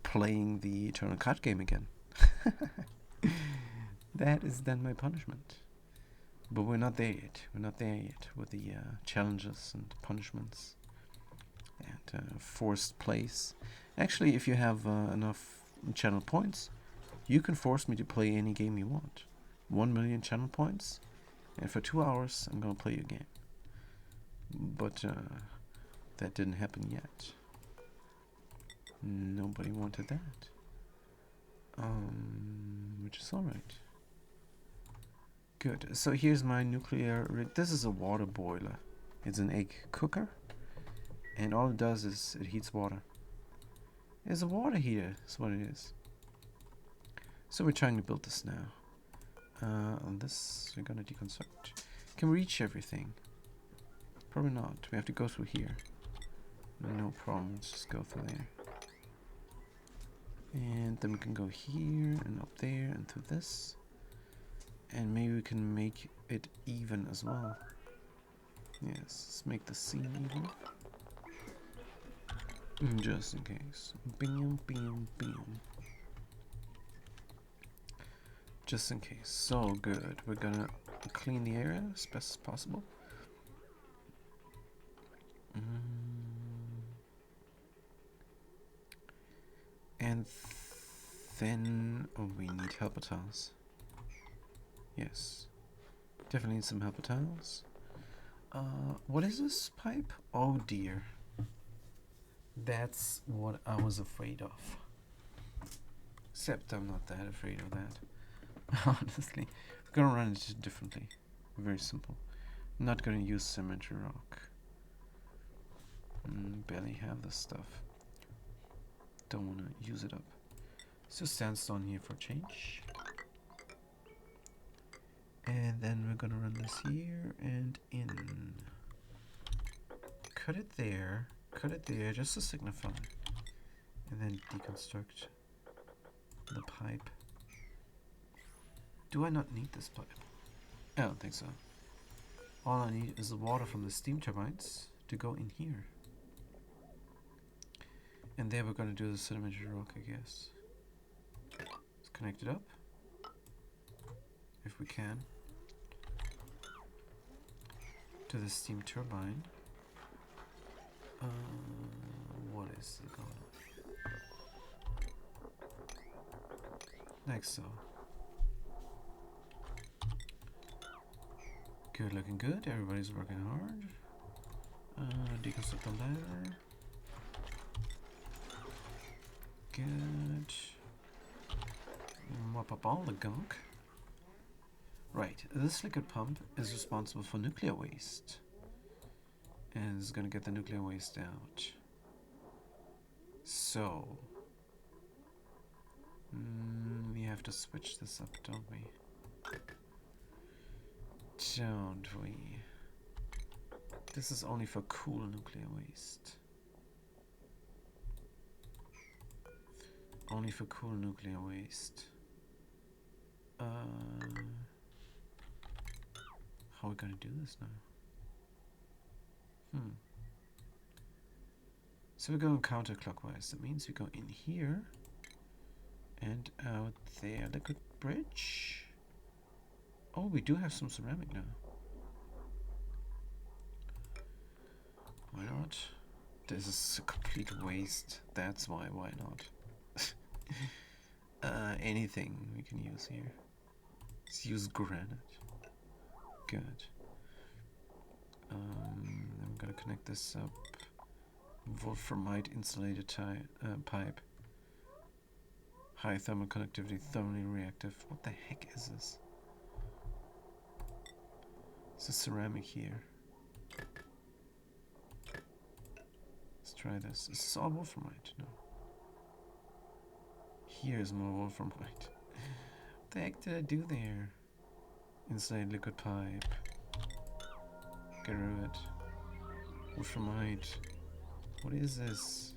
playing the Eternal card game again. That is then my punishment. But we're not there yet. We're not there yet with the challenges and punishments and forced plays. Actually, if you have enough channel points, you can force me to play any game you want. 1 million channel points, and for 2 hours I'm gonna play your game. But that didn't happen yet. Nobody wanted that. Which is alright. Good. So here's my nuclear rig. This is a water boiler. It's an egg cooker. And all it does is it heats water. It's a water heater. That's what it is. So we're trying to build this now. On this we're gonna deconstruct. Can we reach everything? Probably not. We have to go through here. No problem. Let's just go through there. And then we can go here and up there and through this. And maybe we can make it even as well. Yes, let's make the scene even. Just in case. Bam, bam, bam. Just in case. So good. We're gonna clean the area as best as possible. And then we need helper tiles. Yes, definitely need some helper tiles. What is this pipe? Oh dear. That's what I was afraid of. Except I'm not that afraid of that. Honestly, we're gonna run it differently. Very simple. I'm not gonna use cemetery rock. Barely have this stuff. Don't wanna use it up. So sandstone here for change. And then we're gonna run this here and in. Cut it there just to signify. And then deconstruct the pipe. Do I not need this pipe? I don't think so. All I need is the water from the steam turbines to go in here. And there we're gonna do the sedimentary rock, I guess. Let's connect it up. If we can. To the steam turbine. What is going on? Like so. Good, looking good. Everybody's working hard. Deconstruct the ladder. Good. Mop up all the gunk. Right, this liquid pump is responsible for nuclear waste. And it's gonna get the nuclear waste out. So we have to switch this up, don't we? Don't we? This is only for cool nuclear waste. Only for cool nuclear waste. How are we gonna do this now? So we're going counterclockwise. That means we go in here and out there. Liquid bridge. Oh, we do have some ceramic now. Why not? This is a complete waste. That's why not? Anything we can use here. Let's use granite. Good. I'm gonna connect this up. Wolframite insulated pipe. High thermal conductivity, thermally reactive. What the heck is this? It's a ceramic here. Let's try this. Is this all wolframite? No. Here's more wolframite. What the heck did I do there? Insulated liquid pipe. Get rid of it. Wolframite. What is this?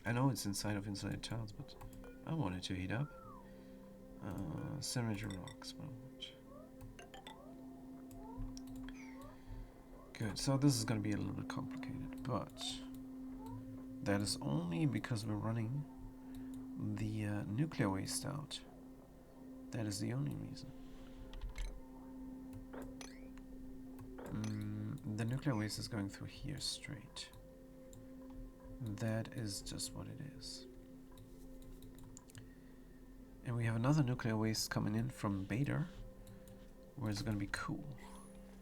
I know it's inside tiles, but I want it to heat up. Cemetery rocks. Good, so this is going to be a little bit complicated, but that is only because we're running the nuclear waste out. That is the only reason. The nuclear waste is going through here straight. That is just what it is. And we have another nuclear waste coming in from Bader, where it's going to be cool.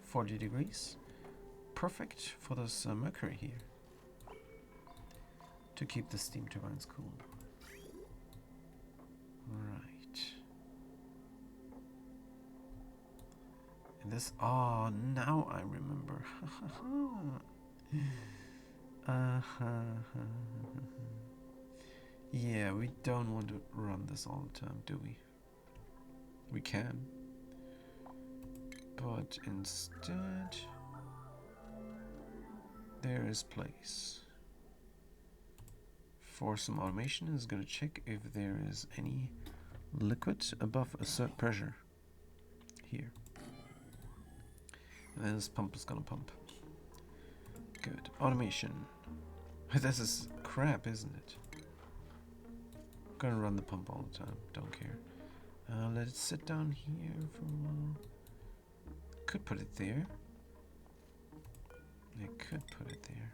40 degrees. Perfect for this mercury here. To keep the steam turbines cool. Right. And this, oh, now I remember. Yeah, we don't want to run this all the time, do we? We can. But instead, there is place for some automation. Is going to check if there is any liquid above a certain pressure here. And then this pump is going to pump. Good. Automation. This is crap, isn't it? Gonna run the pump all the time. Don't care. Let it sit down here for a while. Could put it there. I could put it there.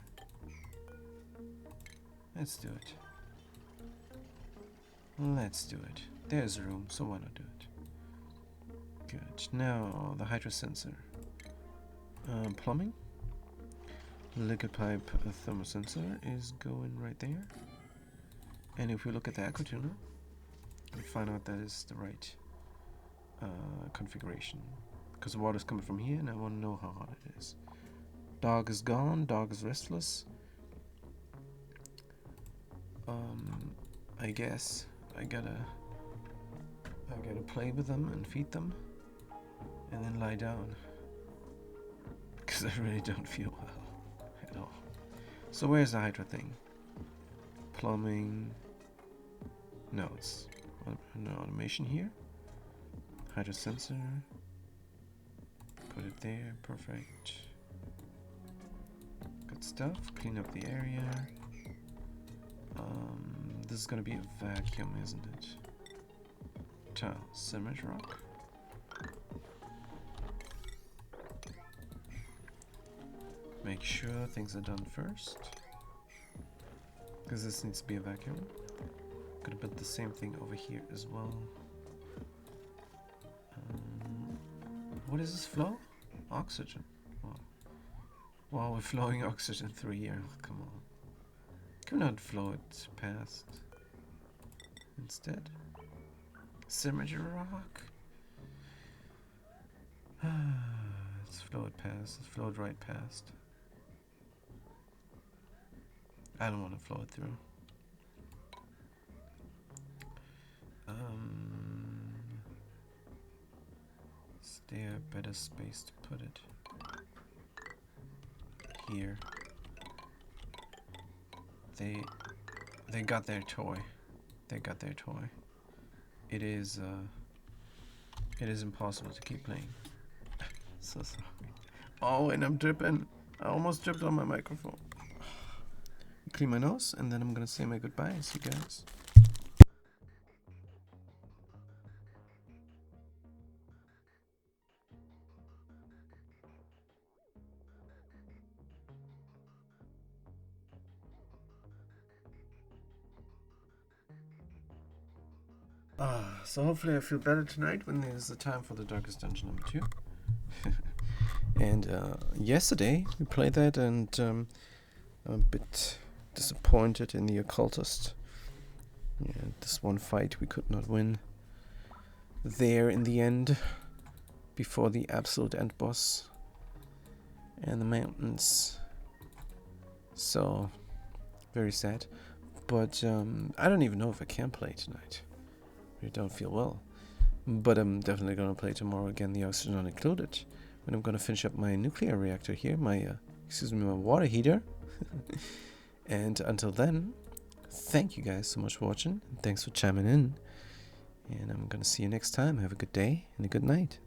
Let's do it. Let's do it. There's room, so why not do it? Good. Now the hydro sensor. Plumbing. Liquid pipe thermosensor is going right there. And if we look at the aqua tuner, we find out that is the right configuration. Because the water is coming from here and I want to know how hot it is. Dog is gone, dog is restless. I guess I gotta play with them and feed them and then lie down. Because I really don't feel well at all. So where's the hydro thing? Plumbing. No, it's no automation here. Hydro sensor. Put it there. Perfect. Good stuff. Clean up the area. This is gonna be a vacuum, isn't it? Tile. Cement rock. Make sure things are done first. Because this needs to be a vacuum. Gonna put the same thing over here as well. What is this flow? Oxygen. Wow. Wow, we're flowing oxygen through here. Oh, come on. Can we not flow it past? Instead? Cemetery rock. Let's flow it past. Let's flow it right past. I don't want to flow it through. Is there a better space to put it? Here. They got their toy. They got their toy. It is impossible to keep playing. So sorry. Oh, and I'm dripping. I almost dripped on my microphone. Clean my nose, and then I'm gonna say my goodbyes, you guys. So hopefully I feel better tonight when there's the time for the Darkest Dungeon number 2. And yesterday we played that, and I'm a bit disappointed in the occultist. Yeah, this one fight we could not win there in the end, before the absolute end boss and the mountains. So very sad. But I don't even know if I can play tonight. I don't feel well. But I'm definitely going to play tomorrow again, the oxygen not included. When I'm going to finish up my nuclear reactor here, my water heater. And until then, thank you guys so much for watching. Thanks for chiming in. And I'm gonna see you next time. Have a good day and a good night.